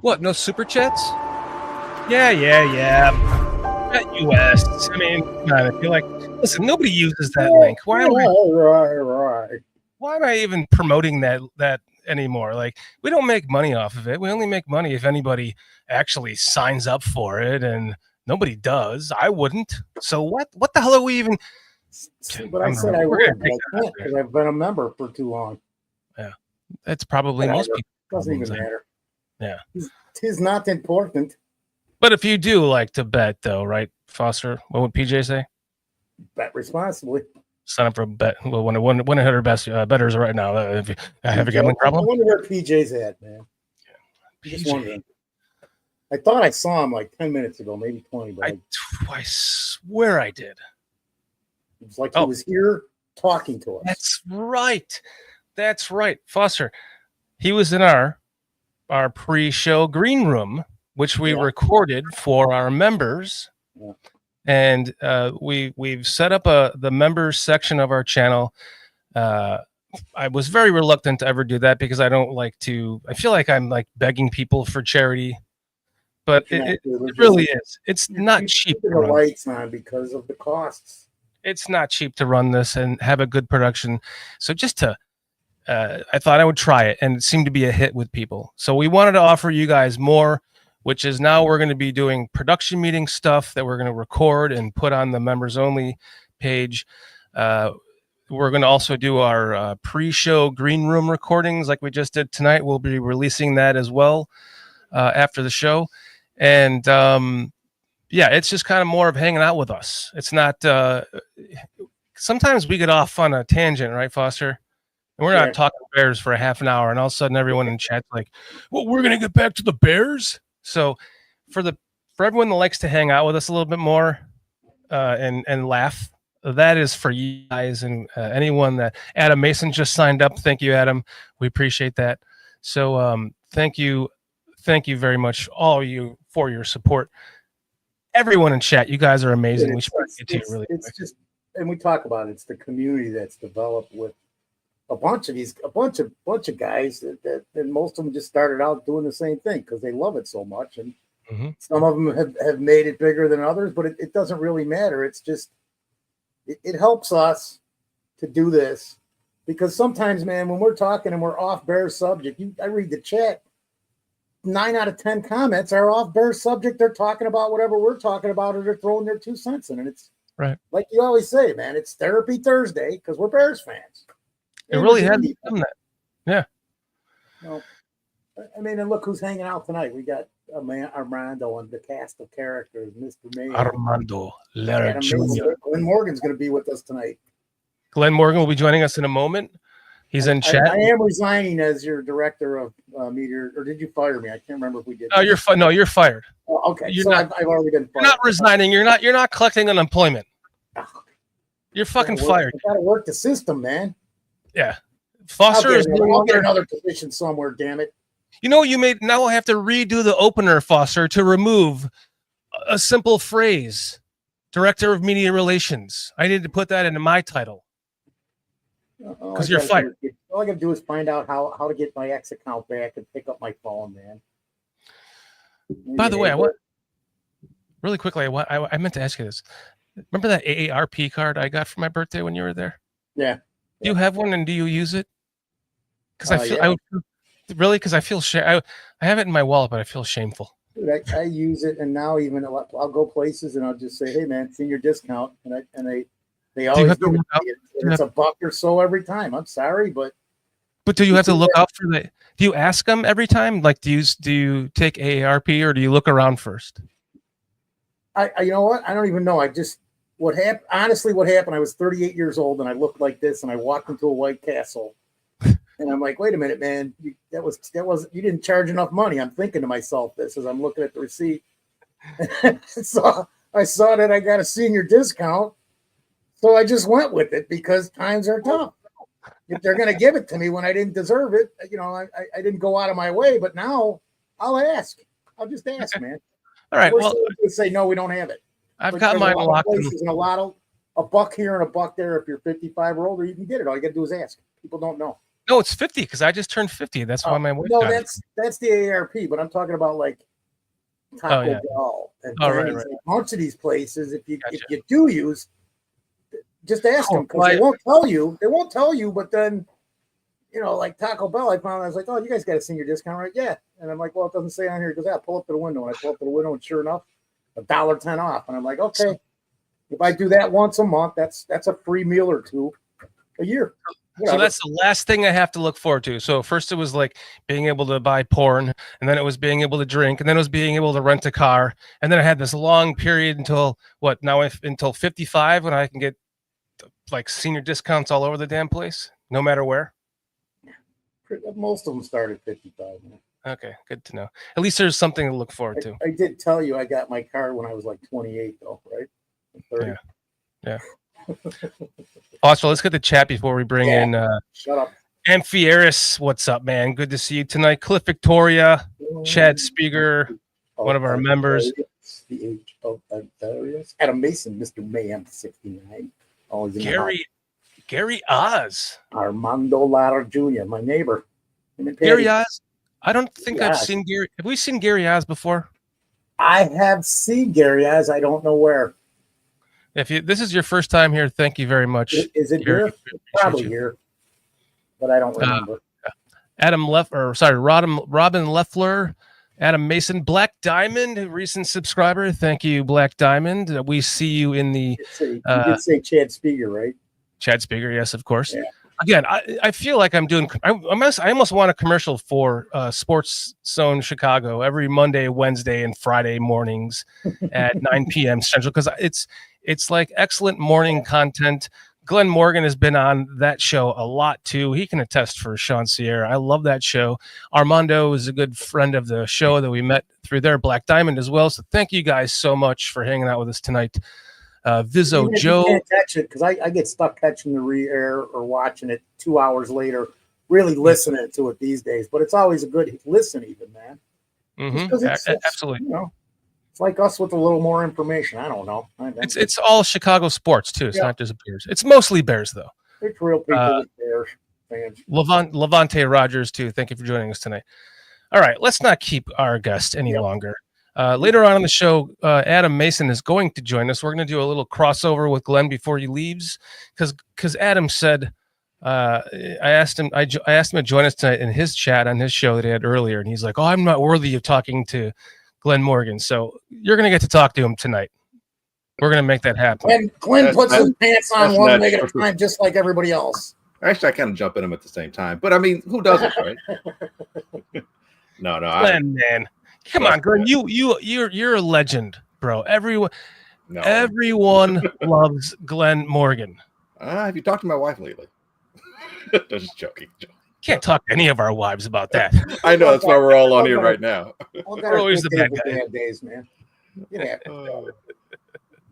What? No super chats? Yeah. BetUS. I mean, I feel like, listen, nobody uses that link. Why am Right. Why am I even promoting that anymore? Like, we don't make money off of it. We only make money if anybody actually signs up for it, and nobody does. I wouldn't. So what the hell are we even? But I said I would, but I can't because I've been a member for too long. Yeah, that's probably most people. Doesn't even matter. Yeah, tis not important. But if you do like to bet, though, right, Foster? What would PJ say? Bet responsibly. Sign up for a bet. Well, one of her best bettors right now. If you have a gambling problem, I wonder where PJ's at, man. Yeah, just wondering. I thought I saw him like 10 minutes ago, maybe 20. But I swear I did. It was like he was here talking to us. That's right. Foster, he was in our pre-show green room, which we recorded for our members. Yeah. And we've set up the members section of our channel. I was very reluctant to ever do that because I don't like to. I feel like I'm like begging people for charity, but it really is. It's not cheap. The lights on because of the costs. It's not cheap to run this and have a good production. So just to, I thought I would try it, and it seemed to be a hit with people. So we wanted to offer you guys more, which is now we're going to be doing production meeting stuff that we're going to record and put on the members only page. We're going to also do our pre-show green room recordings like we just did tonight. We'll be releasing that as well after the show. And it's just kind of more of hanging out with us. It's not, sometimes we get off on a tangent, right, Foster? And we're not talking Bears for a half an hour, and all of a sudden everyone in chat's like, well, we're going to get back to the Bears? So for everyone that likes to hang out with us a little bit more and laugh, that is for you guys and anyone that Adam Mason just signed up. Thank you, Adam. We appreciate that. So thank you very much, all of you, for your support. Everyone in chat, you guys are amazing. We should get to you really quick. Just, and we talk about it. It's the community that's developed with a bunch of guys that most of them just started out doing the same thing because they love it so much, and some of them have made it bigger than others. But it doesn't really matter. It's just it helps us to do this because sometimes, man, when we're talking and we're off Bears subject, I read the chat. 9 out of 10 comments are off Bears subject. They're talking about whatever we're talking about, or they're throwing their 2 cents in, and it's right. Like you always say, man. It's Therapy Thursday because we're Bears fans. It really has done that. Yeah. Well, I mean, and look who's hanging out tonight. We got Armando and the cast of characters, Mr. May. Armando Lara Jr. Glynn Morgan's going to be with us tonight. Glynn Morgan will be joining us in a moment. He's in chat. I am resigning as your director of media, or did you fire me? I can't remember if we did. Oh, you're fired. Oh, okay, I've already been fired. You're not resigning. You're not collecting unemployment. You're fucking fired. You got to work the system, man. Yeah, Foster is no longer. I'll get another position somewhere. Damn it! You know, now I have to redo the opener, Foster, to remove a simple phrase: Director of Media Relations. I need to put that into my title because you're fired. All I got to do is find out how to get my X account back and pick up my phone, man. By the way, really quickly, I meant to ask you this. Remember that AARP card I got for my birthday when you were there? Yeah. Do you have one, and do you use it? Because I feel I have it in my wallet, but I feel shameful. Dude, I use it, and now even I'll go places and I'll just say, "Hey, man, senior discount," and they always give it. It's $1 or so every time. I'm sorry, but do you have to look out for that? Do you ask them every time? Like, do you take AARP, or do you look around first? You know what? I don't even know. What happened? Honestly, what happened? I was 38 years old, and I looked like this, and I walked into a White Castle, and I'm like, "Wait a minute, man! That was you didn't charge enough money." I'm thinking to myself this as I'm looking at the receipt. So I saw that I got a senior discount, so I just went with it because times are tough. If they're going to give it to me when I didn't deserve it, I didn't go out of my way. But now I'll ask. I'll just ask, man. All right. Well, say no, we don't have it. I've got mine locked. There's a lot of $1 here and $1 there. If you're 55 or older, you can get it. All you got to do is ask. People don't know. No, it's 50 because I just turned 50. That's why my weight. No, that's the AARP, but I'm talking about like Taco Bell and right. Like most of these places. If you Gotcha. if you do use, just ask them because they won't tell you. They won't tell you, but then like Taco Bell, I was like, oh, you guys got a senior discount, right? Yeah, and I'm like, well, it doesn't say on here. He goes, yeah, pull up to the window, and I pull up to the window, and sure enough, $1.10 off, and I'm like, okay. If I do that once a month, that's a free meal or two a year. So that's the last thing I have to look forward to. So first it was like being able to buy porn, and then it was being able to drink, and then it was being able to rent a car, and then I had this long period until until 55 when I can get like senior discounts all over the damn place, no matter where. Most of them start at 55. Man. Okay, good to know. At least there's something to look forward to. I did tell you I got my car when I was like 28, though, right? 30. Yeah. Also, let's get the chat before we bring in Shut up. Amphieris. What's up, man? Good to see you tonight. Cliff Victoria, Chad Spieger, one of our members. The age of Adam Mason, Mr. Mayhem 69. Gary Oz. Armando Lara Jr., my neighbor. Gary Oz? I don't think I've seen Gary. Have we seen Gary Oz before? I have seen Gary Oz. I don't know where. If this is your first time here, thank you very much. Is it here? Probably here, but I don't remember. Robin Leffler, Adam Mason, Black Diamond, recent subscriber. Thank you, Black Diamond. We see you in the. You did say Chad Spieger, right? Chad Spieger, yes, of course. Yeah. Again, I feel like I'm doing. I almost want a commercial for Sports Zone Chicago every Monday, Wednesday, and Friday mornings at 9 p.m. Central, because it's like excellent morning content. Glynn Morgan has been on that show a lot too. He can attest for Sean Sierra. I love that show. Armando is a good friend of the show that we met through their Black Diamond as well. So thank you guys so much for hanging out with us tonight. Vizzo Joe. You can't catch it because I get stuck catching the re-air or watching it 2 hours later, really listening to it these days. But it's always a good listen, even, man. Absolutely. It's like us with a little more information. I don't know. It's all Chicago sports too. It's not just Bears. It's mostly Bears though. It's real people with Bears fans. Levante Rogers too. Thank you for joining us tonight. All right, let's not keep our guest any longer. Later on in the show, Adam Mason is going to join us. We're going to do a little crossover with Glenn before he leaves, because Adam said, I asked him to join us tonight in his chat on his show that he had earlier, and he's like, "Oh, I'm not worthy of talking to Glynn Morgan." So you're going to get to talk to him tonight. We're going to make that happen. And Glenn puts his pants on one leg at a time, just like everybody else. Actually, I kind of jump in them at the same time, but I mean, who doesn't, right? No, Glenn, man. Come on, Glenn. You're a legend, bro. Everyone loves Glynn Morgan. Have you talked to my wife lately? Just joking. Can't talk to any of our wives about that. I know, that's why we're all on here right now. We're always the bad guy. Days, man.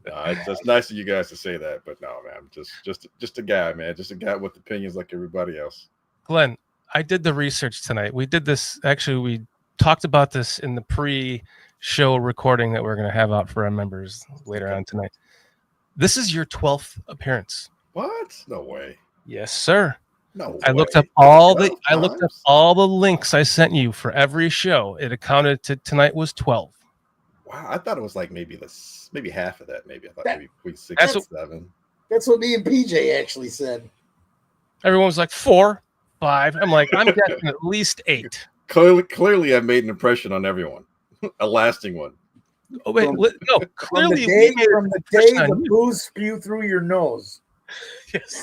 It's nice of you guys to say that, but no, man, just a guy, man, just a guy with opinions like everybody else. Glenn, I did the research tonight. We did this. Actually, we talked about this in the pre-show recording that we're going to have out for our members later on tonight. This is your 12th appearance. What? No way. Yes, sir. No. I looked up all the links I sent you for every show. It accounted to tonight was 12. Wow, I thought it was like maybe half of that. Maybe I thought maybe 6 or 7. That's what me and PJ actually said. Everyone was like 4, 5. I'm like, I'm guessing at least 8. Clearly, I've made an impression on everyone, a lasting one. Oh wait, no. Clearly, from the day the booze spew through your nose. Yes.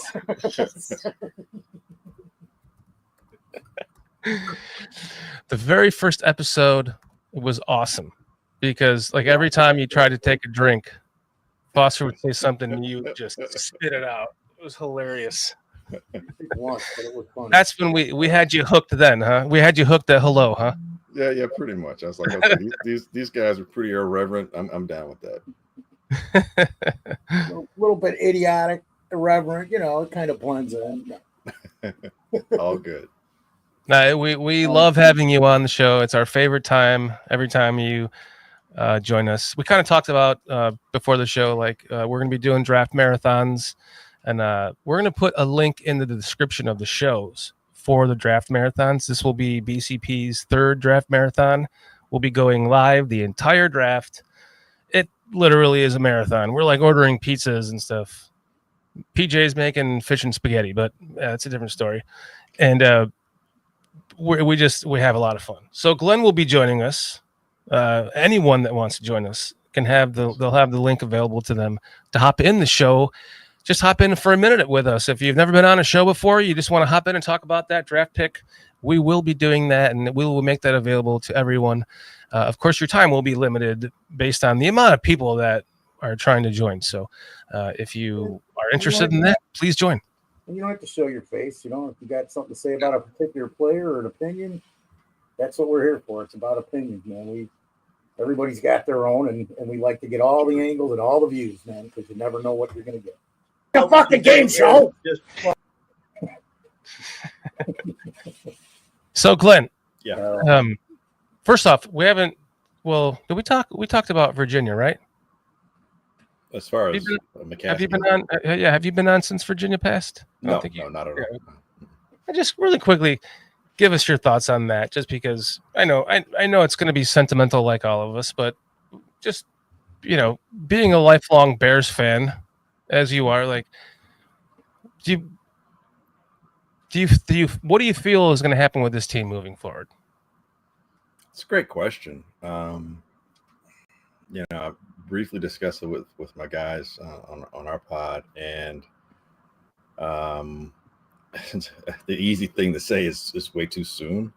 The very first episode was awesome because, like, every time you tried to take a drink, Foster would say something and you would just spit it out. It was hilarious. Once, but it was funny. That's when we had you hooked then, huh? We had you hooked at hello, huh? Yeah, pretty much. I was like, okay, these guys are pretty irreverent. I'm down with that. A little bit idiotic, irreverent, it kind of blends in. All good. We love having you on the show. It's our favorite time every time you join us. We kind of talked about before the show, like we're going to be doing draft marathons. And we're going to put a link in the description of the shows for the draft marathons. This will be BCP's third draft marathon. We'll be going live the entire draft. It literally is a marathon. We're like ordering pizzas and stuff. PJ's making fish and spaghetti, but it's a different story. And we have a lot of fun. So Glynn will be joining us. Anyone that wants to join us can they'll have the link available to them to hop in the show. Just hop in for a minute with us. If you've never been on a show before, you just want to hop in and talk about that draft pick, we will be doing that, and we will make that available to everyone. Of course, your time will be limited based on the amount of people that are trying to join. So if you are interested in that, please join. And you don't have to show your face. If you got something to say about a particular player or an opinion, that's what we're here for. It's about opinions, man. Everybody's got their own, and we like to get all the angles and all the views, man, because you never know what you're going to get. A fucking game show! So, Glynn. Yeah. First off, we haven't. Well, did we talk? We talked about Virginia, right? As far as have you been on? Have you been on since Virginia passed? No, not at all. I just really quickly give us your thoughts on that, just because I know it's going to be sentimental, like all of us, but just being a lifelong Bears fan, as you are, like, do you what do you feel is going to happen with this team moving forward? It's a great question. I briefly discussed it with my guys on our pod, and the easy thing to say is way too soon.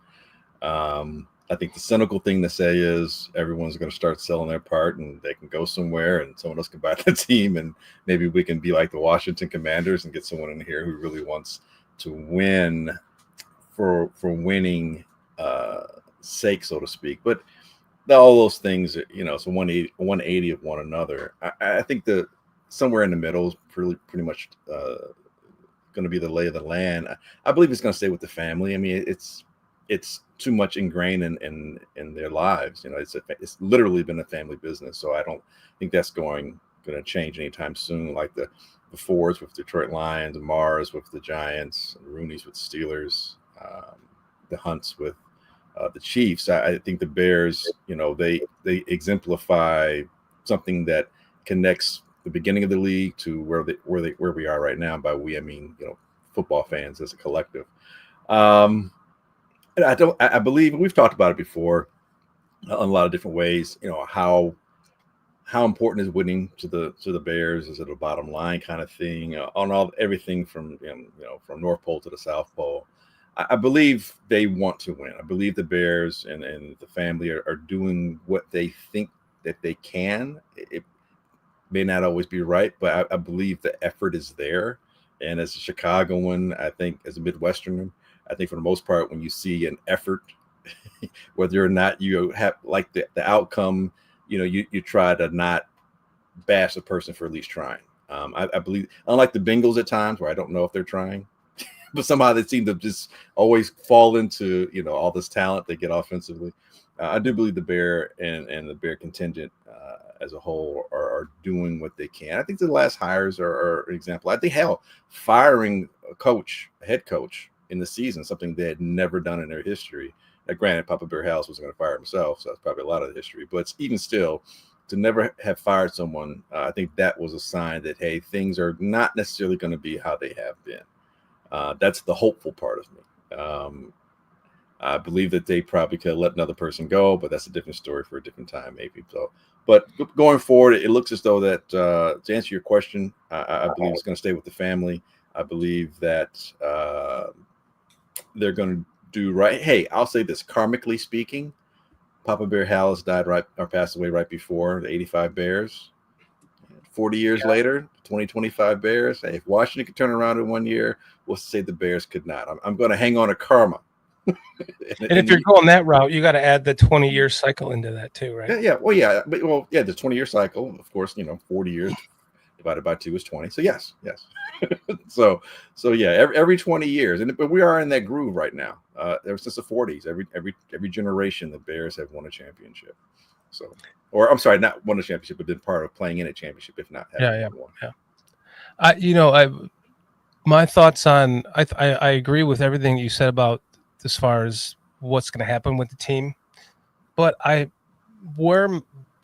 I think the cynical thing to say is everyone's going to start selling their part, and they can go somewhere, and someone else can buy the team, and maybe we can be like the Washington Commanders and get someone in here who really wants to win for winning sake, so to speak. But all those things, so 180 of one another. I think that somewhere in the middle is pretty much going to be the lay of the land. I believe it's going to stay with the family. I mean, it's too much ingrained in their lives. It's literally been a family business. So I don't think that's going to change anytime soon. Like the Fords with Detroit Lions, Mars with the Giants, Rooney's with Steelers, the Hunts with the Chiefs. I think the Bears, they exemplify something that connects the beginning of the league to where we are right now. By we, I mean, football fans as a collective. And I believe we've talked about it before in a lot of different ways. How important is winning to the Bears? Is it a bottom line kind of thing on everything from from North Pole to the South Pole? I believe they want to win. I believe the Bears and the family are doing what they think that they can. It may not always be right, but I believe the effort is there. And as a Chicagoan, I think as a Midwesterner, I think for the most part, when you see an effort, whether or not you have like the outcome, you try to not bash the person for at least trying. I believe, unlike the Bengals at times where I don't know if they're trying, but somehow they seem to just always fall into, all this talent they get offensively. I do believe the Bear and the Bear contingent as a whole are doing what they can. I think the last hires are an example. I think, firing a head coach in the season, something they had never done in their history. Now, granted, Papa Bear House wasn't going to fire himself, so that's probably a lot of the history. But even still, to never have fired someone, I think that was a sign that, hey, things are not necessarily going to be how they have been. That's the hopeful part of me. I believe that they probably could have let another person go, but that's a different story for a different time, maybe. So, but going forward, it looks as though that to answer your question, I believe it's going to stay with the family. I believe that they're going to do right. Hey, I'll say this: karmically speaking, Papa Bear Hallis died passed away right before the '85 Bears. 40 years later, 2025 Bears. Hey, if Washington could turn around in 1 year, we'll say the Bears could not. I'm going to hang on to karma. and if you're going that route, you got to add the 20-year cycle into that too, right? Yeah. Well, yeah. The 20-year cycle, of course, 40 years divided by 2 is 20. So yes. so yeah, every 20 years, but we are in that groove right now. Ever since the 40s, every generation, the Bears have won a championship. So, or I'm sorry, not won a championship, but been part of playing in a championship, if not having one. Yeah. my thoughts on I agree with everything you said about as far as what's going to happen with the team, but where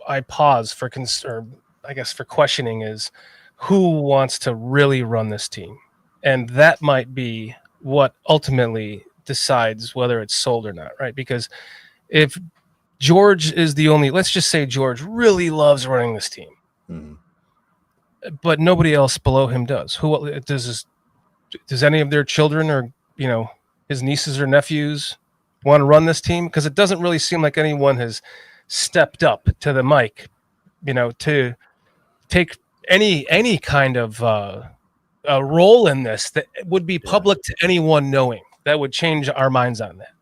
I pause for concern, I guess for questioning is who wants to really run this team, and that might be what ultimately decides whether it's sold or not, right? Because if George is the only, let's just say George really loves running this team, but nobody else below him does. Who does any of their children or his nieces or nephews want to run this team? Because it doesn't really seem like anyone has stepped up to the mic, to take any kind of a role in this that would be public to anyone knowing. That would change our minds on that.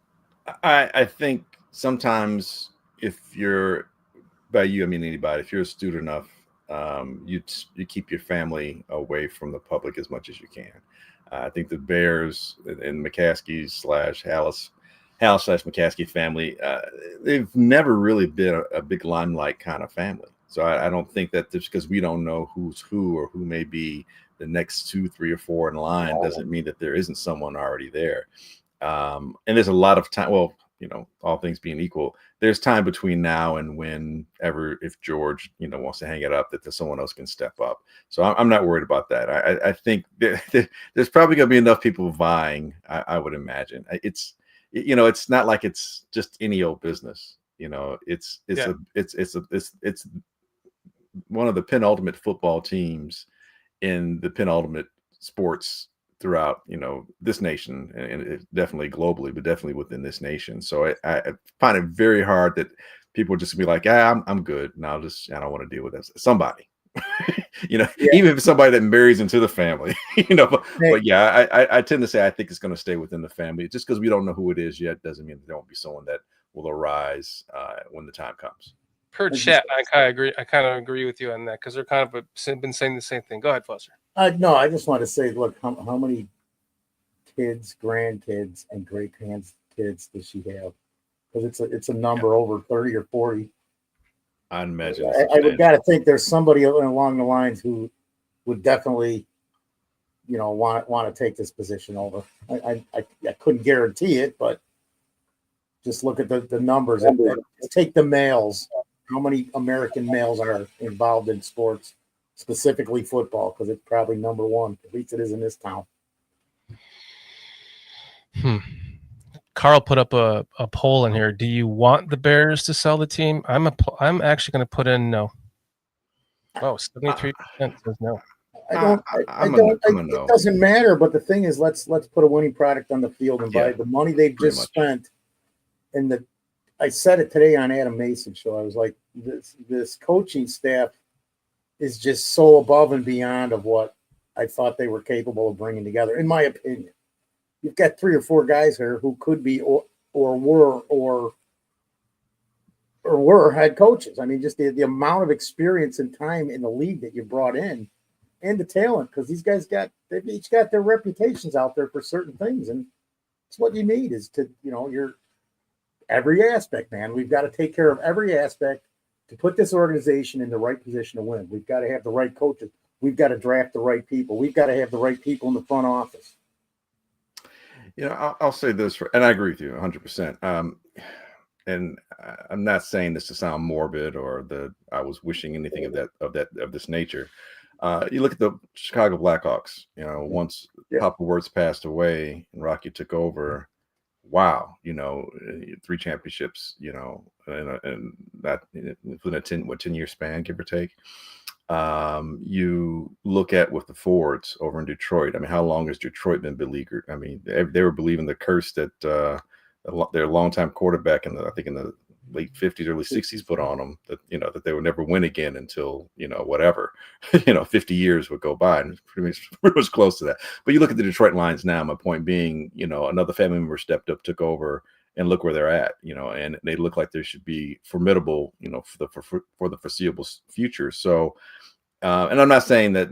I think sometimes if you're, by you I mean anybody, if you're astute enough, you keep your family away from the public as much as you can. I think the Bears and McCaskey / Hal / McCaskey family, they've never really been a big limelight kind of family. So I don't think that just because we don't know who's who or who may be the next 2, 3, or 4 in line doesn't mean that there isn't someone already there. And there's a lot of time. Well, all things being equal, there's time between now and whenever, if George, wants to hang it up, that someone else can step up. So I'm not worried about that. I think there's probably going to be enough people vying. I would imagine it's not like it's just any old business. It's one of the penultimate football teams in the penultimate sports throughout this nation, and definitely globally, but definitely within this nation. So I find it very hard that people just be like, I'm good now, I don't want to deal with this. Somebody even if it's somebody that marries into the family, but yeah, I tend to say I think it's going to stay within the family. Just because we don't know who it is yet doesn't mean there won't be someone that will arise when the time comes. Per chat, I kind of agree with you on that, because they're kind of been saying the same thing. Go ahead, Foster. No, I just want to say, look, how many kids, grandkids, and great grandkids does she have? Because it's a number over 30 or 40. I'd imagine. I would got to think there's somebody along the lines who would definitely, want to take this position over. I couldn't guarantee it, but just look at the numbers. Take the males. How many American males are involved in sports, specifically football? Because it's probably number one. At least it is in this town. Carl put up a poll in here. Do you want the Bears to sell the team? I'm actually going to put in no. Oh, 73% says no. I don't. It doesn't matter. But the thing is, let's put a winning product on the field and buy the money they've just spent. And I said it today on Adam Mason's show. I was like, this coaching staff is just so above and beyond of what I thought they were capable of bringing together, in my opinion. You've got 3 or 4 guys here who could be or were head coaches. I mean, just the amount of experience and time in the league that you brought in, and the talent, because these guys they've each got their reputations out there for certain things, and it's what you need is to your every aspect, man. We've got to take care of every aspect to put this organization in the right position to win. We've got to have the right coaches. We've got to draft the right people. We've got to have the right people in the front office. I'll say this, and I agree with you 100%. And I'm not saying this to sound morbid or that I was wishing anything of this nature. You look at the Chicago Blackhawks. Once Papa Wirtz passed away and Rocky took over. Wow, 3 championships, and that within a 10-year span, give or take. You look at with the Fords over in Detroit. I mean, how long has Detroit been beleaguered? I mean, they were believing the curse that their longtime quarterback in the late 50s, early 60s put on them, that that they would never win again until whatever 50 years would go by, and it's pretty much close to that. But you look at the Detroit Lions now. My point being, another family member stepped up, took over, and look where they're at. And they look like they should be formidable, for the foreseeable future. So, and I'm not saying that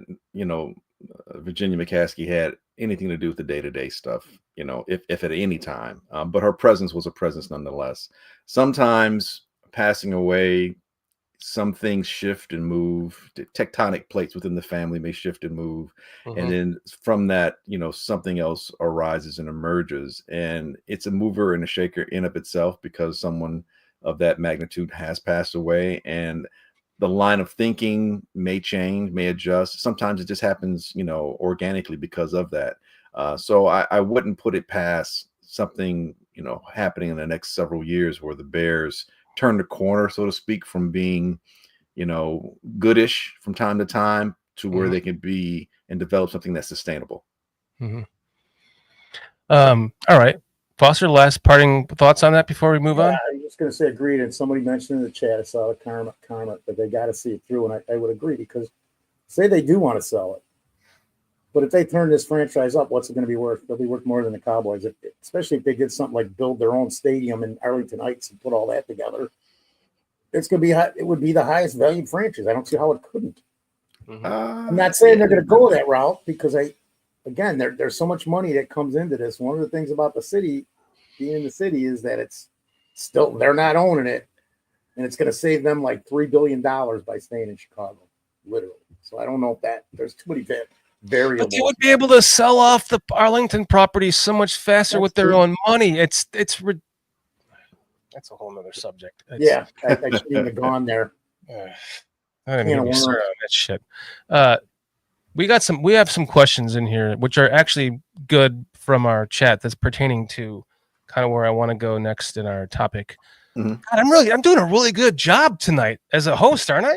Virginia McCaskey had anything to do with the day-to-day stuff, if at any time, but her presence was a presence nonetheless. Sometimes passing away some things shift and move. Tectonic plates within the family may shift and move. And then from that, something else arises and emerges. And it's a mover and a shaker in of itself, because someone of that magnitude has passed away. And the line of thinking may change, may adjust. Sometimes it just happens, organically because of that. So I wouldn't put it past something, happening in the next several years where the Bears turn the corner, so to speak, from being, goodish from time to time to where they can be and develop something that's sustainable. All right. Foster, last parting thoughts on that before we move on? I was just going to say agreed. And somebody mentioned in the chat, I saw a comment that they got to see it through. And I would agree, because say they do want to sell it, but if they turn this franchise up, what's it going to be worth? They'll be worth more than the Cowboys, especially if they did something like build their own stadium in Arlington Heights and put all that together. It's going to be it would be the highest valued franchise. I don't see how it couldn't. I'm not saying they're going to go that route, because again, there's so much money that comes into this. One of the things about the city, being in the city, is that it's still, they're not owning it, and it's going to save them like $3 billion by staying in Chicago, literally. So I don't know if there's too many variables. But they would be able to sell off the Arlington property so much faster with their own money. That's a whole nother subject. I shouldn't even have gone there. I didn't even start on that shit. We have some questions in here, which are actually good from our chat, that's pertaining to kind of where I want to go next in our topic. God, I'm doing a really good job tonight as a host, aren't I?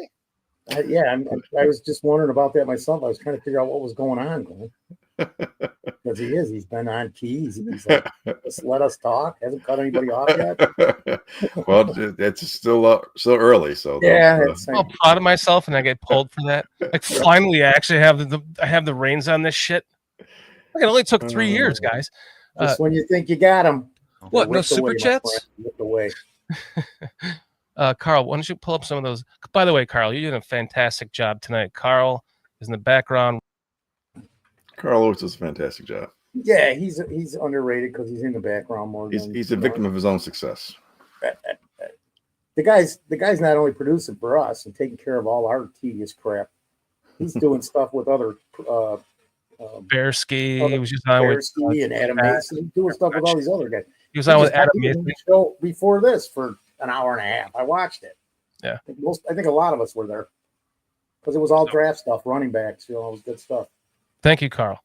I was just wondering about that myself. I was trying to figure out what was going on, Glenn. Because he's been on keys. He's like, just let us talk. Hasn't cut anybody off yet. Well, it's still early, so I'm proud of myself, and I get pulled for that. Like, finally, I actually have the reins on this shit. Like, it only took 3 years, guys. Just when you think you got them. What? No super chats? Whipped away. Carl, why don't you pull up some of those? By the way, Carl, you did a fantastic job tonight. Carl is in the background. Carl always does a fantastic job. Yeah, he's underrated because he's in the background more. He's a victim of his own success. The guy's not only producing for us and taking care of all our tedious crap. He's doing stuff with other Bear Ski. He was just on with Ski and Adam Mason. He's doing stuff with all these other guys. He was on with Adam Mason show before this for an hour and a half. I watched it. Yeah, I think a lot of us were there because it was all draft stuff, running backs. It was good stuff. Thank you, Carl.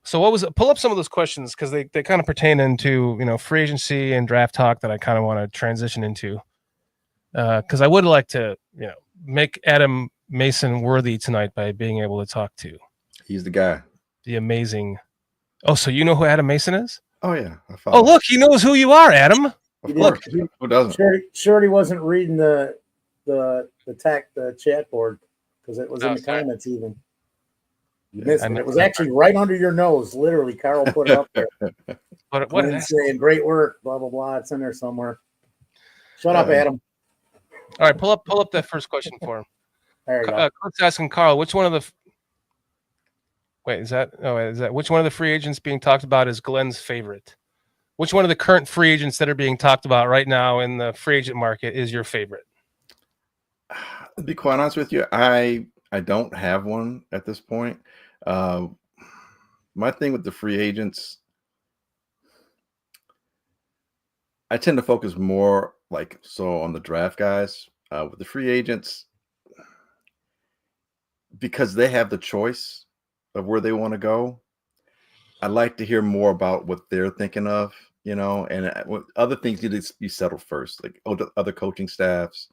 So what was it? Pull up some of those questions because they kind of pertain into free agency and draft talk that I kind of want to transition into. Because I would like to make Adam Mason worthy tonight by being able to talk to. He's the guy. The amazing. Oh, so you know who Adam Mason is? Oh yeah. Oh look, he knows who you are, Adam. Look, who doesn't? Sure, he wasn't reading the chat board because it was in the comments even. You missed it. It was actually right under your nose. Literally, Carl put it up there. What is saying? Great work. Blah blah blah. It's in there somewhere. Shut up, Adam. All right, pull up that first question for him. There you go. Let's asking Carl, which one of the which one of the free agents being talked about is Glenn's favorite? Which one of the current free agents that are being talked about right now in the free agent market is your favorite? To be quite honest with you, I don't have one at this point. My thing with the free agents, I tend to focus more on the draft guys. With the free agents, because they have the choice of where they want to go, I'd like to hear more about what they're thinking of, and other things need to be settled first, like other coaching staffs,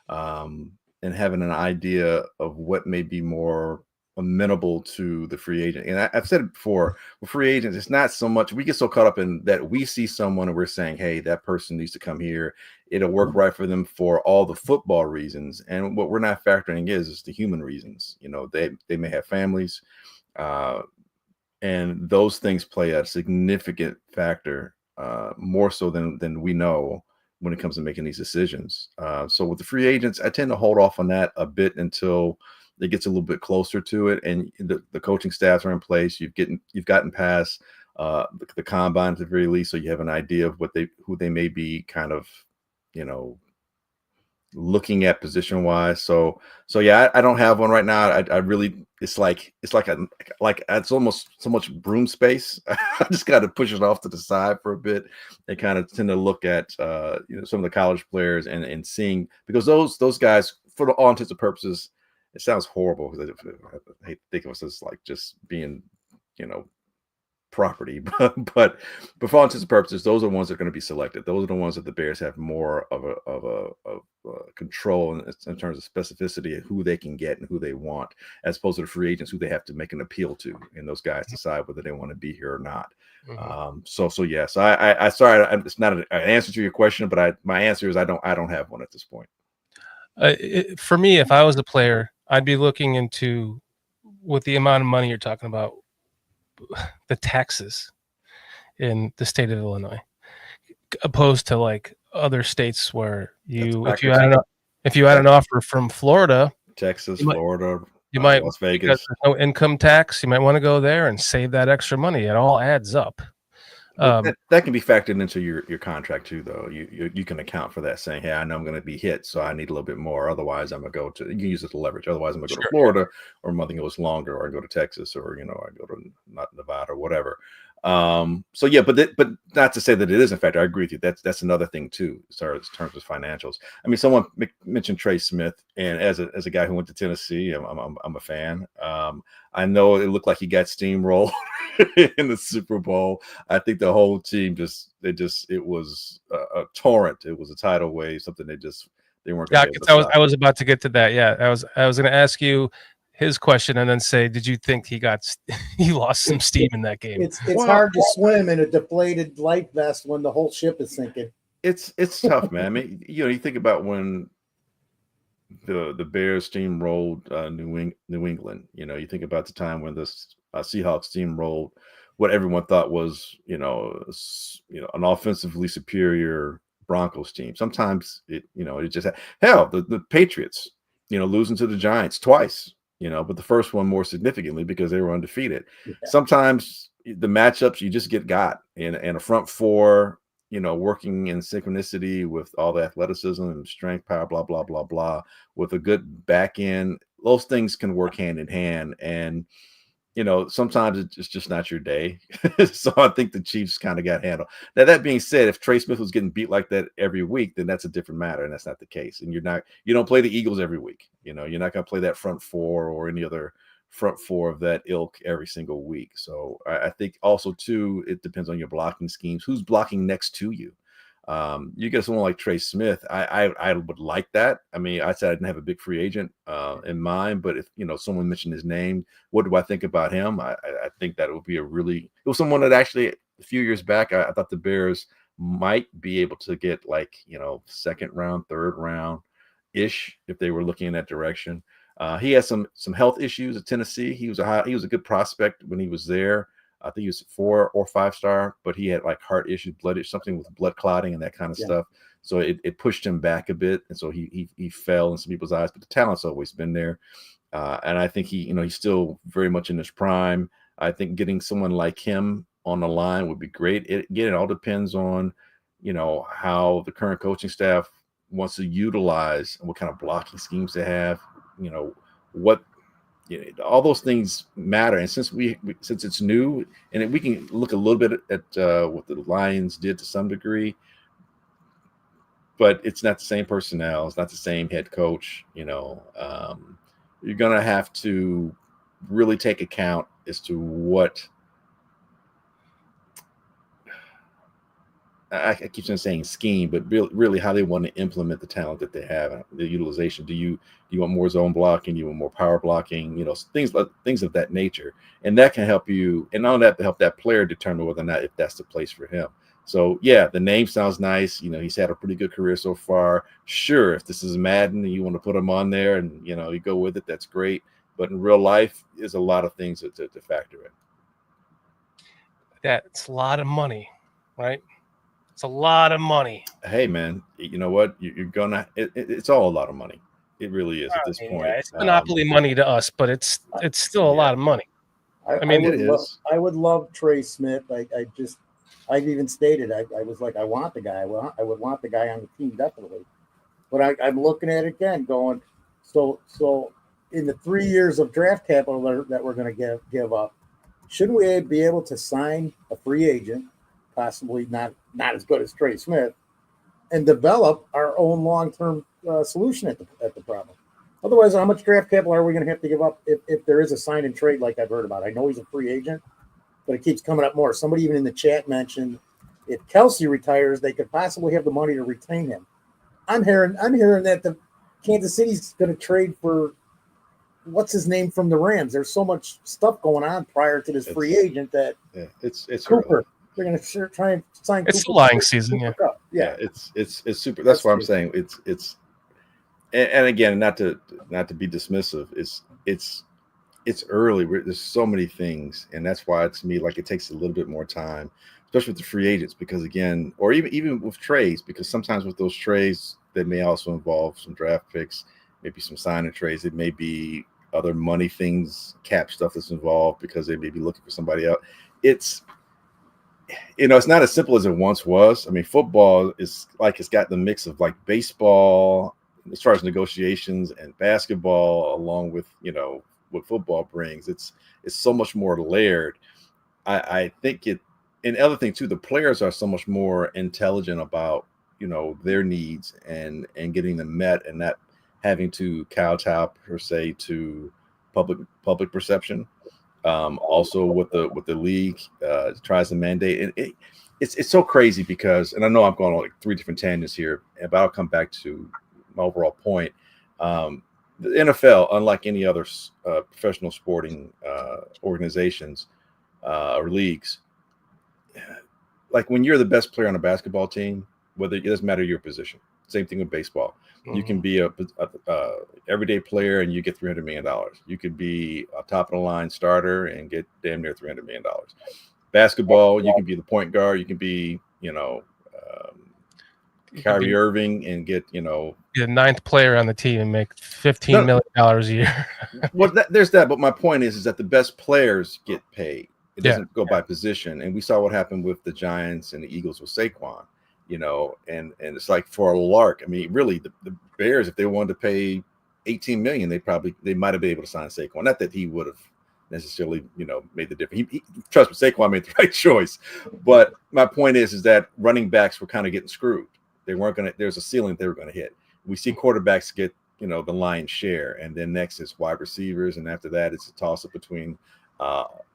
and having an idea of what may be more amenable to the free agent. And I've said it before, with free agents, it's not so much, we get so caught up in that we see someone and we're saying, hey, that person needs to come here. It'll work right for them for all the football reasons. And what we're not factoring is the human reasons. They may have families, and those things play a significant factor, more so than we know when it comes to making these decisions. So with the free agents, I tend to hold off on that a bit until it gets a little bit closer to it, and the coaching staffs are in place. You've gotten past the combine at the very least, so you have an idea of who they may be kind of, looking at position wise. So yeah, I don't have one right now. I really, it's almost so much broom space. I just got to push it off to the side for a bit and kind of tend to look at some of the college players and seeing, because those guys, for all intents and purposes, it sounds horrible because I hate to think of us as like just being, property, but for all intents and purposes, those are the ones that are going to be selected. Those are the ones that the Bears have more of a control in terms of specificity of who they can get and who they want, as opposed to the free agents who they have to make an appeal to, and those guys decide whether they want to be here or not. So I sorry, it's not an answer to your question, but my answer is I don't have one at this point. For me, if I was a player, I'd be looking into, with the amount of money you're talking about, the taxes in the state of Illinois, opposed to like other states where if you had an offer from Florida, Texas, Florida, you might, Las Vegas, because there's no income tax, you might want to go there and save that extra money. It all adds up. That can be factored into your contract too, though. You can account for that, saying, "Hey, I know I'm going to be hit, so I need a little bit more. Otherwise, I'm going to go to." You can use it to leverage. Otherwise, I'm going to go to Florida, or something goes longer, or I go to Texas, or I go to not Nevada or whatever. So yeah, but not to say that it isn't factor. I agree with you. That's another thing too, as far as terms of financials. I mean, someone mentioned Trey Smith, and as a guy who went to Tennessee, I'm a fan. I know it looked like he got steamrolled in the Super Bowl. I think the whole team it was a torrent. It was a tidal wave, something they weren't going to be able to stop. I was about to get to that. Yeah, I was going to ask you his question and then say, did you think he lost some steam in that game? It's hard to swim in a deflated life vest when the whole ship is sinking. It's tough, man. I mean, you think about when the Bears steamrolled New England. You think about the time when the Seahawks steamrolled what everyone thought was an offensively superior Broncos team. Sometimes it just hell, the Patriots losing to the Giants twice, but the first one more significantly because they were undefeated. Yeah. Sometimes the matchups you just got in a front four, working in synchronicity with all the athleticism and strength, power, blah, blah, blah, blah, with a good back end. Those things can work hand in hand. And, sometimes it's just not your day. So I think the Chiefs kind of got handled. Now, that being said, if Trey Smith was getting beat like that every week, then that's a different matter. And that's not the case. And you don't play the Eagles every week. You're not going to play that front four or any other front four of that ilk every single week. So I think also too, it depends on your blocking schemes. Who's blocking next to you? You get someone like Trey Smith. I would like that. I mean, I said I didn't have a big free agent in mind, but if someone mentioned his name, what do I think about him? I think that it would be it was someone that actually a few years back I thought the Bears might be able to get second round, third round ish if they were looking in that direction. He has some health issues at Tennessee. He was a good prospect when he was there. I think he was 4 or 5 star, but he had like heart issues, something with blood clotting and that kind of stuff. So it pushed him back a bit, and so he fell in some people's eyes. But the talent's always been there, and I think he's still very much in his prime. I think getting someone like him on the line would be great. It all depends on how the current coaching staff wants to utilize and what kind of blocking schemes they have. All those things matter, and since it's new, and we can look a little bit at what the Lions did to some degree, but it's not the same personnel, it's not the same head coach. You're gonna have to really take account as to what I keep saying scheme, but really how they want to implement the talent that they have, the utilization. Do you want more zone blocking? Do you want more power blocking? Things of that nature, and that can help you. And all that to help that player determine whether or not if that's the place for him. So yeah, the name sounds nice. He's had a pretty good career so far. Sure, if this is Madden and you want to put him on there and you go with it, that's great. But in real life, there's a lot of things to factor in. That's a lot of money, right? It's a lot of money. Hey, man, you know what? You're gonna. It's all a lot of monny. It really is at this point. Yeah, it's monopoly money to us, but it's still a lot of money. I would love Trey Smith. I've even stated I was like, I want the guy. I would want the guy on the team definitely. But I'm looking at it again, going, so in the 3 years of draft capital that we're going to give up, shouldn't we be able to sign a free agent, possibly not as good as Trey Smith, and develop our own long-term solution at the problem? Otherwise, how much draft capital are we going to have to give up if there is a sign and trade like I've heard about? I know he's a free agent, but it keeps coming up more. Somebody even in the chat mentioned if Kelsey retires, they could possibly have the money to retain him. I'm hearing that the Kansas City's going to trade for what's his name from the Rams. There's so much stuff going on prior to this free agent that it's Cooper. early. They're going to try and sign. It's Cooper lying season, yeah. It's super. That's why I'm saying it's. And again, not to be dismissive, it's early. There's so many things, and that's why to me, like, it takes a little bit more time, especially with the free agents, because again, or even with trades, because sometimes with those trades, they may also involve some draft picks, maybe some sign and trades. It may be other money things, cap stuff that's involved because they may be looking for somebody else. It's not as simple as it once was. I mean, football is like, it's got the mix of like baseball as far as negotiations and basketball, along with, what football brings. It's so much more layered. I think and other thing too, the players are so much more intelligent about, their needs and getting them met, and not having to kowtow per se to public perception. Also with the league tries to mandate, and it's so crazy because, and I know I'm going on like 3 different tangents here, but I'll come back to my overall point. The NFL, unlike any other professional sporting organizations or leagues, like when you're the best player on a basketball team, whether it doesn't matter your position. Same thing with baseball. Mm-hmm. You can be a everyday player and you get $300 million. You could be a top of the line starter and get damn near $300 million. Basketball, you can be the point guard. You can be, Kyrie Irving and get, be the 9th player on the team and make $15 million a year. Well, there's that. But my point is that the best players get paid. It doesn't go by position. And we saw what happened with the Giants and the Eagles with Saquon, and it's like for a lark. I mean, really, the Bears, if they wanted to pay $18 million, they might have been able to sign Saquon. Not that he would have necessarily, made the difference. He trust me, Saquon made the right choice. But my point is that running backs were kind of getting screwed. They weren't going to, there's a ceiling they were going to hit. We see quarterbacks get, the lion's share. And then next is wide receivers. And after that, it's a toss up between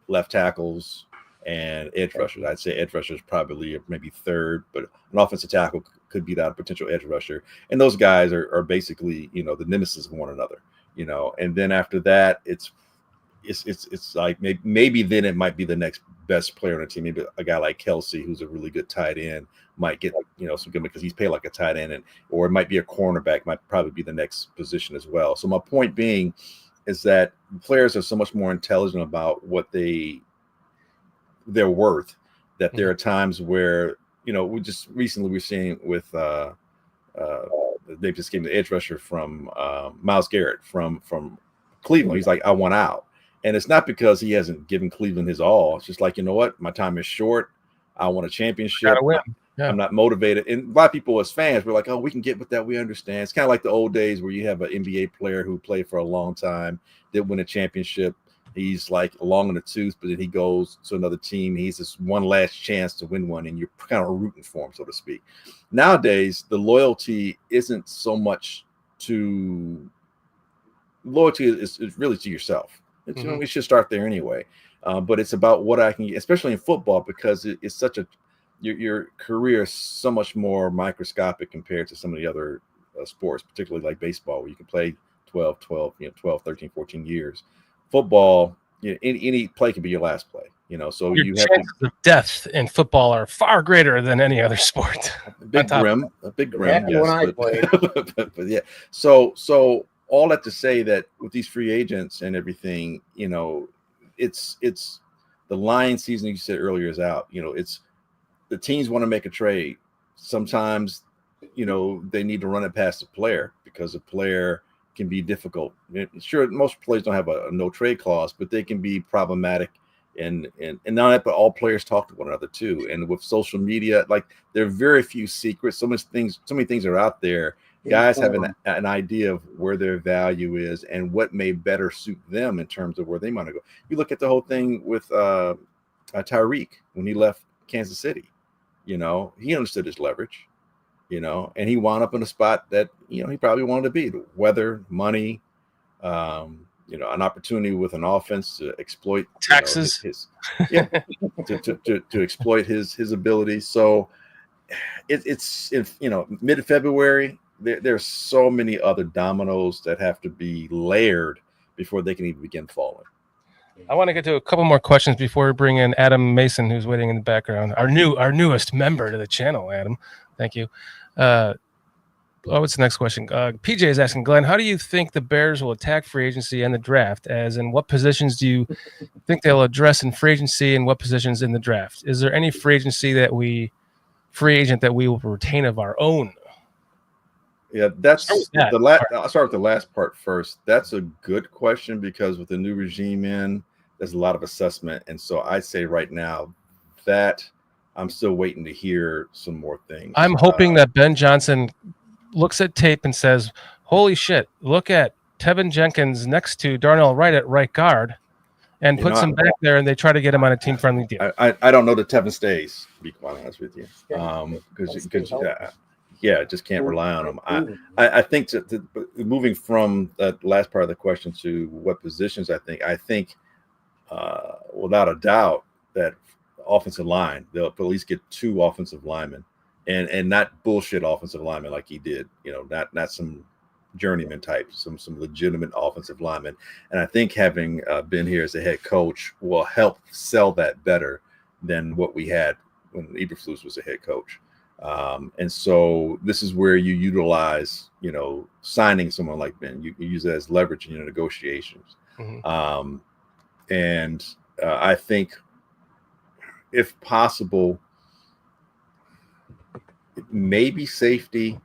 left tackles and edge rushers. I'd say edge rushers probably maybe third, but an offensive tackle could be that potential edge rusher. And those guys are basically, the nemesis of one another, and then after that, it's like maybe then it might be the next best player on the team. Maybe a guy like Kelsey, who's a really good tight end, might get some good because he's paid like a tight end, or it might be a cornerback, might probably be the next position as well. So my point being is that players are so much more intelligent about what they're worth, that there are times where we just recently we're seeing with they just gave the edge rusher from Myles Garrett from Cleveland. He's like, I want out. And it's not because he hasn't given Cleveland his all. It's just like, you know what? My time is short. I want a championship. I'm not motivated. And a lot of people as fans, we're like, oh, we can get with that. We understand. It's kind of like the old days where you have an NBA player who played for a long time, did win a championship. He's like long in the tooth, but then he goes to another team. He's this one last chance to win one, and you're kind of rooting for him, so to speak. Nowadays, the loyalty isn't so much to – loyalty is really to yourself. We should start there anyway. But it's about what I can get, especially in football, because it's such a your career is so much more microscopic compared to some of the other sports, particularly like baseball, where you can play 12, 13, 14 years. Football, any play can be your last play. So your chances of death in football are far greater than any other sport. A big grim. Yes, when I played. but yeah. So all that to say that with these free agents and everything, it's the lion season you said earlier is out. It's the teams want to make a trade. Sometimes, they need to run it past the player because the player can be difficult. Sure, most players don't have a no trade clause, but they can be problematic. And not that, but all players talk to one another too. And with social media, like there are very few secrets. So many things are out there Guys have an idea of where their value is and what may better suit them in terms of where they want to go. You look at the whole thing with Tyreek when he left Kansas City. He understood his leverage, and he wound up in a spot that, he probably wanted to be. The weather, money, an opportunity with an offense to exploit taxes, to exploit his abilities. So it's mid-February. There's so many other dominoes that have to be layered before they can even begin falling. I want to get to a couple more questions before we bring in Adam Mason, who's waiting in the background. Our newest member to the channel, Adam. Thank you. What's the next question? PJ is asking, Glenn, how do you think the Bears will attack free agency and the draft? As in, what positions do you think they'll address in free agency and what positions in the draft? Is there any free agent that we will retain of our own? Yeah, I'll start with the last part first. That's a good question because with the new regime in, there's a lot of assessment. And so I'd say right now that I'm still waiting to hear some more things. I'm hoping that Ben Johnson looks at tape and says, holy shit, look at Tevin Jenkins next to Darnell Wright at right guard and puts him back there and they try to get him on a team-friendly deal. I don't know that Tevin stays, to be quite honest with you. Because just can't rely on him. I think moving from that last part of the question to what positions I think without a doubt that offensive line, they'll at least get 2 offensive linemen and not bullshit offensive linemen like he did, not some journeyman type, some legitimate offensive linemen. And I think having been here as a head coach will help sell that better than what we had when Eberflus was a head coach. And so this is where you utilize, signing someone like Ben. You use it as leverage in your negotiations. Mm-hmm. I think, if possible, maybe safety,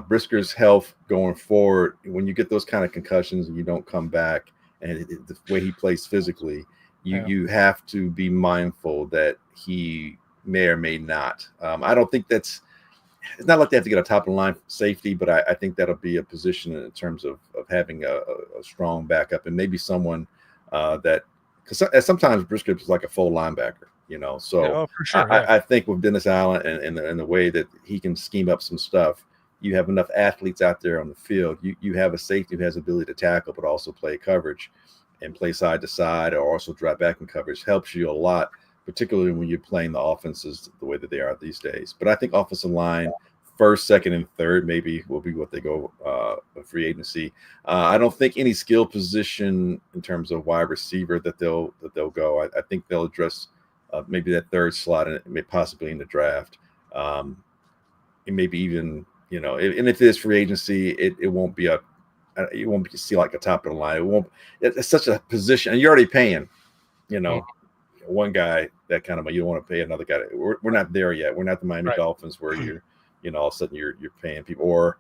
Brisker's health going forward. When you get those kind of concussions and you don't come back, and the way he plays physically, you have to be mindful that he may or may not. I don't think it's not like they have to get a top of the line safety, but I think that'll be a position in terms of having a strong backup and maybe someone that, because sometimes Brisker is like a full linebacker, So for sure, I think with Dennis Allen and the way that he can scheme up some stuff, you have enough athletes out there on the field. You have a safety who has the ability to tackle, but also play coverage and play side to side, or also drop back in coverage. Helps you a lot, particularly when you're playing the offenses the way that they are these days. But I think offensive line, first, second, and third maybe will be what they go free agency. I don't think any skill position in terms of wide receiver that they'll go. I think they'll address maybe that third slot and possibly in the draft. And maybe even, and if it is free agency, it won't be you won't see like a top of the line. It's such a position, and you're already paying, one guy that kind of, you don't want to pay another guy. We're not there yet. We're not the Miami Dolphins where you're, all of a sudden you're paying people, or,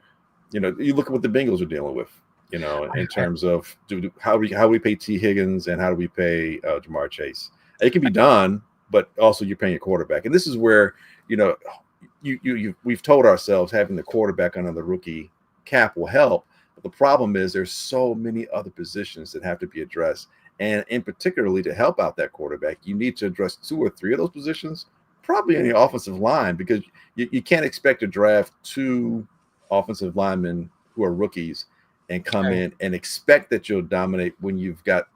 you look at what the Bengals are dealing with, in terms of how we pay T. Higgins and how do we pay Jamar Chase. It can be done, but also you're paying a quarterback. And this is where, we've told ourselves having the quarterback under the rookie cap will help. But the problem is there's so many other positions that have to be addressed. And in particularly to help out that quarterback, you need to address 2 or 3 of those positions, probably in the offensive line, because you can't expect to draft 2 offensive linemen who are rookies and come in and expect that you'll dominate when you've got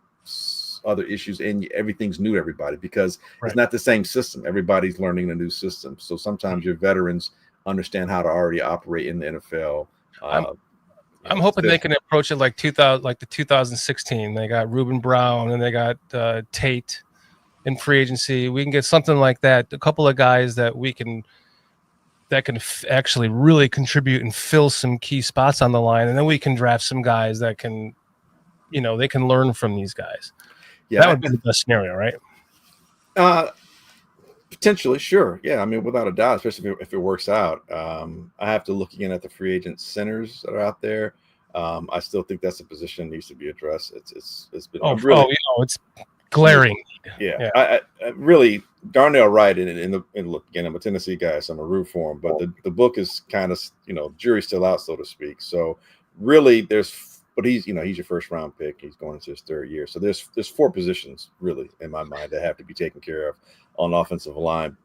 other issues and everything's new to everybody, because it's not the same system. Everybody's learning a new system. So sometimes your veterans understand how to already operate in the NFL. I'm hoping they can approach it like the 2016. They got Reuben Brown and they got Tate in free agency. We can get something like that. A couple of guys that can actually really contribute and fill some key spots on the line, and then we can draft some guys that can, they can learn from these guys. Yeah, that would be the best scenario, right? Potentially, sure. Yeah, I mean, without a doubt, especially if it works out. I have to look again at the free agent centers that are out there. I still think that's a position that needs to be addressed. It's been it's glaring. Yeah. I really Darnell Wright and look, again, I'm a Tennessee guy, so I'm a root for him. But the book is kind of, jury's still out, so to speak. So really, but he's your first round pick. He's going into his third year. So there's 4 positions really in my mind that have to be taken care of on offensive line.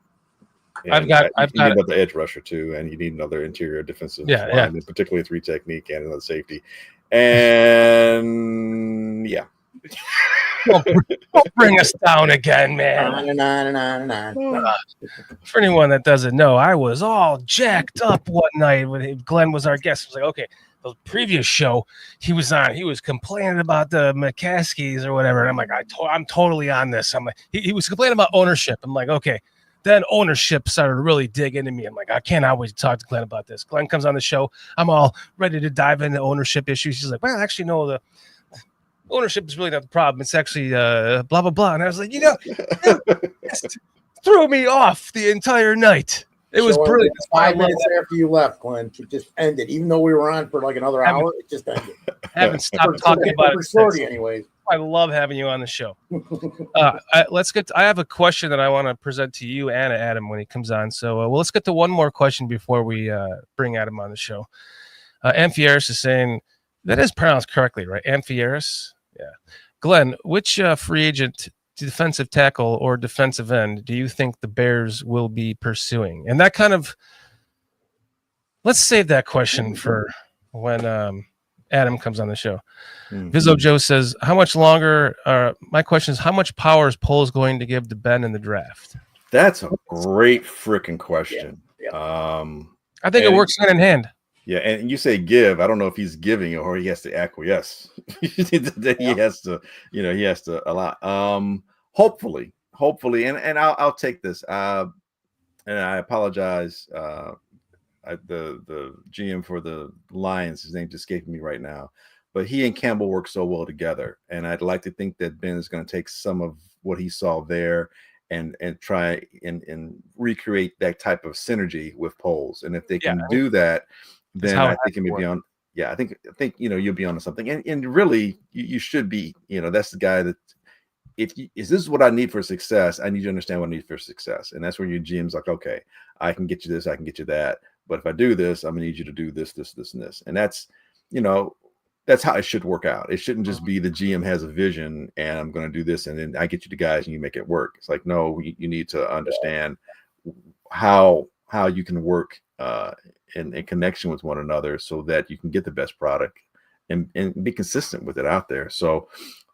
And you need another edge rusher too, and you need another interior defensive line, and particularly 3 technique and another safety. And Don't bring us down again, man. For anyone that doesn't know, I was all jacked up one night when Glynn was our guest. I was like, okay, the previous show he was on, he was complaining about the McCaskies or whatever. And I'm like, I'm totally on this. I'm like, he was complaining about ownership. I'm like, okay. Then ownership started to really dig into me. I'm like, I can't always talk to Glynn about this. Glynn comes on the show. I'm all ready to dive into ownership issues. He's like, well, actually, no, the ownership is really not the problem. It's actually blah, blah, blah. And I was like, just threw me off the entire night. It was brilliant. 5 minutes after you left, Glynn, it just ended. Even though we were on for like another hour, it just ended. Haven't stopped talking about it. Shorty, anyways. I love having you on the show. Let's get. I have a question that I want to present to you and Adam when he comes on. So, let's get to one more question before we bring Adam on the show. Amphieris is saying that is pronounced correctly, right? Amphieris. Yeah. Glynn, which free agent, defensive tackle or defensive end do you think the Bears will be pursuing? And that kind of, let's save that question for when Adam comes on the show. Vizzo Joe says, how much longer, my question is, how much power is Poles going to give to Ben in the draft? That's a great freaking question. I think it works hand in hand. Yeah, and you say give. I don't know if he's giving or he has to acquiesce. He has to, he has to allow. Hopefully, and I'll take this. And I apologize. The GM for the Lions, his name just escaping me right now, but he and Campbell work so well together, and I'd like to think that Ben is going to take some of what he saw there and try and recreate that type of synergy with Poles. And if they can do that, then I think it may be on. Yeah, I think you'll be onto something. And really, you should be. That's the guy that. Is this what I need for success? I need to understand what I need for success, and that's where your GM's like, okay, I can get you this, I can get you that. But if I do this, I'm gonna need you to do this, this, this, and this. And that's, that's how it should work out. It shouldn't just be the GM has a vision and I'm gonna do this, and then I get you the guys and you make it work. It's like, no, you need to understand how you can work in connection with one another so that you can get the best product and be consistent with it out there. So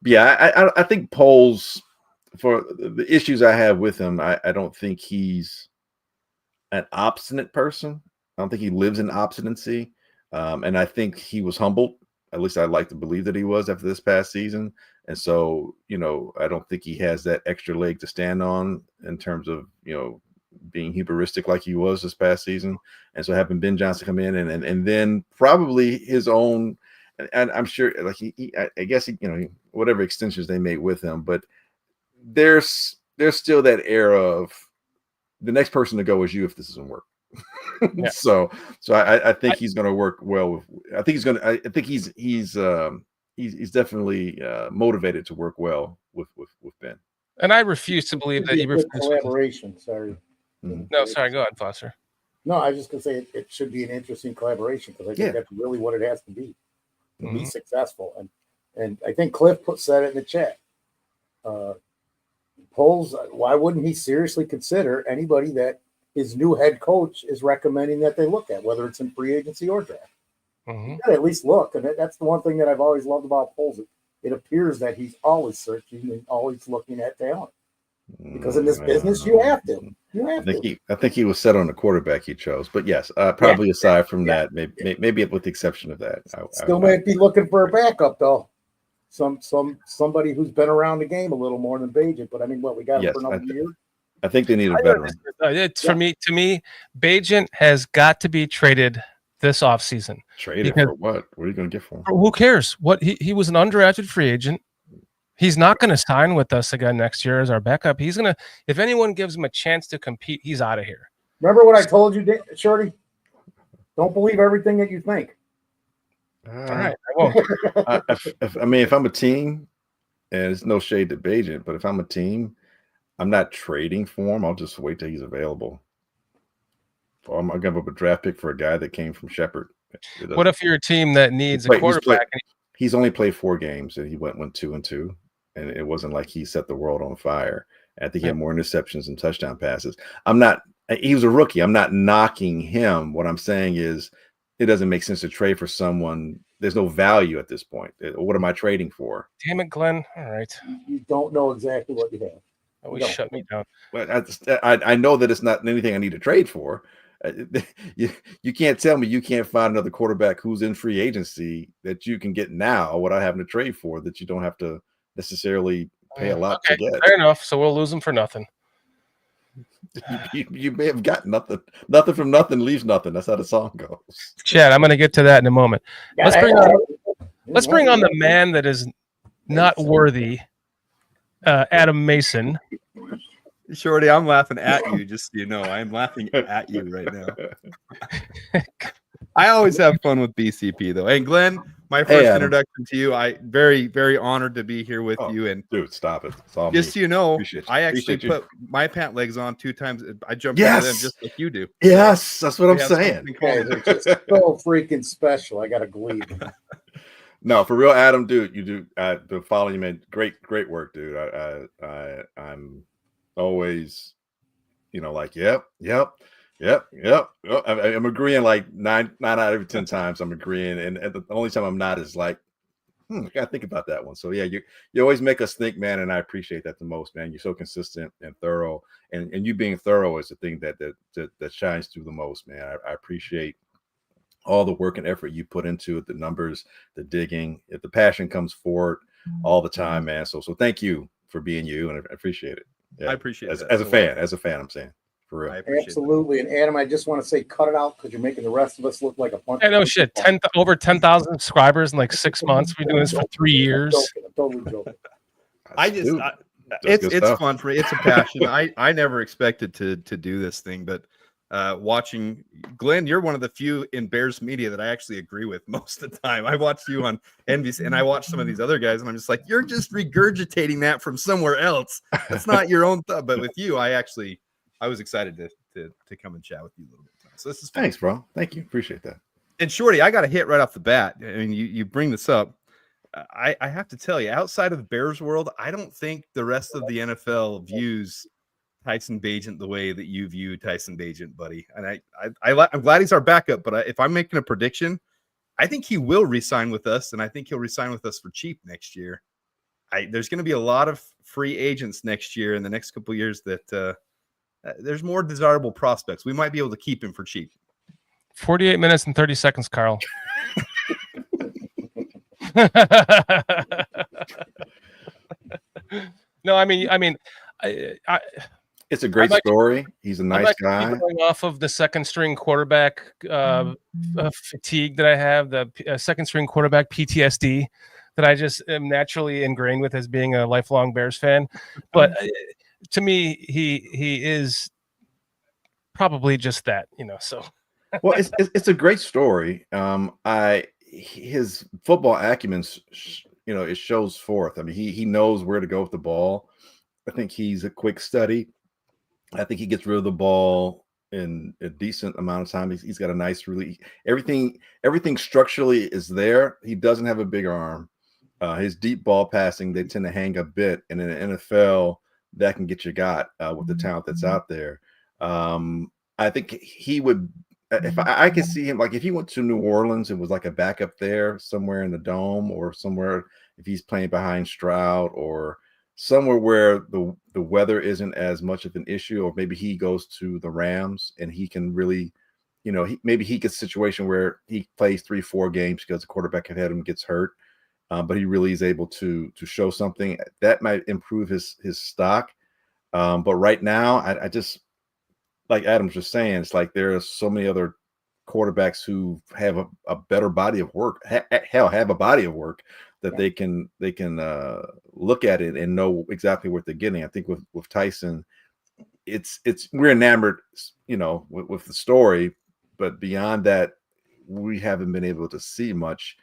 yeah, I think Poles, for the issues I have with him, I don't think he's an obstinate person. I don't think he lives in obstinacy. And I think he was humbled. At least I'd like to believe that he was after this past season. And so, I don't think he has that extra leg to stand on in terms of, being hubristic like he was this past season. And so having Ben Johnson come in and then probably his own, and I'm sure like I guess whatever extensions they made with him, but there's still that era of the next person to go is you if this doesn't work. Yeah. So I think he's going to work well with. I think he's definitely motivated to work well with Ben. And I refuse to believe that he refused collaboration. Sorry. No, sorry. Go ahead, Foster. No, I was just going to say it should be an interesting collaboration because I think that's really what it has to be to be successful. And I think Cliff said it in the chat. Poles, why wouldn't he seriously consider anybody that his new head coach is recommending that they look at, whether it's in free agency or draft? You gotta at least look. And that's the one thing that I've always loved about Poles. It appears that he's always searching and always looking at talent. Because in this business, you have to. I think he was set on the quarterback he chose. But yes, probably aside from that, maybe with the exception of that. Still might be looking for a backup, though. Somebody who's been around the game a little more than Bagent. But I mean, we got him for another year? I think they need a veteran. To me, Bagent has got to be traded this offseason. Traded for what? What are you going to get for him? Who cares? What he was an undrafted free agent. He's not going to sign with us again next year as our backup. He's going to, if anyone gives him a chance to compete, he's out of here. Remember what I told you, Shorty? Don't believe everything that you think. All right, I won't. If I'm a team And it's no shade to Bajent, but if I'm a team, I'm not trading for him. I'll just wait till he's available. Or I'm gonna give up a draft pick for a guy that came from Shepherd. What if you're a team that needs a quarterback? He's only played 4 games and he went 2-2, and it wasn't like he set the world on fire. I think he had more interceptions and touchdown passes. He was a rookie. I'm not knocking him. What I'm saying is it doesn't make sense to trade for someone. There's no value at this point. What am I trading for? Damn it, Glenn. All right. You don't know exactly what you have. Always shut me down. But I know that it's not anything I need to trade for. You can't tell me you can't find another quarterback who's in free agency that you can get now without having to trade for, that you don't have to necessarily pay a lot to get. Fair enough. So we'll lose them for nothing. You may have got nothing. Nothing from nothing leaves nothing. That's how the song goes. Chad, I'm going to get to that in a moment. Let's bring on the man that is not worthy, Adam Mason. Shorty, I'm laughing at you, just so you know. I'm laughing at you right now. I always have fun with BCP, though. And Glenn, my first introduction to you, I very, very honored to be here with you. And dude, stop it. It's all just me. so you know, Appreciate I actually put my pant legs on 2 times. I jumped into them just like you do. Yes, that's what I'm saying. They're just so freaking special. I got to believe. No, for real, Adam, dude, you do. Been following you, man. Great work, dude. I'm always, like, yep. I'm agreeing like 9 out of every 10 times. I'm agreeing, and the only time I'm not is like, I gotta think about that one. So yeah, you always make us think, man, and I appreciate that the most, man. You're so consistent and thorough, and you being thorough is the thing that shines through the most, man. I appreciate all the work and effort you put into it, the numbers, the digging, the passion comes forward all the time, man. So thank you for being you, and I appreciate it. Yeah. I appreciate it as a fan, I'm saying, for real. Absolutely. And Adam, I just want to say, cut it out because you're making the rest of us look like a bunch. I know shit. Over 10,000 subscribers in like 6 months. We've been doing this for 3 years. I'm totally joking. It's fun for me. It's a passion. I never expected to do this thing, but watching Glenn, you're one of the few in Bears media that I actually agree with most of the time. I watched you on NBC, and I watched some of these other guys, and I'm just like, you're just regurgitating that from somewhere else. That's not your own thought. But with you, I was excited to come and chat with you a little bit. So this is fun. Thanks, bro. Thank you. Appreciate that. And Shorty, I got a hit right off the bat. I mean, you bring this up. I have to tell you, outside of the Bears world, I don't think the rest of the NFL views Tyson Bagent the way that you view Tyson Bagent, buddy. And I'm glad he's our backup, but if I'm making a prediction, I think he will re-sign with us, and I think he'll re-sign with us for cheap next year. There's going to be a lot of free agents next year in the next couple of years that there's more desirable prospects. We might be able to keep him for cheap. 48 minutes and 30 seconds, Carl. No, I mean, it's a great story. He's a nice guy. Going off of the second string quarterback fatigue that I have, the second string quarterback PTSD that I just am naturally ingrained with as being a lifelong Bears fan. But to me, he is probably just that, So, well, it's a great story. His football acumen, it shows forth. I mean, he knows where to go with the ball. I think he's a quick study. I think he gets rid of the ball in a decent amount of time. He's got a nice release. Everything structurally is there. He doesn't have a big arm. His deep ball passing, they tend to hang a bit. And in the NFL, that can get you got with the talent that's out there. I think he would, if I could see him, like if he went to New Orleans and was like a backup there somewhere in the dome, or somewhere, if he's playing behind Stroud, or somewhere where the weather isn't as much of an issue, or maybe he goes to the Rams and he can really, maybe he gets a situation where he plays 3-4 games because the quarterback ahead of him gets hurt, but he really is able to show something that might improve his stock. But right now, I just, like Adam's just saying, it's like there are so many other quarterbacks who have a better body of work, have a body of work that they can look at it and know exactly what they're getting. I think with Tyson, we're enamored, with the story, but beyond that, we haven't been able to see much.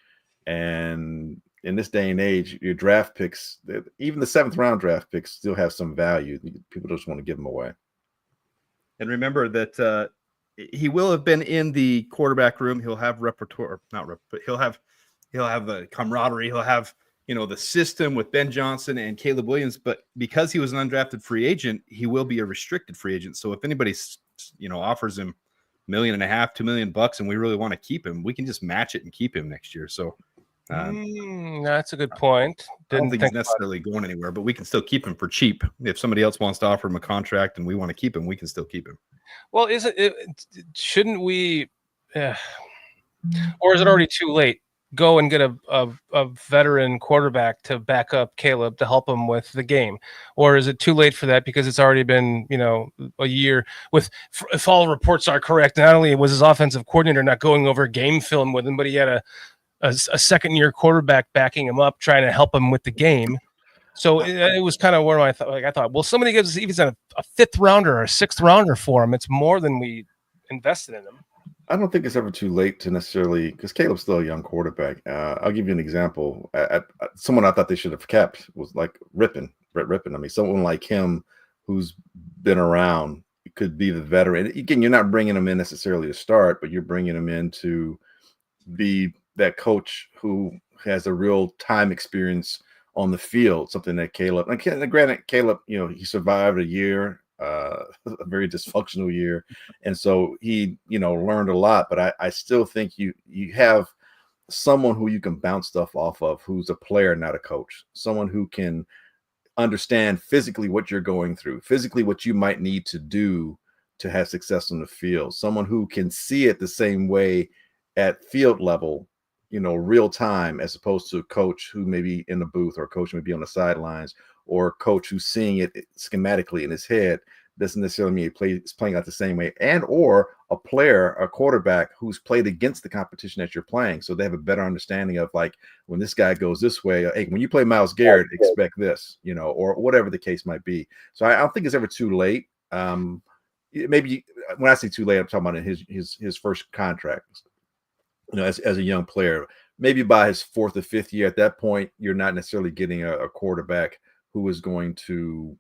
And in this day and age, your draft picks, even the 7th round draft picks, still have some value. People just want to give them away. And remember that he will have been in the quarterback room. He'll have repertoire, but he'll have a camaraderie. He'll have, the system with Ben Johnson and Caleb Williams. But because he was an undrafted free agent, he will be a restricted free agent. So if anybody, offers him $1.5 million, $2 million, and we really want to keep him, we can just match it and keep him next year. So that's a good point. I don't think he's necessarily going anywhere, but we can still keep him for cheap. If somebody else wants to offer him a contract and we want to keep him, we can still keep him. Well, shouldn't we, or is it already too late? Go and get a veteran quarterback to back up Caleb to help him with the game, or is it too late for that because it's already been a year? If all reports are correct, not only was his offensive coordinator not going over game film with him, but he had a second-year quarterback backing him up, trying to help him with the game. So it was kind of where I thought, well, somebody gives us even a 5th rounder or a 6th rounder for him. It's more than we invested in him. I don't think it's ever too late to necessarily, because Caleb's still a young quarterback. I'll give you an example. Someone I thought they should have kept was like Brett Rippon. I mean, someone like him who's been around could be the veteran. Again, you're not bringing him in necessarily to start, but you're bringing him in to be that coach who has a real time experience on the field, something that Caleb, and granted, Caleb, he survived a year, a very dysfunctional year. And so he, learned a lot, but I still think you have someone who you can bounce stuff off of, who's a player, not a coach, someone who can understand physically what you're going through, physically what you might need to do to have success on the field, someone who can see it the same way at field level, real time, as opposed to a coach who may be in the booth, or a coach who may be on the sidelines, or a coach who's seeing it schematically in his head. Doesn't necessarily mean it's playing out the same way, and or a quarterback who's played against the competition that you're playing, so they have a better understanding of, like, when this guy goes this way, hey, when you play Myles Garrett, expect this, or whatever the case might be. So I don't think it's ever too late. Maybe when I say too late, I'm talking about in his first contract. As a young player, maybe by his 4th or 5th year, at that point, you're not necessarily getting a quarterback who is going to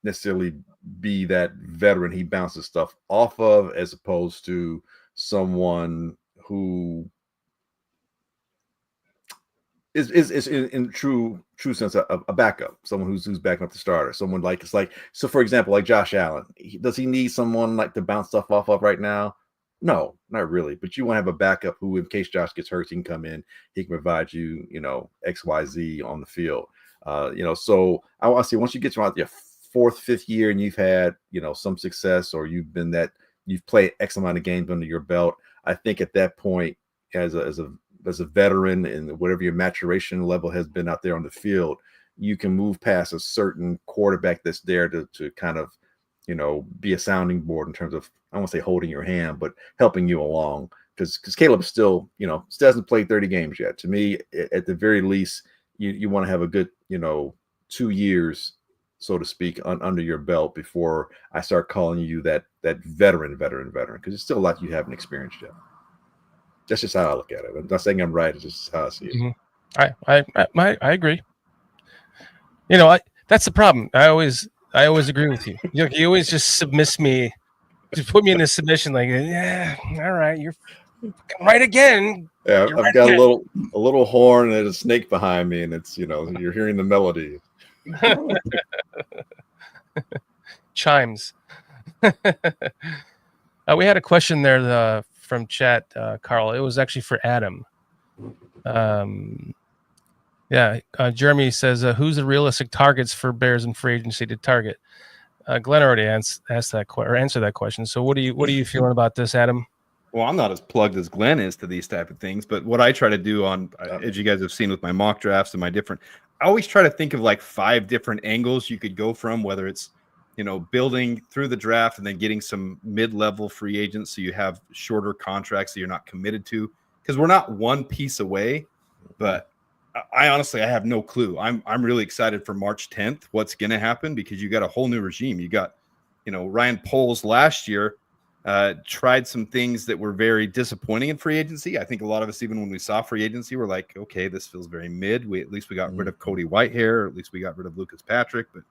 necessarily be that veteran he bounces stuff off of, as opposed to someone who is in true sense a backup, someone who's backing up the starter, someone so for example, like Josh Allen, does he need someone like to bounce stuff off of right now? No, not really. But you want to have a backup who, in case Josh gets hurt, he can come in, he can provide you, XYZ on the field. So I want to say, once you get to your 4th, 5th year and you've had, some success, or you've played X amount of games under your belt, I think at that point, as a veteran, and whatever your maturation level has been out there on the field, you can move past a certain quarterback that's there to kind of, be a sounding board in terms of, I don't want to say holding your hand, but helping you along. Because Caleb still hasn't played 30 games yet. To me, at the very least, you want to have a good, 2 years, so to speak, under your belt before I start calling you that veteran, because it's still a lot you haven't experienced yet. That's just how I look at it. I'm not saying I'm right. It's just how I see it. Mm-hmm. I agree. That's the problem. I always agree with you. You always just submiss me, just put me in a submission. Like, yeah, all right, you're right again. Yeah, I've got a little horn and a snake behind me, and it's you're hearing the melody. Chimes. We had a question there from chat, Carl. It was actually for Adam. Jeremy says, who's the realistic targets for Bears in free agency to target? Glynn already asked that answered that question. So what are you feeling about this, Adam? Well, I'm not as plugged as Glynn is to these type of things, but what I try to do as you guys have seen with my mock drafts and I always try to think of like 5 different angles you could go from, whether it's, building through the draft and then getting some mid-level free agents so you have shorter contracts that you're not committed to, because we're not one piece away. But I honestly have no clue. I'm really excited for March 10th, what's going to happen, because you got a whole new regime. You got, Ryan Poles last year tried some things that were very disappointing in free agency. I think a lot of us, even when we saw free agency, were like, okay, this feels very mid. At least we got rid of Cody Whitehair. At least we got rid of Lucas Patrick, but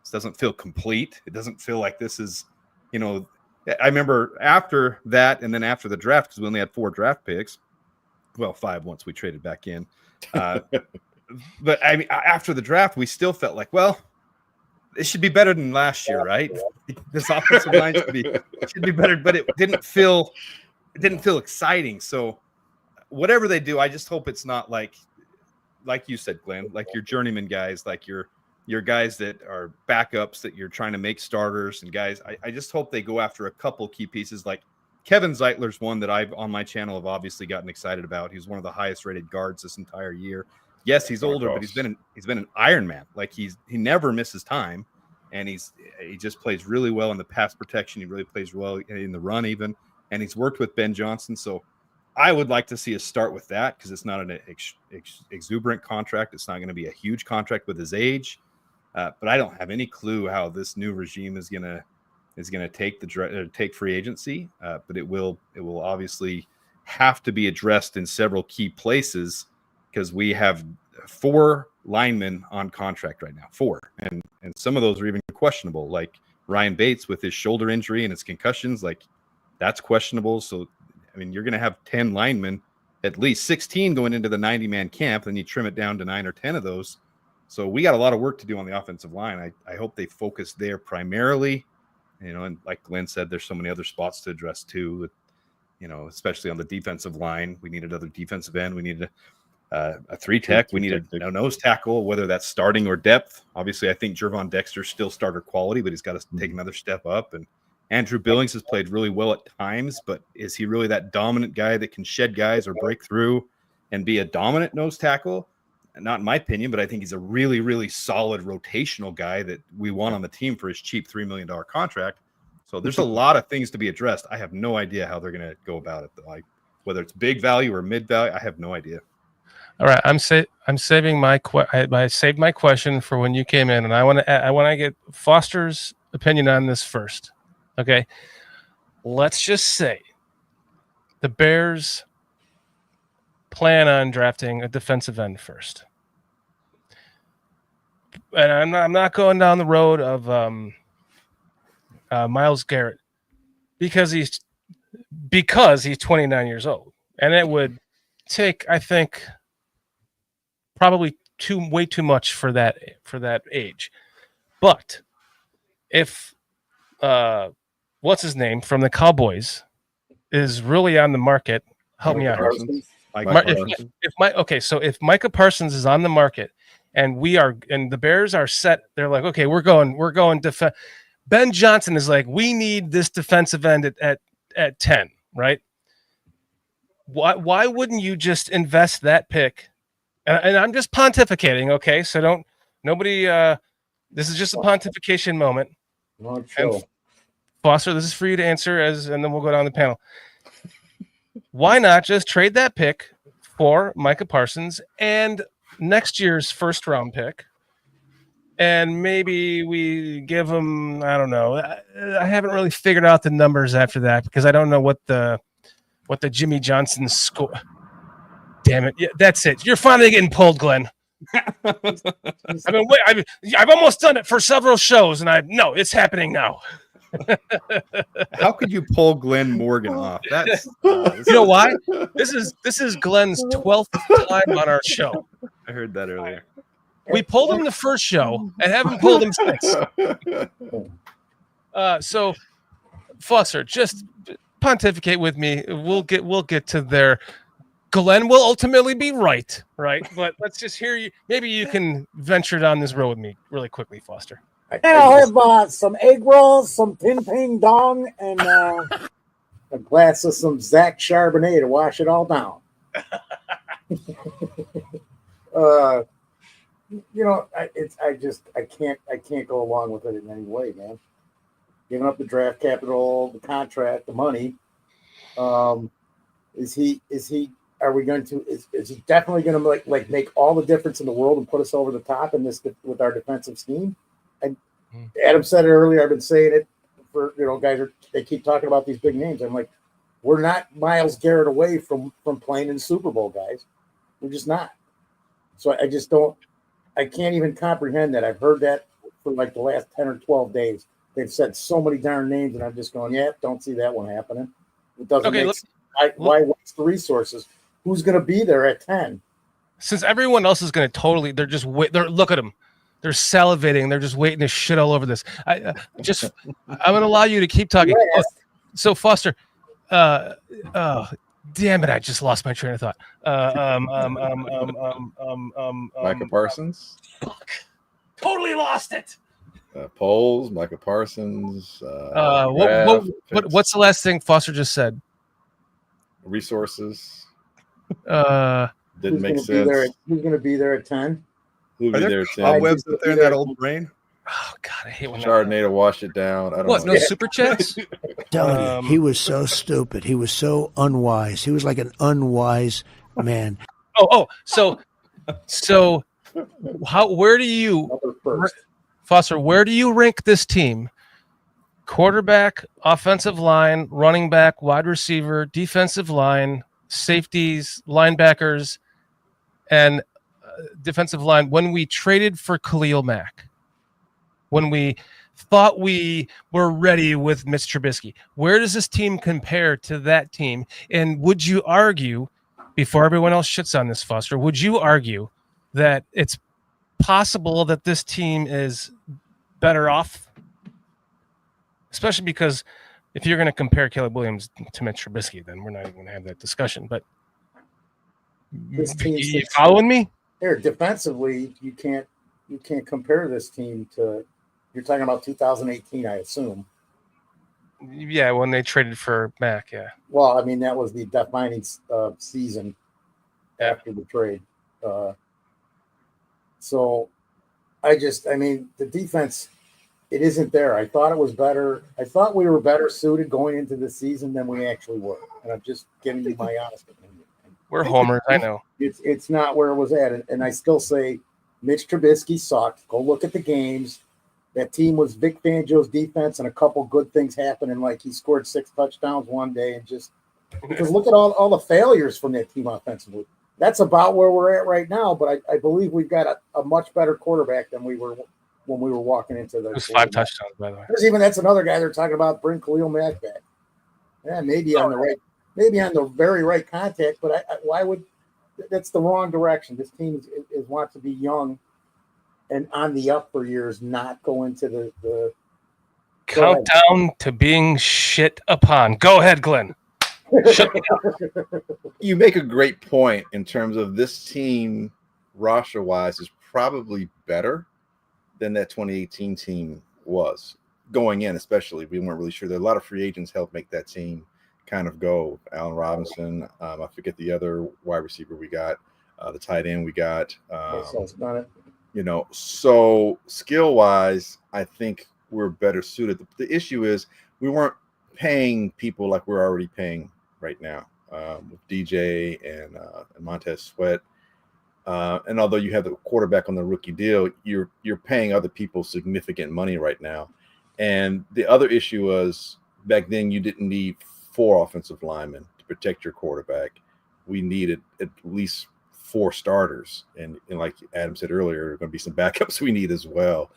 this doesn't feel complete. It doesn't feel like this is, I remember after that, and then after the draft, because we only had 4 draft picks, well, 5 once we traded back in. But I mean, after the draft, we still felt like, well, it should be better than last year, right? This offensive line should be better, but it didn't feel exciting. So whatever they do, I just hope it's not like you said, Glenn, like your journeyman guys, like your guys that are backups that you're trying to make starters and guys. I just hope they go after a couple key pieces. Like Kevin Zeitler's one that I've on my channel have obviously gotten excited about. He's one of the highest rated guards this entire year. Yes, he's older, but he's been an Iron Man. Like he never misses time, and he just plays really well in the pass protection. He really plays well in the run even, and he's worked with Ben Johnson. So I would like to see us start with that because it's not an exuberant contract. It's not going to be a huge contract with his age, but I don't have any clue how this new regime is going to take free agency. But it will obviously have to be addressed in several key places. Because we have 4 linemen on contract right now, 4, and some of those are even questionable. Like Ryan Bates with his shoulder injury and his concussions, like that's questionable. So, I mean, you're going to have 10 linemen, at least 16 going into the 90-man camp. Then you trim it down to 9 or 10 of those. So we got a lot of work to do on the offensive line. I hope they focus there primarily. And like Glenn said, there's so many other spots to address too. Especially on the defensive line, we need another defensive end. We need a 3 tech. We need a nose tackle, whether that's starting or depth. Obviously, I think Jervon Dexter's still starter quality, but he's got to take another step up. And Andrew Billings has played really well at times, but is he really that dominant guy that can shed guys or break through and be a dominant nose tackle? Not in my opinion, but I think he's a really, really solid rotational guy that we want on the team for his cheap $3 million contract. So there's a lot of things to be addressed. I have no idea how they're going to go about it, though. Like whether it's big value or mid value, I have no idea. All right, I'm saving I saved my question for when you came in, and I want to get Foster's opinion on this first. Okay, let's just say the Bears plan on drafting a defensive end first, and I'm not going down the road of Myles Garrett because he's 29 years old, and it would take, I think, probably way too much for that age. But if what's his name from the Cowboys is really on the market, help me out. If Micah Parsons is on the market and the Bears are set, they're like, okay, we're going defense. Ben Johnson is like, we need this defensive end at 10, right? Why wouldn't you just invest that pick? And I'm just pontificating, okay? So this is just a pontification moment. And Foster, this is for you to answer and then we'll go down the panel. Why not just trade that pick for Micah Parsons and next year's first round pick? And maybe we give him, I don't know. I haven't really figured out the numbers after that because I don't know what the Jimmy Johnson score. Damn it! Yeah, that's it. You're finally getting pulled, Glenn. I've almost done it for several shows, and no, it's happening now. How could you pull Glynn Morgan off? That's you know why? This is Glenn's 12th time on our show. I heard that earlier. We pulled him the first show and haven't pulled him since. So, Foster, just pontificate with me. We'll get to there. Glenn will ultimately be right? But let's just hear you. Maybe you can venture down this road with me really quickly, Foster. I'll have some egg rolls, some ping ping dong, and a glass of some Zach Charbonnet to wash it all down. I can't go along with it in any way, man. Giving up the draft capital, the contract, the money. Is he definitely going to like make all the difference in the world and put us over the top in this with our defensive scheme? And Adam said it earlier. I've been saying it guys they keep talking about these big names. I'm like, we're not Myles Garrett away from playing in the Super Bowl, guys. We're just not. So I just don't. I can't even comprehend that. I've heard that for like the last 10 or 12 days. They've said so many darn names, and I'm just going, yeah, don't see that one happening. It doesn't make sense. Why waste the resources? Who's going to be there at 10? Since everyone else is going to they're just look at them. They're salivating. They're just waiting to shit all over this. I'm going to allow you to keep talking. Yes. So Foster, damn it! I just lost my train of thought. Micah Parsons. Fuck. Totally lost it. Polls, Micah Parsons. What's the last thing Foster just said? Resources. Who's Didn't make sense. Who's going to be there at 10? Who'll be there at 10? Cobwebs up there in that old brain. Oh God, I hate when Chardonnay to wash it down. I don't know. No super chats? Telling you, he was so stupid. He was so unwise. He was like an unwise man. So where do you, Foster, where do you rank this team? Quarterback, offensive line, running back, wide receiver, defensive line, safeties, linebackers, and defensive line. When we traded for Khalil Mack, when we thought we were ready with Mitch Trubisky, where does this team compare to that team? And would you argue, before everyone else shits on this, Foster, would you argue that it's possible that this team is better off? Especially because if you're going to compare Caleb Williams to Mitch Trubisky, then we're not even going to have that discussion. But you following me? Here, defensively, you can't compare this team to. You're talking about 2018, I assume. Yeah, when they traded for Mack, yeah. Well, I mean, that was the defining season after the trade. So the defense, it isn't there. I thought it was better. I thought we were better suited going into the season than we actually were. And I'm just giving you my honest opinion. We're homers, I know. It's not where it was at. And I still say Mitch Trubisky sucked. Go look at the games. That team was Vic Fangio's defense, and a couple good things happened. And like he scored 6 touchdowns one day, and just because look at all the failures from that team offensively. That's about where we're at right now. But I believe we've got a much better quarterback than we were when we were walking into the. It was 5 touchdowns, by the way. That's another guy they're talking about. Bring Khalil Mack back. Yeah, maybe on the very right contact. But why would? That's the wrong direction. This team is wants to be young and on the up for years, not go into the countdown to being shit upon. Go ahead, Glynn. You make a great point in terms of this team roster-wise is probably better than that 2018 team was going in, especially. We weren't really sure. There are a lot of free agents helped make that team kind of go. Allen Robinson, I forget the other wide receiver we got, the tight end we got. So skill-wise, I think we're better suited. The issue is we weren't paying people like we're already paying right now with DJ and Montez Sweat. And although you have the quarterback on the rookie deal, you're paying other people significant money right now. And the other issue was back then you didn't need 4 offensive linemen to protect your quarterback. We needed at least 4 starters, and like Adam said earlier, there are going to be some backups we need as well.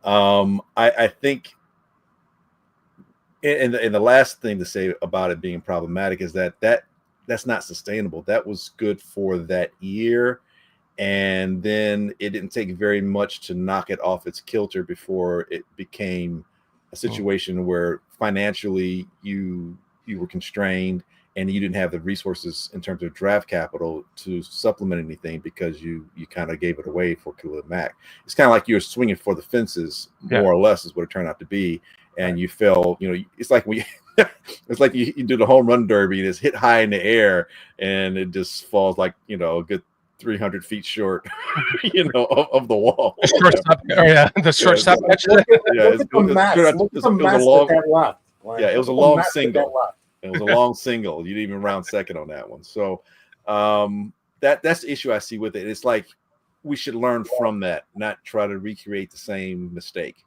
I think, and the last thing to say about it being problematic is that's not sustainable. That was good for that year, and then it didn't take very much to knock it off its kilter before it became a situation where financially you were constrained and you didn't have the resources in terms of draft capital to supplement anything because you kind of gave it away for Khalil Mack. It's kind of like you're swinging for the fences, more or less, is what it turned out to be. And you fell, it's like it's like you do the home run derby and it's hit high in the air and it just falls like, a good 300 feet short, of the wall. The shortstop, the shortstop. It was a long single. It was a long single. You didn't even round second on that one. So that's the issue I see with it. It's like we should learn from that, not try to recreate the same mistake.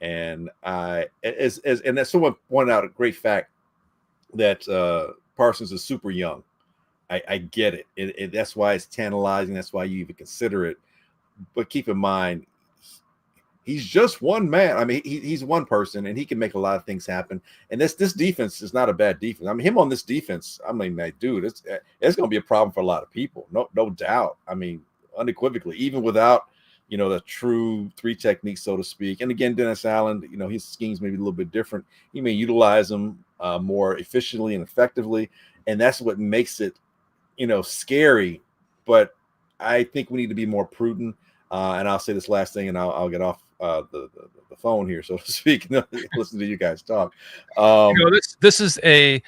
And and as someone pointed out, a great fact that Parsons is super young. I get it. That's why it's tantalizing. That's why you even consider it. But keep in mind, he's just one man. I mean, he's one person, and he can make a lot of things happen. And this defense is not a bad defense. I mean, him on this defense, I mean, dude, it's going to be a problem for a lot of people. No doubt. I mean, unequivocally, even without, the true three techniques, so to speak. And again, Dennis Allen, his schemes may be a little bit different. He may utilize them more efficiently and effectively. And that's what makes it, scary. But I think we need to be more prudent. And I'll say this last thing, and I'll get off the phone here, so to speak. Listen to you guys talk. This is an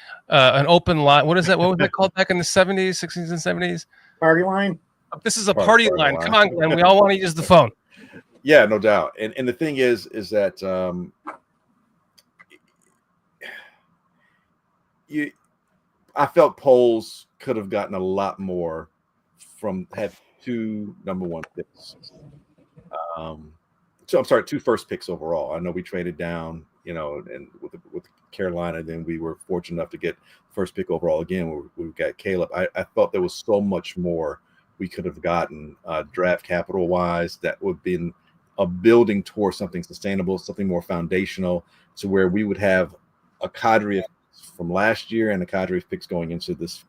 open line. What is that? What was that called back in the 70s, 60s, and 70s? Party line. This is a party line. Come on, Glenn. We all want to use the phone. Yeah, no doubt. And the thing is that I felt Poles could have gotten a lot more from had 2 number 1 picks. So I'm sorry, 2 first picks overall. I know we traded down, and with Carolina, then we were fortunate enough to get first pick overall again. We got Caleb. I thought there was so much more we could have gotten draft capital wise that would have been a building towards something sustainable, something more foundational, to where we would have a cadre of from last year and a cadre of picks going into this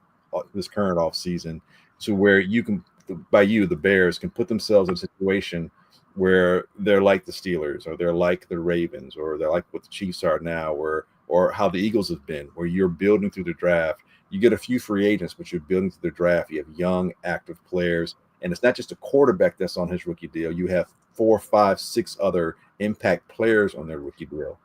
current off season, to where the Bears can put themselves in a situation where they're like the Steelers, or they're like the Ravens, or they're like what the Chiefs are now, or how the Eagles have been, where you're building through the draft. You get a few free agents, but you're building through the draft. You have young, active players, and it's not just a quarterback that's on his rookie deal. You have 4, 5, 6 other impact players on their rookie deal,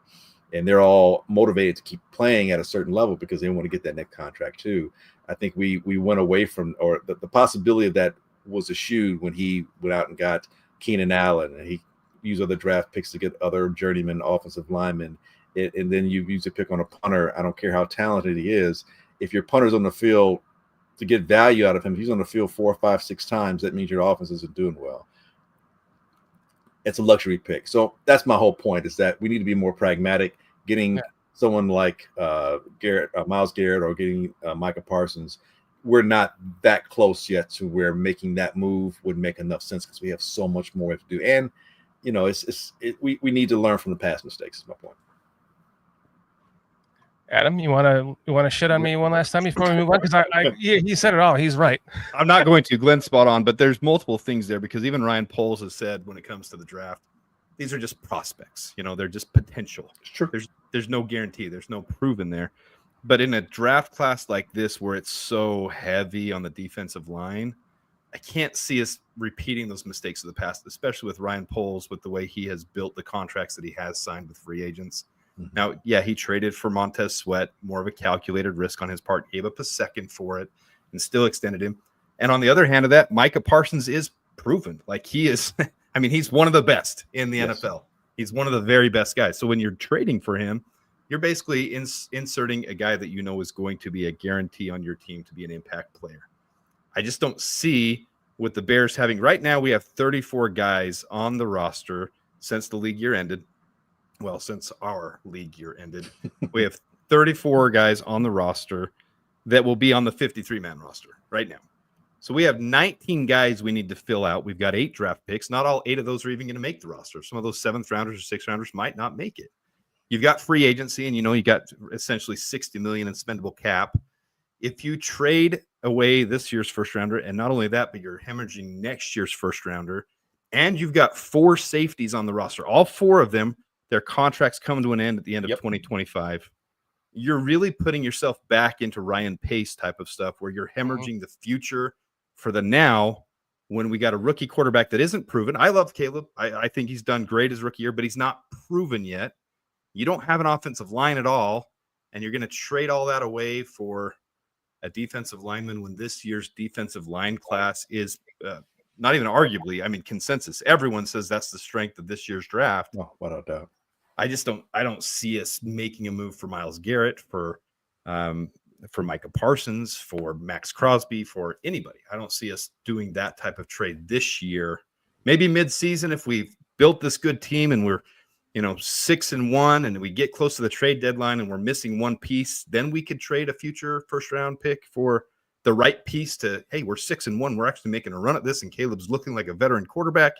and they're all motivated to keep playing at a certain level because they want to get that next contract too. I think we went away from, or the possibility of that was eschewed when he went out and got Keenan Allen, and he used other draft picks to get other journeyman offensive linemen. And then you use a pick on a punter. I don't care how talented he is. If your punter's on the field, to get value out of him, if he's on the field 4, 5, 6 times, that means your offense isn't doing well. It's a luxury pick. So that's my whole point, is that we need to be more pragmatic. Getting someone like Myles Garrett, or getting Micah Parsons, we're not that close yet to where making that move would make enough sense, because we have so much more to do. And, we need to learn from the past mistakes, is my point. Adam, you want to shit on me one last time before we move on? Because he said it all. He's right. I'm not going to. Glenn's spot on, but there's multiple things there, because even Ryan Poles has said when it comes to the draft, these are just prospects. They're just potential. It's true. There's no guarantee. There's no proven there. But in a draft class like this, where it's so heavy on the defensive line, I can't see us repeating those mistakes of the past, especially with Ryan Poles, with the way he has built the contracts that he has signed with free agents. Mm-hmm. Now, yeah, he traded for Montez Sweat, more of a calculated risk on his part, gave up a second for it, and still extended him. And on the other hand of that, Micah Parsons is proven. Like, he is, I mean, he's one of the best in the NFL. He's one of the very best guys. So when you're trading for him, you're basically inserting a guy that is going to be a guarantee on your team to be an impact player. I just don't see, with the Bears having, right now we have 34 guys on the roster since the league year ended. Well, since our league year ended, we have 34 guys on the roster that will be on the 53-man roster right now. So we have 19 guys we need to fill out. We've got 8 draft picks. Not all 8 of those are even going to make the roster. Some of those 7th rounders or 6th rounders might not make it. You've got free agency, and you got essentially $60 million in spendable cap. If you trade away this year's first rounder, and not only that, but you're hemorrhaging next year's first rounder, and you've got 4 safeties on the roster, all 4 of them, their contracts come to an end at the end of 2025. You're really putting yourself back into Ryan Pace type of stuff, where you're hemorrhaging the future for the now, when we got a rookie quarterback that isn't proven. I love Caleb. I think he's done great his rookie year, but he's not proven yet. You don't have an offensive line at all, and you're going to trade all that away for a defensive lineman when this year's defensive line class is not even arguably, I mean, consensus. Everyone says that's the strength of this year's draft. Oh, without doubt. I don't see us making a move for Myles Garrett, for Micah Parsons, for Max Crosby, for anybody. I don't see us doing that type of trade this year. Maybe mid-season, if we've built this good team and we're 6-1, and we get close to the trade deadline and we're missing one piece, then we could trade a future first round pick for the right piece to, hey, we're 6-1. We're actually making a run at this, and Caleb's looking like a veteran quarterback.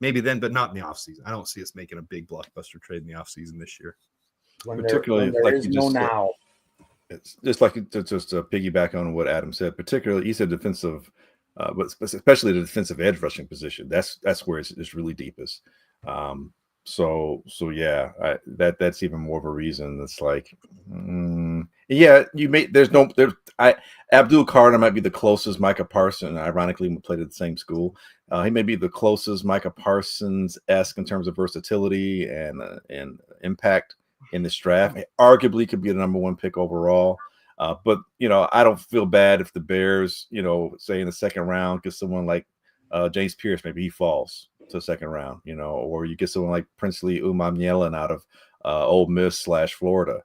Maybe then, but not in the offseason. I don't see us making a big blockbuster trade in the offseason this year. Particularly, there like is you no just said, now. it's just like to piggyback on what Adam said. Particularly, he said defensive, but especially the defensive edge rushing position. That's where it's really deepest. So yeah, that's even more of a reason. It's like, yeah, Abdul Carter might be the closest Micah Parsons. Ironically, we played at the same school. He may be the closest Micah Parsons-esque in terms of versatility and impact in this draft. He arguably could be the number 1 pick overall. But I don't feel bad if the Bears, say in the second round, get someone like James Pierce. Maybe he falls to the second round, or you get someone like Princely Umamnielan out of Ole Miss / Florida.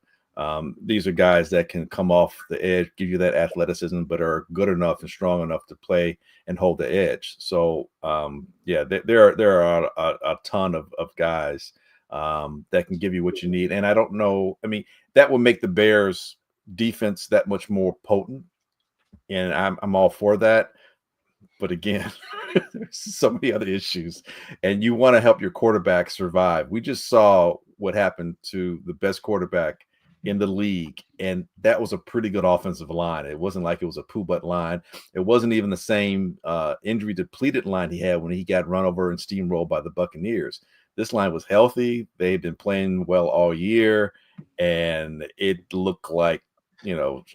These are guys that can come off the edge, give you that athleticism, but are good enough and strong enough to play and hold the edge. So yeah, there are a ton of guys that can give you what you need. And I don't know, that will make the Bears defense that much more potent, and I'm all for that. But again, there's so many other issues, and you want to help your quarterback survive. We just saw what happened to the best quarterback in the league, and that was a pretty good offensive line. It wasn't like it was a poo-butt line. It wasn't even the same injury depleted line he had when he got run over and steamrolled by the Buccaneers. This line was healthy. They've been playing well all year, and it looked like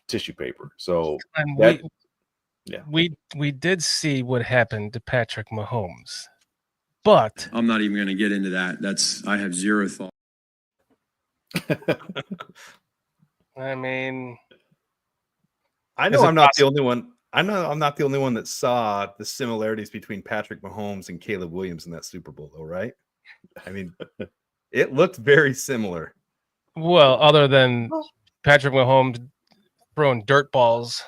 tissue paper. So we did see what happened to Patrick Mahomes, but I'm not even going to get into that. I have zero thought. I know I'm not the only one. I know I'm not the only one that saw the similarities between Patrick Mahomes and Caleb Williams in that Super Bowl, though, right? It looked very similar. Well, other than Patrick Mahomes throwing dirt balls.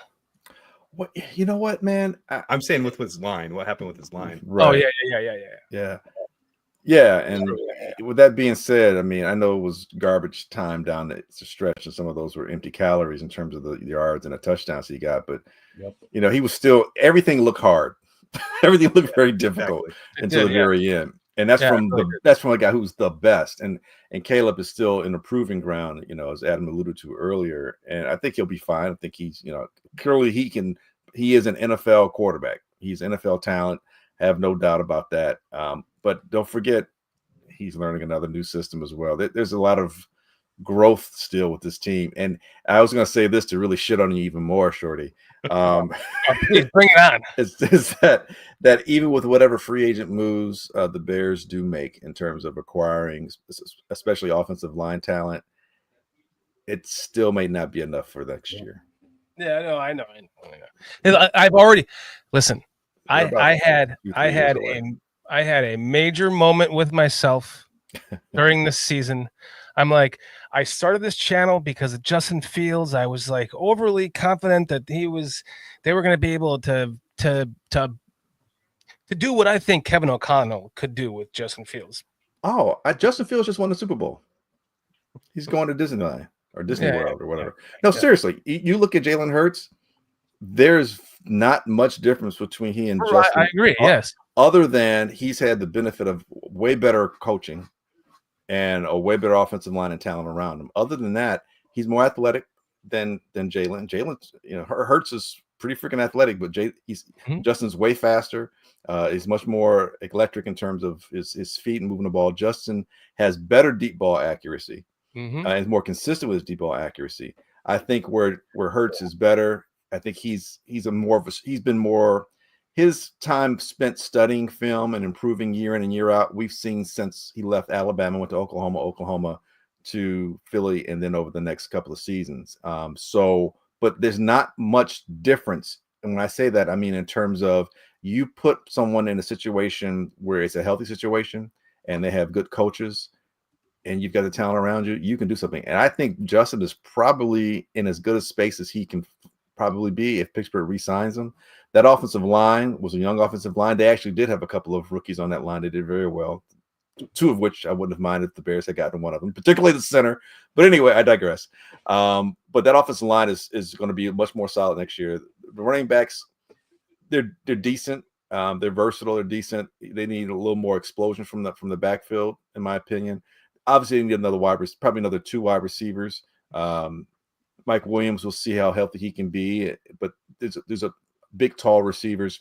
What you know what, man? I'm saying with his line. What happened with his line? Right. Oh Yeah. And with that being said, I know it was garbage time down the stretch, and some of those were empty calories in terms of the yards and the touchdowns he got. But he was still, everything looked hard. Everything looked very difficult until the very end. And that's from a guy who's the best. And Caleb is still in the proving ground, as Adam alluded to earlier. And I think he'll be fine. I think he's, clearly he is an NFL quarterback. He's NFL talent. I have no doubt about that. But don't forget, he's learning another new system as well. There's a lot of growth still with this team. And I was going to say this to really shit on you even more, Shorty. Please bring it on. Is that even with whatever free agent moves the Bears do make in terms of acquiring, especially offensive line talent, it still may not be enough for next year. Yeah, I know. I've already listen. I had a major moment with myself during this season. I'm like, I started this channel because of Justin Fields. I was like overly confident that they were going to be able to do what I think Kevin O'Connell could do with Justin Fields. Oh, Justin Fields just won the Super Bowl. He's going to Disneyland or Disney World or whatever. No, seriously, you look at Jalen Hurts. There's not much difference between he and Justin. I agree. Yes, other than he's had the benefit of way better coaching and a way better offensive line and talent around him. Other than that, he's more athletic than Jalen. Jalen, Hurts is pretty freaking athletic, but Justin's way faster. He's much more electric in terms of his feet and moving the ball. Justin has better deep ball accuracy and is more consistent with his deep ball accuracy. I think where Hurts is better, I think he's been more. His time spent studying film and improving year in and year out, we've seen since he left Alabama, went to Oklahoma to Philly, and then over the next couple of seasons. But there's not much difference. And when I say that, I mean in terms of you put someone in a situation where it's a healthy situation and they have good coaches and you've got the talent around you, you can do something. And I think Justin is probably in as good a space as he can probably be if Pittsburgh re-signs him. That offensive line was a young offensive line. They actually did have a couple of rookies on that line. They did very well. two of which I wouldn't have minded if the Bears had gotten one of them, particularly the center. But anyway, I digress. But that offensive line is going to be much more solid next year. The running backs, they're decent. They're versatile. They're decent. They need a little more explosion from the backfield, in my opinion. Obviously, they need probably another 2 wide receivers. Mike Williams, we'll see how healthy he can be, but there's a big, tall receivers.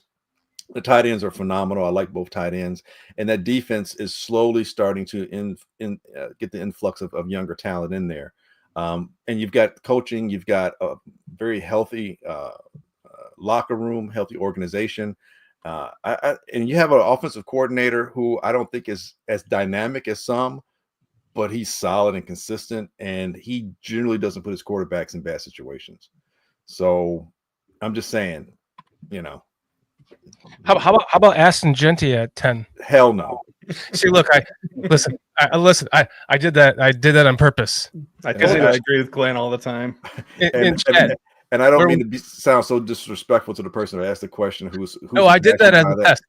The tight ends are phenomenal. I like both tight ends, and that defense is slowly starting to get the influx of younger talent in there. And you've got coaching, you've got a very healthy locker room, healthy organization. And you have an offensive coordinator who I don't think is as dynamic as some, but he's solid and consistent, and he generally doesn't put his quarterbacks in bad situations. So I'm just saying, How about Aston Genty at 10? Hell no. See, look, I did that. I did that on purpose. I agree with Glenn all the time. And I don't mean to sound so disrespectful to the person who asked the question. Who's no, I did that as a test.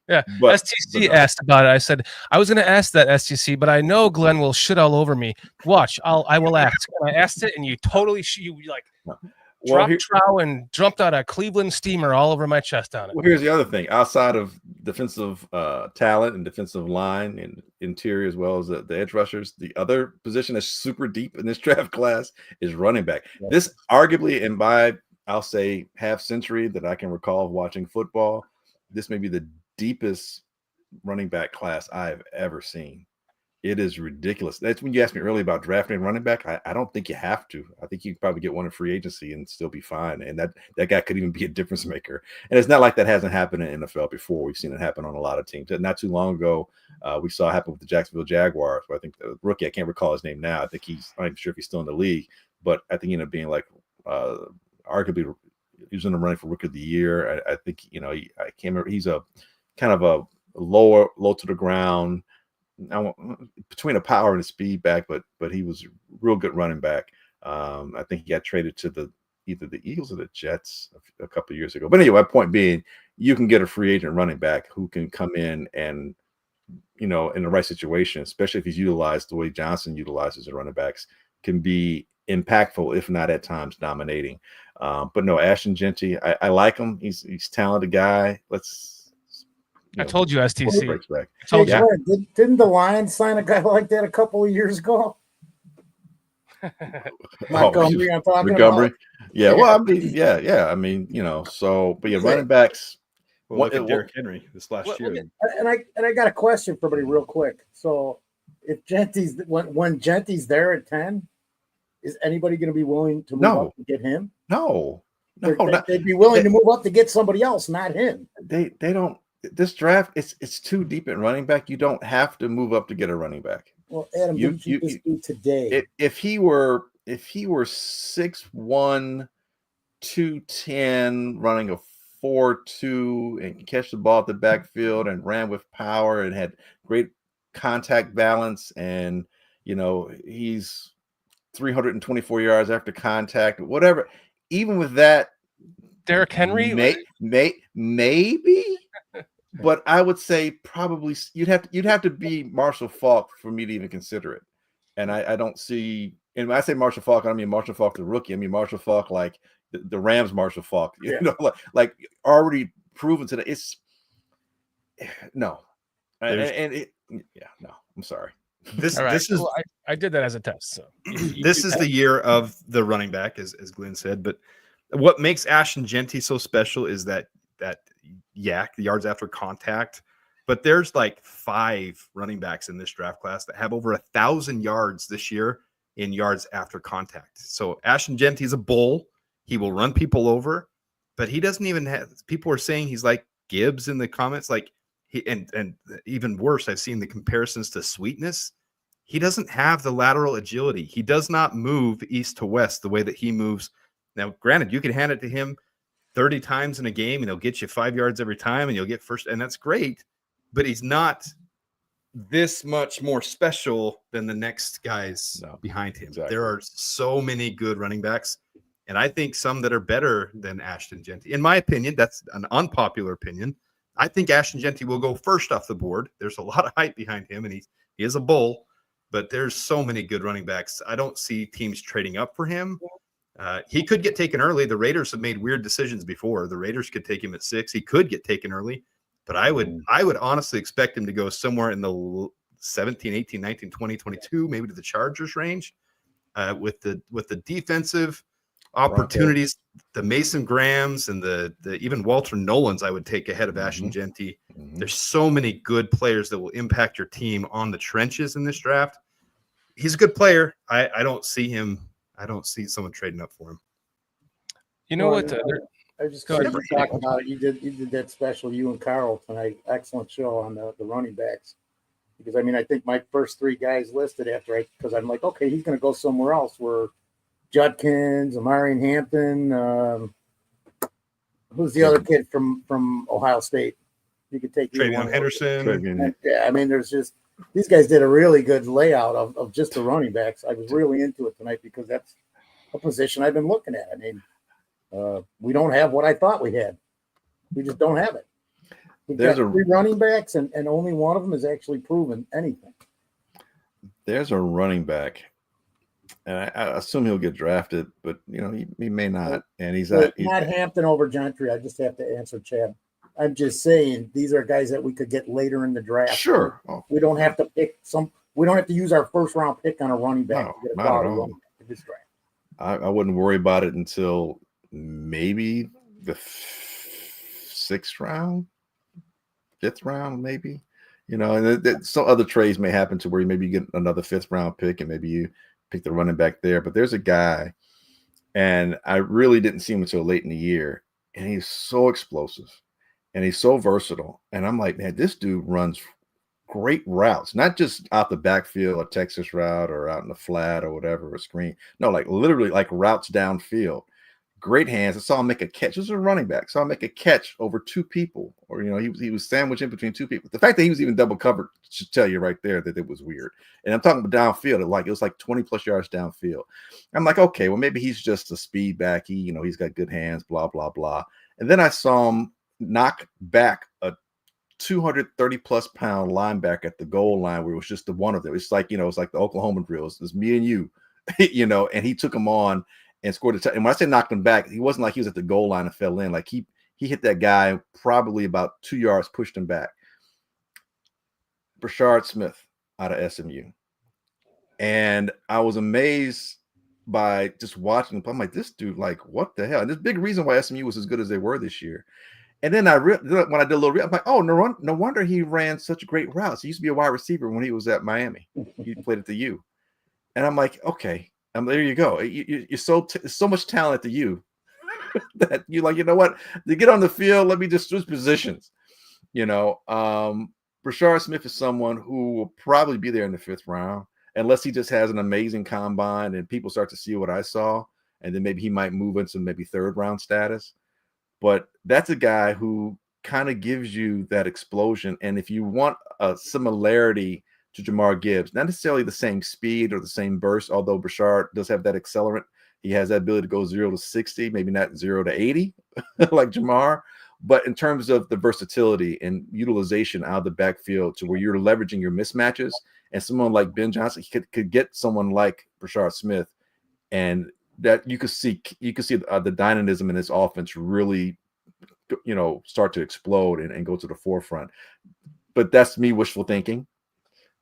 Yeah, STC asked about it. I said I was going to ask that STC, but I know Glenn will shit all over me. Watch, I will ask. And I asked it, and you totally dropped trow and jumped out a Cleveland steamer all over my chest on it. Well, here's the other thing. Outside of defensive talent and defensive line and interior, as well as the edge rushers, the other position that's super deep in this draft class is running back. Yeah. This arguably, in my, I'll say, half century that I can recall of watching football, this may be the deepest running back class I've ever seen. It is ridiculous. That's when you asked me earlier about drafting running back. I don't think you have to. I think you can probably get one in free agency and still be fine. And that guy could even be a difference maker. And it's not like that hasn't happened in NFL before. We've seen it happen on a lot of teams. Not too long ago, we saw it happen with the Jacksonville Jaguars. I think the rookie, I can't recall his name now. I'm not even sure if he's still in the league, but I think he ended up being arguably he was in the running for rookie of the year. I think, I can't remember. He's a kind of a low to the ground, between a power and a speed back, but he was a real good running back. I think he got traded to either the Eagles or the Jets a couple of years ago. But anyway, my point being, you can get a free agent running back who can come in and, in the right situation, especially if he's utilized the way Johnson utilizes the running backs, can be impactful, if not at times dominating. But no, Ashton Genty, I like him. He's a talented guy. I told you, STC. Didn't the Lions sign a guy like that a couple of years ago? Montgomery, I'm talking about. Yeah, well, I mean, so, but yeah, running backs. Look at Derrick Henry this last year. And I got a question for everybody real quick. So if Genty's when Genty's there at 10, is anybody going to be willing to move up to get him? No, they'd be willing to move up to get somebody else, not him. They don't. This draft, it's too deep in running back. You don't have to move up to get a running back. Well, Adam, didn't you just do today? If he were 6'1", 210, running a 4.2 and catch the ball at the backfield and ran with power and had great contact balance, and he's 324 yards after contact, whatever. Even with that, Derrick Henry, maybe. But I would say probably you'd have to be Marshall Faulk for me to even consider it. And I don't see, and when I say Marshall Faulk, I don't mean Marshall Faulk the rookie. I mean Marshall Faulk like the Rams Marshall Faulk, like already proven to the no. I'm sorry. This is I did that as a test. So this is the year of the running back, as Glenn said. But what makes Ashton Genty so special is that yak, the yards after contact. But there's like 5 running backs in this draft class that have over 1,000 yards this year in yards after contact. So Ashton Genty is a bull. He will run people over, but he doesn't even have. People are saying he's like Gibbs in the comments, like he and even worse. I've seen the comparisons to Sweetness. He doesn't have the lateral agility. He does not move east to west the way that he moves. Now, granted, you can hand it to him 30 times in a game and he'll get you 5 yards every time and you'll get first, and that's great, but he's not this much more special than the next guys behind him. Exactly. There are so many good running backs, and I think some that are better than Ashton Genty. In my opinion, that's an unpopular opinion, I think Ashton Jeanty will go first off the board. There's a lot of hype behind him, and he is a bull, but there's so many good running backs. I don't see teams trading up for him. He could get taken early. The Raiders have made weird decisions before. The Raiders could take him at 6. He could get taken early, but I would honestly expect him to go somewhere in the 17, 18, 19, 20, 22, maybe to the Chargers range, with the defensive opportunities, the Mason Grahams and the even Walter Nolans, I would take ahead of Ashton Jeanty. There's so many good players that will impact your team on the trenches in this draft. He's a good player. I don't see someone trading up for him. You know what? I just talk about it. You did that special, you and Carl tonight. Excellent show on the running backs. Because I think my first 3 guys listed because I'm like, okay, he's going to go somewhere else. Were Judkins, Amarian Hampton, who's the other kid from Ohio State? You could take Travion Henderson. There's just these guys did a really good layout of just the running backs. I was really into it tonight because that's a position I've been looking at. We don't have what I thought we had. We just don't have it. We've got 3 running backs, and only one of them has actually proven anything. There's a running back, and I assume he'll get drafted, but he may not. And he's not Hampton over Gentry. I just have to answer Chad. I'm just saying these are guys that we could get later in the draft. Sure, we don't have to pick some. We don't have to use our first round pick on a running back. No, to get a not at all. running back in this draft. I wouldn't worry about it until maybe the 6th round, 5th round, maybe. And some other trades may happen to where maybe you get another 5th round pick and maybe you pick the running back there. But there's a guy, and I really didn't see him until late in the year, and he's so explosive and he's so versatile. And I'm like, man, this dude runs great routes, not just out the backfield, a Texas route or out in the flat or whatever, a screen. No, like literally like routes downfield. Great hands. I saw him make a catch. This was a running back. Saw him make a catch over 2 people, or he was sandwiched in between 2 people. The fact that he was even double covered should tell you right there that it was weird. And I'm talking about downfield. It was like 20 plus yards downfield. I'm like, okay, well maybe he's just a speed back. He's got good hands. Blah blah blah. And then I saw him knock back a 230 plus pound linebacker at the goal line where it was just the one of them. It's like it's like the Oklahoma drills. It's me and you, and he took him on and scored a touchdown. And when I say knocked him back, he wasn't like he was at the goal line and fell in. Like he hit that guy probably about 2 yards, pushed him back. Brashard Smith out of SMU. And I was amazed by just watching him. I'm like, this dude, like, what the hell? And there's a big reason why SMU was as good as they were this year. And then when I did a little, I'm like, oh, no wonder he ran such great routes. He used to be a wide receiver when he was at Miami. He played at the U. And I'm like, okay, there you go. You're so much talent at the U that you like, you know what? To get on the field, let me just switch positions. Brashard Smith is someone who will probably be there in the 5th round, unless he just has an amazing combine and people start to see what I saw. And then maybe he might move into maybe 3rd round status. But that's a guy who kind of gives you that explosion. And if you want a similarity to Jamar Gibbs, not necessarily the same speed or the same burst, although Brashard does have that accelerant. He has that ability to go 0 to 60, maybe not 0 to 80 like Jamar. But in terms of the versatility and utilization out of the backfield to where you're leveraging your mismatches, and someone like Ben Johnson could get someone like Brashard Smith, and that you could see the dynamism in this offense really, start to explode and go to the forefront. But that's me wishful thinking.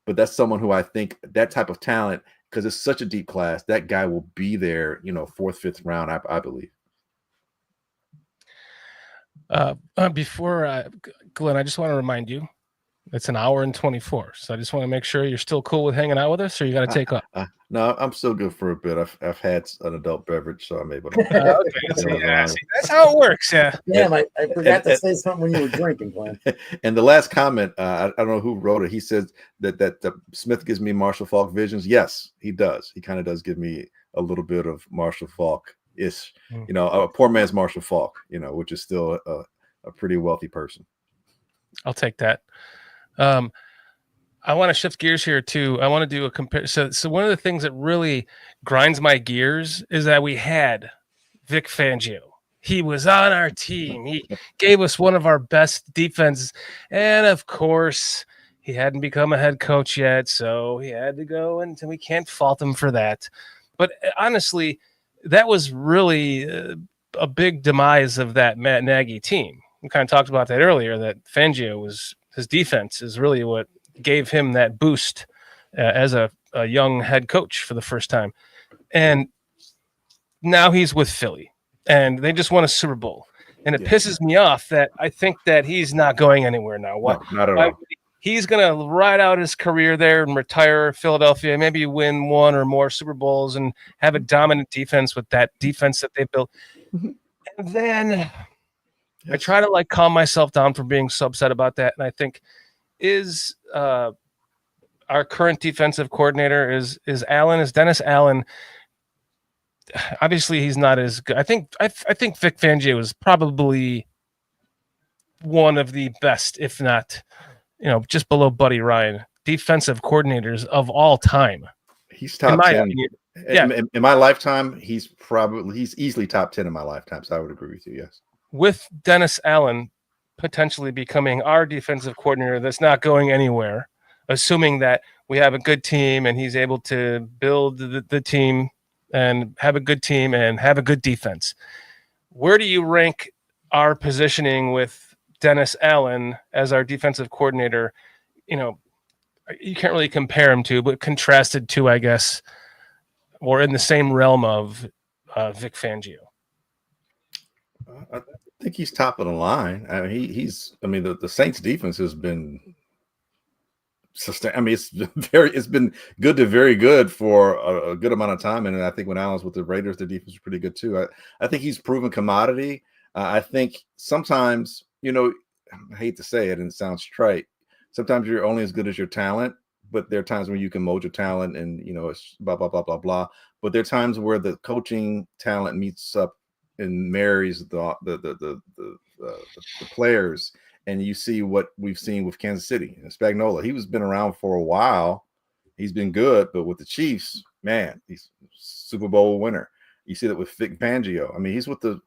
But that's someone who I think that type of talent, because it's such a deep class, that guy will be there, 4th, 5th round, I believe. Before Glynn, I just want to remind you, it's an hour and 24. So I just want to make sure you're still cool with hanging out with us, or you got to take off. No, I'm still good for a bit. I've had an adult beverage, so I'm able to. Okay, see, that's how it works. Yeah. Damn, I forgot to say something when you were drinking, Glenn. And the last comment, I don't know who wrote it. He says that Smith gives me Marshall Faulk visions. Yes, he does. He kind of does give me a little bit of Marshall Faulk-ish. A poor man's Marshall Faulk. Which is still a pretty wealthy person. I'll take that. I want to shift gears here too. I want to do a comparison. So one of the things that really grinds my gears is that we had Vic Fangio He was on our team. He gave us one of our best defenses. And of course, he hadn't become a head coach yet, so he had to go, and we can't fault him for that. But honestly, that was really a big demise of that Matt Nagy team. We kind of talked about that earlier, that Fangio was his defense is really what gave him that boost as a young head coach for the first time. And now he's with Philly, and they just won a Super Bowl. And it pisses me off that I think that he's not going anywhere now. No, not at all. He's going to ride out his career there and retire Philadelphia, maybe win one or more Super Bowls and have a dominant defense with that defense that they built. And then I try to calm myself down from being so upset about that. And I think our current defensive coordinator is Dennis Allen. Obviously, he's not as good. I think Vic Fangio is probably one of the best, if not, just below Buddy Ryan, defensive coordinators of all time. He's top 10. In my lifetime, he's easily top 10 in my lifetime. So I would agree with you. Yes. With Dennis Allen potentially becoming our defensive coordinator, that's not going anywhere, assuming that we have a good team and he's able to build the team and have a good team and have a good defense. Where do you rank our positioning with Dennis Allen as our defensive coordinator? You can't really compare him to, but contrasted to, I guess, or in the same realm of Vic Fangio. I think he's top of the line. I mean, the Saints defense has been sustained. I mean, it's been good to very good for a good amount of time. And I think when Allen's with the Raiders, the defense was pretty good too. I think he's proven commodity. I think sometimes, I hate to say it and it sounds trite, sometimes you're only as good as your talent, but there are times when you can mold your talent and, it's blah, blah, blah, blah, blah. But there are times where the coaching talent meets up and marries the players. And you see what we've seen with Kansas City and Spagnuolo. He's been around for a while. He's been good, but with the Chiefs, man, he's Super Bowl winner. You see that with Vic Fangio. I mean, he's with the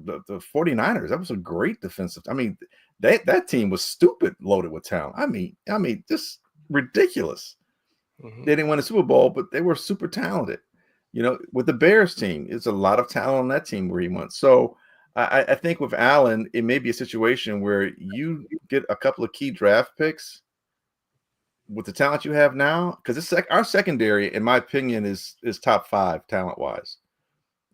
49ers. That was a great defensive. I mean, that team was stupid loaded with talent. I mean, just ridiculous. Mm-hmm. They didn't win a Super Bowl, but they were super talented. With the Bears team, it's a lot of talent on that team where he went. So I think with Allen, it may be a situation where you get a couple of key draft picks with the talent you have now, because our secondary, in my opinion, is top 5 talent wise.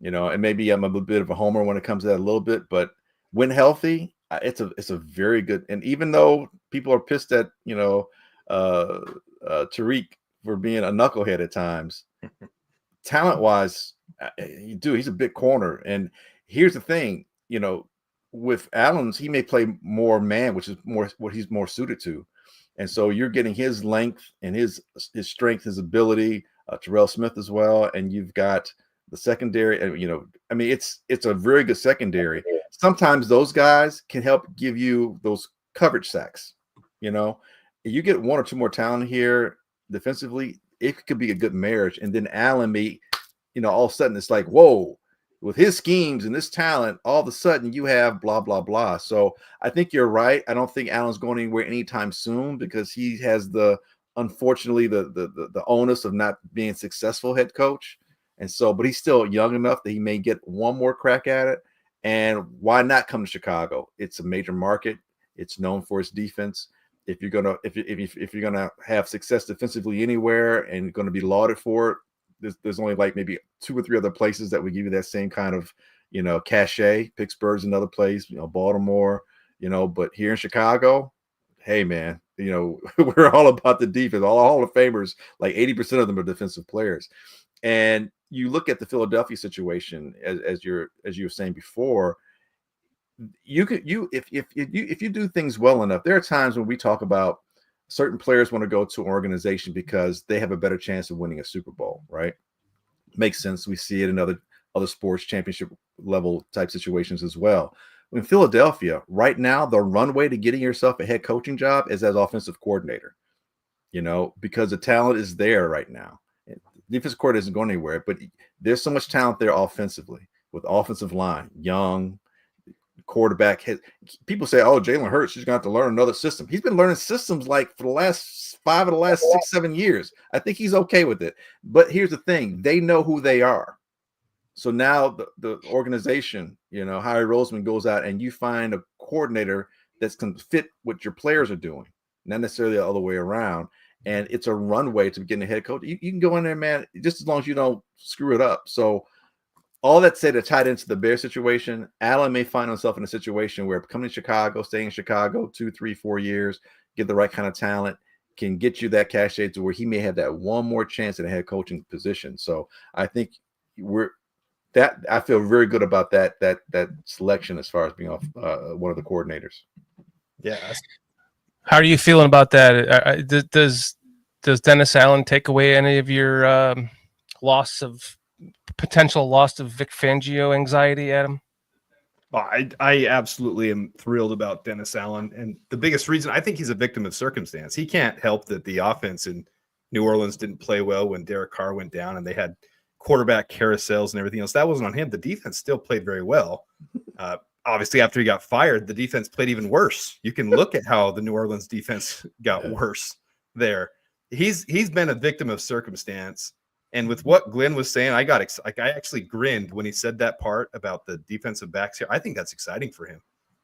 And maybe I'm a bit of a homer when it comes to that a little bit, but when healthy, it's a very good. And even though people are pissed at Tariq for being a knucklehead at times, talent wise, he's a big corner. And here's the thing. With Allen's, he may play more man, which is more what he's more suited to. And so you're getting his length and his strength, his ability, Terrell Smith as well. And you've got the secondary, and it's a very good secondary. Sometimes those guys can help give you those coverage sacks. You get one or two more talent here defensively, it could be a good marriage. And then Allen may, all of a sudden it's like, whoa. With his schemes and this talent, all of a sudden you have blah, blah, blah. So I think you're right. I don't think Allen's going anywhere anytime soon because he has unfortunately, the onus of not being successful head coach. And so, but he's still young enough that he may get one more crack at it. And why not come to Chicago? It's a major market. It's known for its defense. If you're gonna have success defensively anywhere and going to be lauded for it, there's only maybe 2 or 3 other places that would give you that same kind of, cachet. Pittsburgh's another place, Baltimore, but here in Chicago, hey man, we're all about the defense. All Hall of Famers, 80% of them are defensive players. And you look at the Philadelphia situation as you were saying before, if you do things well enough, there are times when we talk about certain players want to go to an organization because they have a better chance of winning a Super Bowl, right? Makes sense. We see it in other sports championship level type situations as well. In Philadelphia, right now, the runway to getting yourself a head coaching job is as offensive coordinator, because the talent is there right now. Defensive coordinator isn't going anywhere, but there's so much talent there offensively with offensive line, young, quarterback people say, oh, Jalen Hurts, he's going to have to learn another system. He's been learning systems like for the last 5 of the last 6-7 years. I think he's okay with it. But here's the thing. They know who they are. So now the organization, Howie Roseman goes out and you find a coordinator that's going to fit what your players are doing, not necessarily the other way around. And it's a runway to getting a head coach. You can go in there, man, just as long as you don't screw it up. So all that said, to tie into the Bear situation, Allen may find himself in a situation where coming to Chicago, staying in Chicago 2, 3, 4 years, get the right kind of talent, can get you that cachet to where he may have that one more chance at a head coaching position. So I think I feel very good about that selection as far as being off one of the coordinators. Yeah. How are you feeling about that? Does Dennis Allen take away any of your potential loss of Vic Fangio anxiety, Adam? I absolutely am thrilled about Dennis Allen. And the biggest reason, I think he's a victim of circumstance. He can't help that the offense in New Orleans didn't play well when Derek Carr went down and they had quarterback carousels and everything else. That wasn't on him. The defense still played very well. Obviously, after he got fired, the defense played even worse. You can look at how the New Orleans defense got worse there. He's been a victim of circumstance. And with what Glynn was saying, I actually grinned when he said that part about the defensive backs here. I think that's exciting for him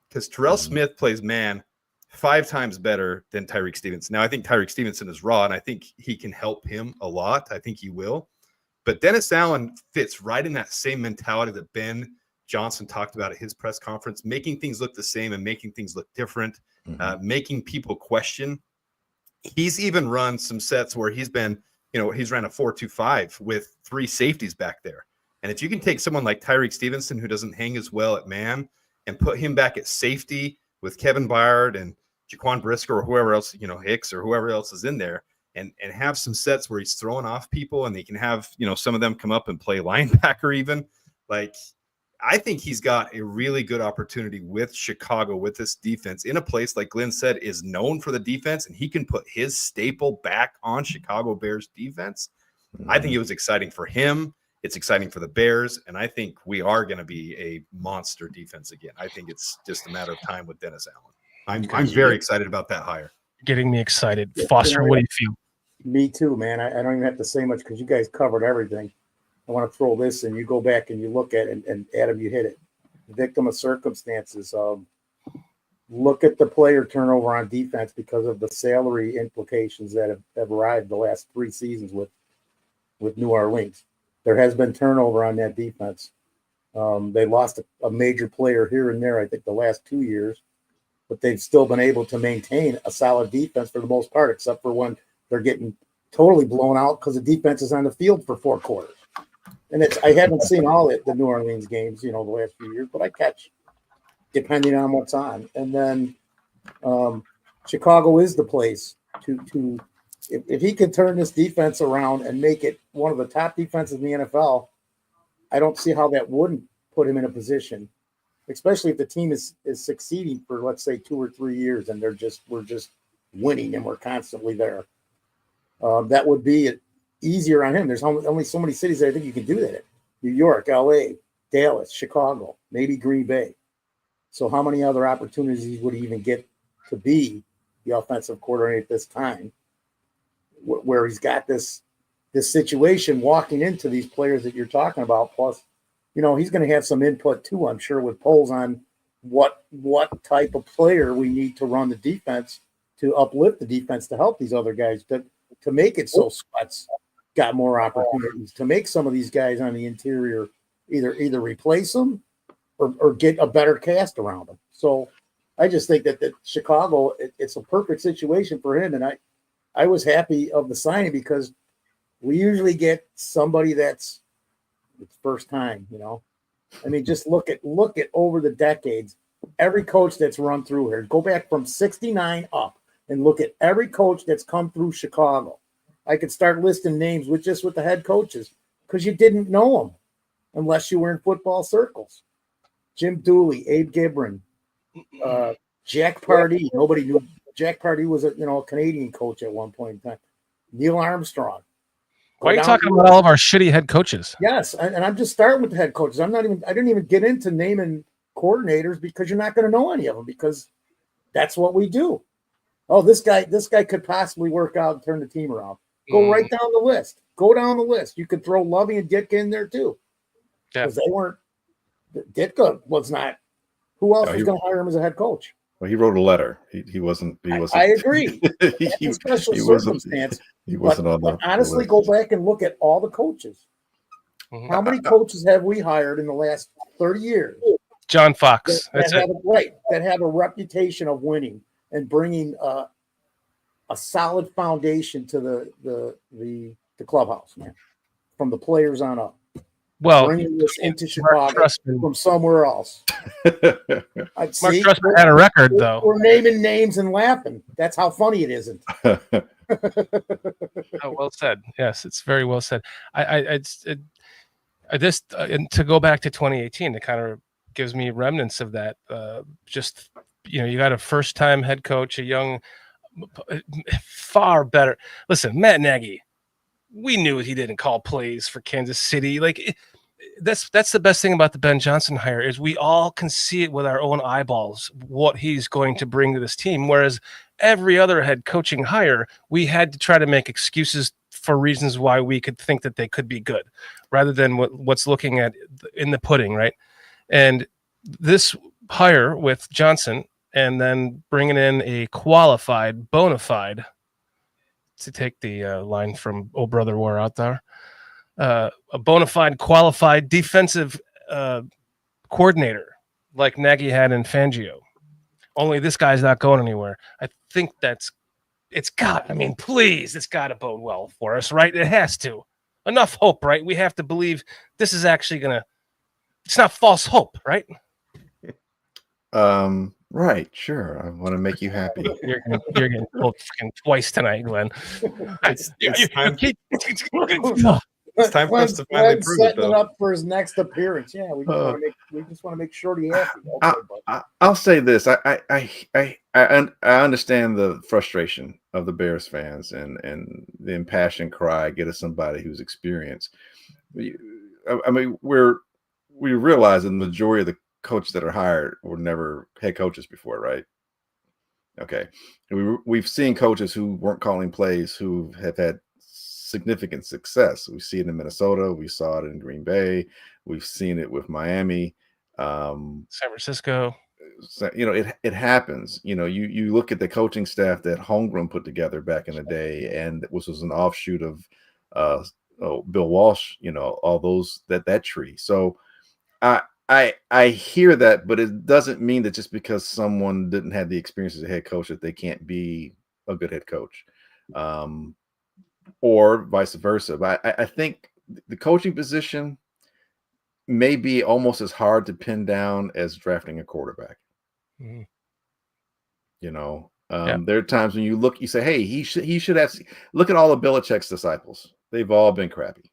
because Terrell Smith plays man 5 times better than Tyreek Stevenson. Now, I think Tyreek Stevenson is raw, and I think he can help him a lot. I think he will. But Dennis Allen fits right in that same mentality that Ben Johnson talked about at his press conference, making things look the same and making things look different, making people question. He's even run some sets where he's been – he's ran a 4-2-5 with 3 safeties back there. And if you can take someone like Tyreek Stevenson, who doesn't hang as well at man, and put him back at safety with Kevin Byard and Jaquan Brisker or whoever else, Hicks or whoever else is in there, and have some sets where he's throwing off people and they can have, some of them come up and play linebacker even. Like, I think he's got a really good opportunity with Chicago, with this defense in a place, like Glynn said, is known for the defense, and he can put his staple back on Chicago Bears defense. I think it was exciting for him. It's exciting for the Bears, and I think we are going to be a monster defense again. I think it's just a matter of time with Dennis Allen. I'm very excited about that hire. Getting me excited. Foster, what do you feel? Me too, man. I don't even have to say much because you guys covered everything. I want to throw this, and you go back and you look at it, and Adam, you hit it. Victim of circumstances. Look at the player turnover on defense because of the salary implications that have arrived the last 3 seasons with New Orleans. There has been turnover on that defense. They lost a major player here and there, I think, the last 2 years, but they've still been able to maintain a solid defense for the most part, except for when they're getting totally blown out because the defense is on the field for 4 quarters. And I haven't seen all the New Orleans games, the last few years, but I catch depending on what's on. And then Chicago is the place to if he can turn this defense around and make it one of the top defenses in the NFL, I don't see how that wouldn't put him in a position, especially if the team is succeeding for, let's say, 2 or 3 years and we're just winning and we're constantly there. That would be easier on him. There's only so many cities that I think you can do that in. New York, LA, Dallas, Chicago, maybe Green Bay. So how many other opportunities would he even get to be the offensive coordinator at this time where he's got this situation walking into these players that you're talking about? Plus, he's going to have some input too, I'm sure, with polls on what type of player we need to run the defense to uplift the defense to help these other guys to make it so Sweat's got more opportunities, to make some of these guys on the interior either replace them or get a better cast around them. So I just think that Chicago, it's a perfect situation for him. And I was happy of the signing because we usually get somebody that's first time, I mean, just look at over the decades, every coach that's run through here, go back from 69 up and look at every coach that's come through Chicago. I could start listing names with the head coaches because you didn't know them unless you were in football circles. Jim Dooley, Abe Gibran, Jack Pardee. Nobody knew Jack Pardee was a Canadian coach at one point in time. Neil Armstrong. Why are you talking about all of our shitty head coaches? Yes, and I'm just starting with the head coaches. I didn't even get into naming coordinators because you're not going to know any of them because that's what we do. Oh, this guy could possibly work out and turn the team around. Go right down the list. Go down the list. You could throw Lovey and Ditka in there too. Because they weren't. Ditka was not. Who else was going to hire him as a head coach? Well, he wrote a letter. He wasn't. I agree. That's a special circumstance. He wasn't on the. But honestly, go back and look at all the coaches. How many coaches have we hired in the last 30 years? John Fox. That have a reputation of winning and bringing a solid foundation to the clubhouse, man, from the players on up. Well, bringing this into Chicago from somewhere else. Mark Trustman had a record, though. We're naming names and laughing. That's how funny it isn't. Oh, well said. Yes, it's very well said. To go back to 2018, it kind of gives me remnants of that. You got a first-time head coach, a young, far better. Listen, Matt Nagy, we knew he didn't call plays for Kansas City. That's the best thing about the Ben Johnson hire is we all can see it with our own eyeballs what he's going to bring to this team. Whereas every other head coaching hire, we had to try to make excuses for reasons why we could think that they could be good, rather than what's looking at in the pudding, right? And this hire with Johnson, and then bringing in a qualified, bona fide, to take the line from "Oh Brother, War Out There," a bona fide, qualified defensive coordinator like Nagy had in Fangio. Only this guy's not going anywhere. I think it's got to bode well for us, right? It has to. Enough hope, right? We have to believe this is actually it's not false hope, right? Right, sure. I want to make you happy. You're getting pulled twice tonight, Glenn. It's time for us to finally prove setting it, it up for his next appearance. Yeah, we just want to make sure he's happy. Okay, I'll say this: I understand the frustration of the Bears fans and the impassioned cry. Get us somebody who's experienced. I mean, we realize the majority of the coaches that are hired were never head coaches before, right? Okay, we've seen coaches who weren't calling plays who have had significant success. We see it in Minnesota. We saw it in Green Bay. We've seen it with Miami, San Francisco. It happens. You look at the coaching staff that Holmgren put together back in the day, and which was an offshoot of Bill Walsh. All those that tree. So I hear that, but it doesn't mean that just because someone didn't have the experience as a head coach that they can't be a good head coach, or vice versa. But I think the coaching position may be almost as hard to pin down as drafting a quarterback. Mm-hmm. There are times when you say, hey, he should have. Look at all of Belichick's disciples. They've all been crappy.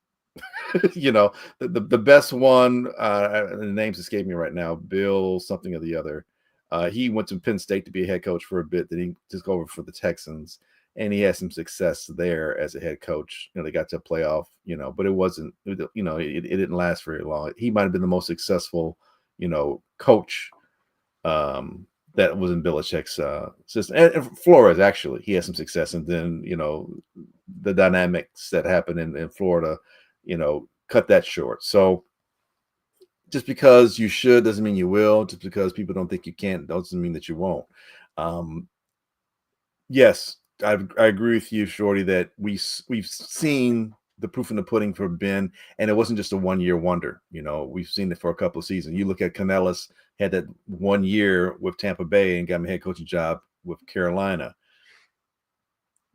The best one, the names escape me right now, Bill something or the other. He went to Penn State to be a head coach for a bit. Then he took over for the Texans, and he had some success there as a head coach. They got to a playoff, but it wasn't, it didn't last very long. He might have been the most successful, coach that was in Belichick's system. And Flores, actually, he had some success. And then, the dynamics that happened in Florida, cut that short. So just because you should doesn't mean you will. Just because people don't think you can doesn't mean that you won't. Yes, I agree with you, Shorty, that we've seen the proof in the pudding for Ben, and it wasn't just a 1-year wonder. We've seen it for a couple of seasons. You look at Canellis, had that 1 year with Tampa Bay and got him a head coaching job with Carolina.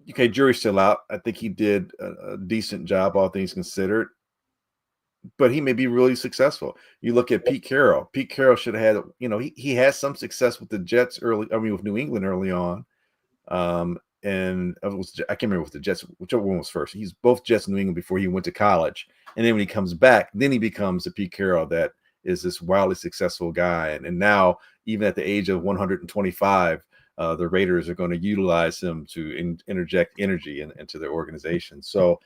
Okay, jury's still out. I think he did a decent job, all things considered, but he may be really successful. You look at Pete Carroll. Pete Carroll should have had, he had some success with the Jets with New England early on. And I can't remember with the Jets, whichever one was first. He's both Jets and New England before he went to college. And then when he comes back, then he becomes a Pete Carroll that is this wildly successful guy. And now, even at the age of 125, the Raiders are going to utilize him to interject energy into their organization. So,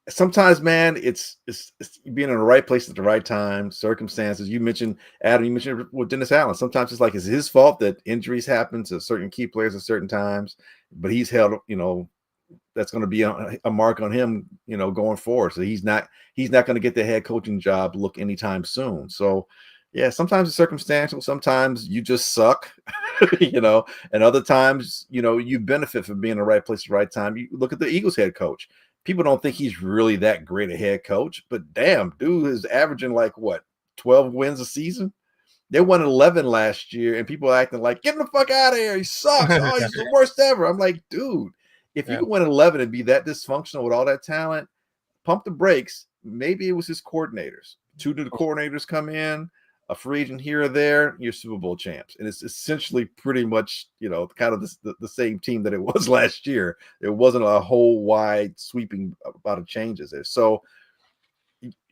sometimes, man, it's being in the right place at the right time, circumstances. You mentioned Adam. You mentioned with Dennis Allen. Sometimes it's like it's his fault that injuries happen to certain key players at certain times, but he's held, that's going to be a mark on him, going forward. So he's not going to get the head coaching job look anytime soon. So yeah, sometimes it's circumstantial. Sometimes you just suck, and other times, you benefit from being in the right place at the right time. You look at the Eagles head coach. People don't think he's really that great a head coach, but damn, dude is averaging 12 wins a season. They won 11 last year, and people are acting like, get him the fuck out of here. He sucks. Oh, he's the worst ever. I'm like, dude, if you can win 11 and be that dysfunctional with all that talent, pump the brakes. Maybe it was his coordinators. 2 new coordinators come in, a free agent here or there, you're Super Bowl champs. And it's essentially pretty much, kind of the same team that it was last year. There wasn't a whole wide sweeping amount of changes there. So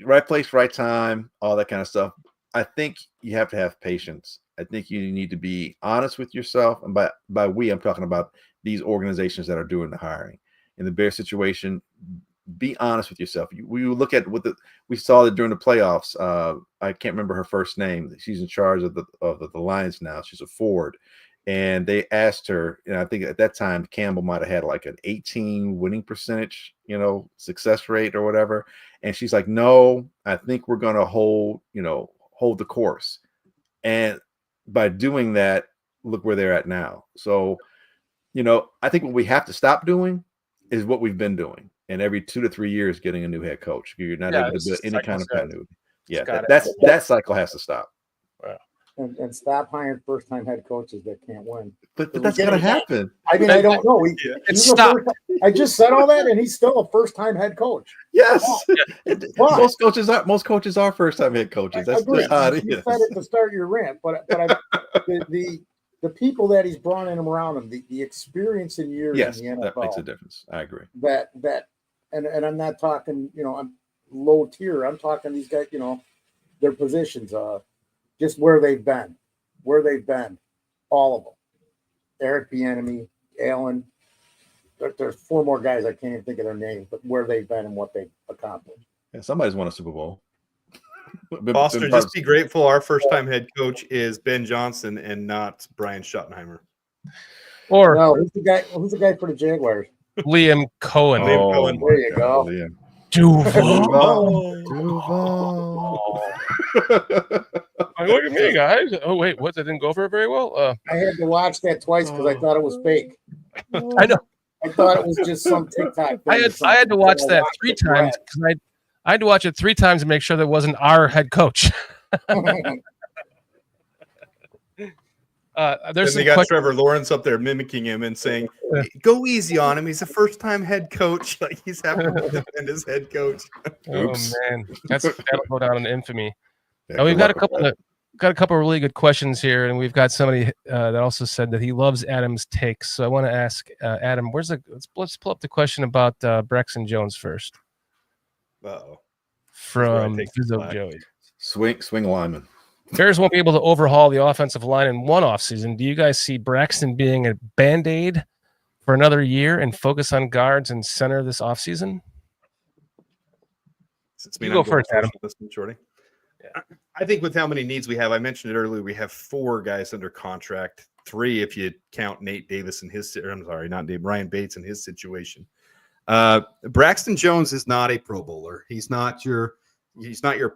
right place, right time, all that kind of stuff. I think you have to have patience. I think you need to be honest with yourself. And by we, I'm talking about these organizations that are doing the hiring. In the Bears situation, be honest with yourself. We look at we saw that during the playoffs. I can't remember her first name. She's in charge of the Lions now. She's a forward, and they asked her. And I think at that time Campbell might have had like an 18 winning percentage, success rate or whatever. And she's like, "No, I think we're going to hold the course." And by doing that, look where they're at now. So, I think what we have to stop doing is what we've been doing. And every 2 to 3 years, getting a new head coach. You're not able to build any kind of continuity. Yeah, that cycle has to stop. Wow. And stop hiring first-time head coaches that can't win. But that's going to happen. I mean, I don't know. I just said all that, and he's still a first-time head coach. Yes, most coaches are first-time head coaches. That's just how it is. You said it to start your rant, but the people that he's brought in around him, the experience in years in the NFL, that makes a difference. I agree. And I'm not talking, I'm low tier. I'm talking these guys, their positions, just where they've been, all of them. Eric Bieniemy, Allen. There's 4 more guys I can't even think of their names, but where they've been and what they've accomplished. Yeah, somebody's won a Super Bowl. Foster, just be grateful our first-time head coach is Ben Johnson and not Brian Schottenheimer. Or no, who's the guy for the Jaguars? Liam Cohen. Liam Cohen. There you go. Liam. Duval. Look at me, guys. Oh wait, what? That didn't go for very well. I had to watch that twice because I thought it was fake. I know. I thought it was just some TikTok. I had to watch that 3 times because I had to watch it 3 times to make sure that wasn't our head coach. There's they got Trevor Lawrence up there mimicking him and saying, "Go easy on him. He's a first-time head coach. Like he's having to defend his head coach." Oops. Oh man, that'll go down in infamy. Yeah, we've got a couple of really good questions here, and we've got somebody that also said that he loves Adam's takes. So I want to ask Adam, let's pull up the question about Braxton Jones first. Uh-oh. From Joey. Swing lineman. Bears won't be able to overhaul the offensive line in one offseason. Do you guys see Braxton being a Band-Aid for another year and focus on guards and center this offseason? You go first, Adam. Yeah. I think with how many needs we have, I mentioned it earlier, we have 4 guys under contract, 3 if you count Nate Davis and Ryan Bates and his situation. Braxton Jones is not a Pro Bowler. He's not your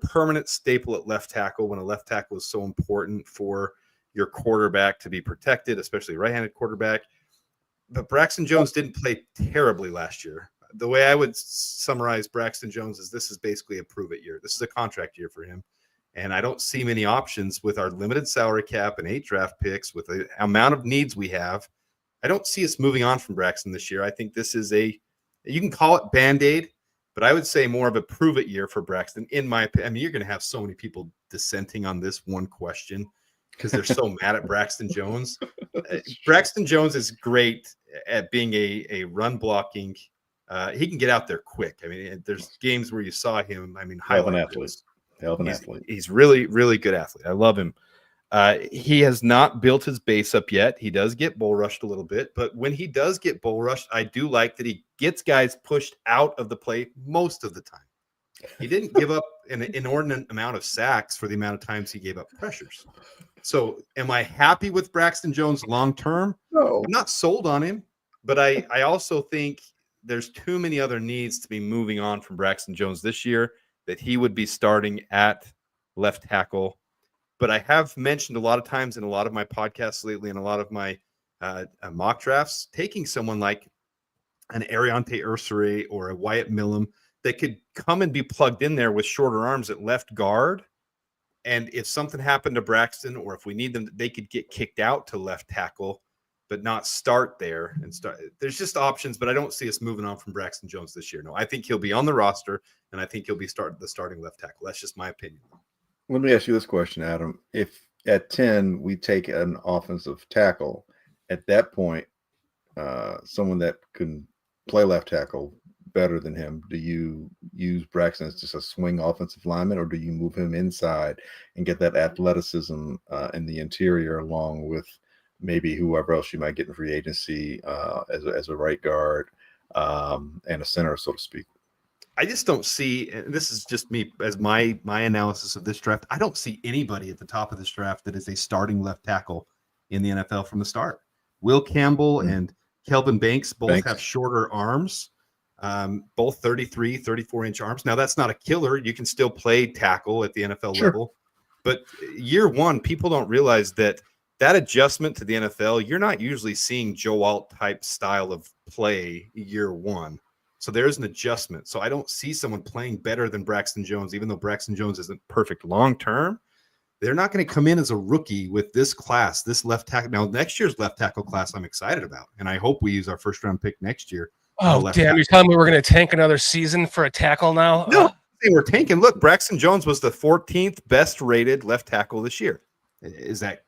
permanent staple at left tackle when a left tackle is so important for your quarterback to be protected, especially right-handed quarterback. But Braxton Jones didn't play terribly last year. The way I would summarize Braxton Jones is this is basically a prove-it year. This is a contract year for him. And I don't see many options with our limited salary cap and 8 draft picks, with the amount of needs we have. I don't see us moving on from Braxton this year. I think this is you can call it Band-Aid, but I would say more of a prove-it year for Braxton. In my opinion, I mean, you're going to have so many people dissenting on this one question because they're so mad at Braxton Jones. Braxton Jones is great at being a run blocking. He can get out there quick. I mean, there's games where you saw him. I mean, Hell of an athlete. He's really, really good athlete. I love him. He has not built his base up yet. He does get bull rushed a little bit, but when he does get bull rushed, I do like that he gets guys pushed out of the play most of the time. He didn't give up an inordinate amount of sacks for the amount of times he gave up pressures. So am I happy with Braxton Jones long term? No. I'm not sold on him, but I also think there's too many other needs to be moving on from Braxton Jones this year that he would be starting at left tackle. But I have mentioned a lot of times in a lot of my podcasts lately and a lot of my mock drafts, taking someone like an Ariante Ursere or a Wyatt Millum that could come and be plugged in there with shorter arms at left guard. And if something happened to Braxton, or if we need them, they could get kicked out to left tackle, but not start there and start. There's just options, but I don't see us moving on from Braxton Jones this year. No, I think he'll be on the roster, and I think he'll be the starting left tackle. That's just my opinion. Let me ask you this question, Adam. If at 10 we take an offensive tackle, at that point, someone that can play left tackle better than him, do you use Braxton as just a swing offensive lineman, or do you move him inside and get that athleticism in the interior along with maybe whoever else you might get in free agency as a right guard and a center, so to speak? I just don't see, and this is just me as my analysis of this draft, I don't see anybody at the top of this draft that is a starting left tackle in the NFL from the start. Will Campbell and Kelvin Banks both have shorter arms. Both 33, 34-inch arms. Now, that's not a killer. You can still play tackle at the NFL level. But year one, people don't realize that adjustment to the NFL, you're not usually seeing Joe Alt type style of play year one. So there is an adjustment. So I don't see someone playing better than Braxton Jones, even though Braxton Jones isn't perfect long-term. They're not going to come in as a rookie with this class, this left tackle. Now, next year's left tackle class I'm excited about, and I hope we use our first-round pick next year. Oh, damn. You're telling me we're going to tank another season for a tackle now? No, we're tanking. Look, Braxton Jones was the 14th best rated left tackle this year. Is that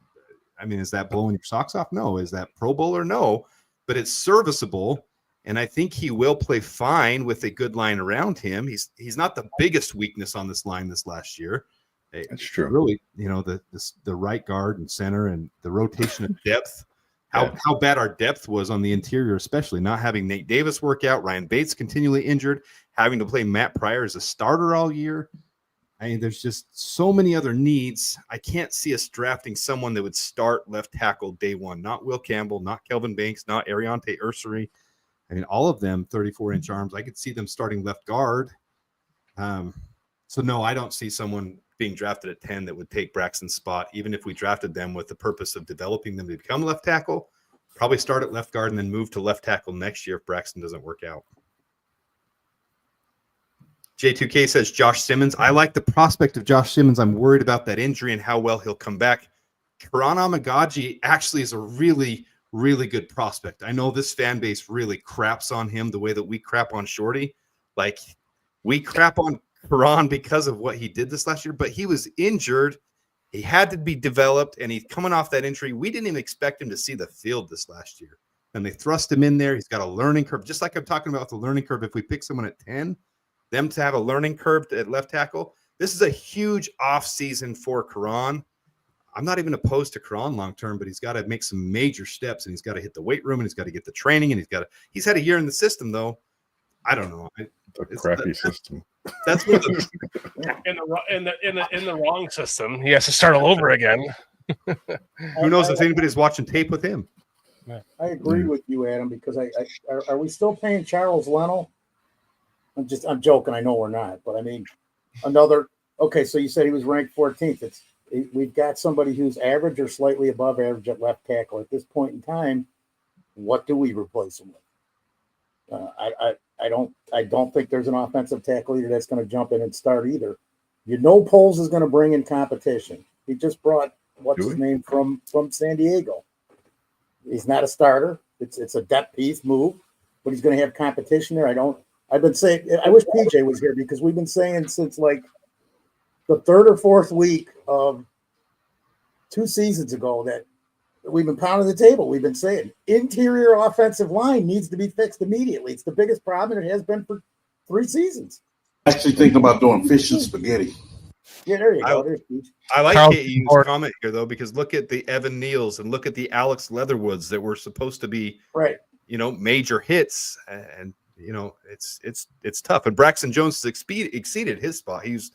blowing your socks off? No. Is that Pro Bowler? No. But it's serviceable, and I think he will play fine with a good line around him. He's not the biggest weakness on this line this last year. That's true. Really, the right guard and center and the rotation of depth. How bad our depth was on the interior, especially not having Nate Davis work out, Ryan Bates continually injured, having to play Matt Pryor as a starter all year. I mean, there's just so many other needs. I can't see us drafting someone that would start left tackle day one. Not Will Campbell, not Kelvin Banks, not Ariante Ursere. I mean, all of them 34-inch arms. I could see them starting left guard. So, no, I don't see someone being drafted at 10 that would take Braxton's spot, even if we drafted them with the purpose of developing them to become left tackle. Probably start at left guard and then move to left tackle next year if Braxton doesn't work out. J2K says Josh Simmons. I like the prospect of Josh Simmons. I'm worried about that injury and how well he'll come back. Karan Amagaji actually is a really, really good prospect. I know this fan base really craps on him the way that we crap on Shorty. Like, we crap on Karan because of what he did this last year, but he was injured. He had to be developed, and he's coming off that injury. We didn't even expect him to see the field this last year, and they thrust him in there. He's got a learning curve, just like I'm talking about the learning curve. If we pick someone at 10, them to have a learning curve at left tackle, this is a huge offseason for Karan. I'm not even opposed to Karan long-term, but he's got to make some major steps, and he's got to hit the weight room, and he's got to get the training, and he's had a year in the system, though. I don't know. It's a crappy system. That's what in the wrong system. He has to start all over again. Who knows if anybody's watching tape with him? I agree with you, Adam, because are we still paying Charles Leno? I'm joking. I know we're not, but I mean, okay. So you said he was ranked 14th. We've got somebody who's average or slightly above average at left tackle at this point in time. What do we replace him with? I don't think there's an offensive tackle either that's going to jump in and start either. Poles is going to bring in competition. He just brought what's his name from San Diego. He's not a starter. It's a depth piece move, but he's going to have competition there. I've been saying, I wish PJ was here because we've been saying since like the third or fourth week of 2 seasons ago that we've been pounding the table. We've been saying interior offensive line needs to be fixed immediately. It's the biggest problem, and it has been for 3 seasons. Actually thinking about doing fish and spaghetti. Yeah, there you go. There's Steve. I like Carl KEU's Ford. comment here though, because look at the Evan Neals and look at the Alex Leatherwoods that were supposed to be Right. major hits, and it's tough. And Braxton Jones has exceeded his spot. He's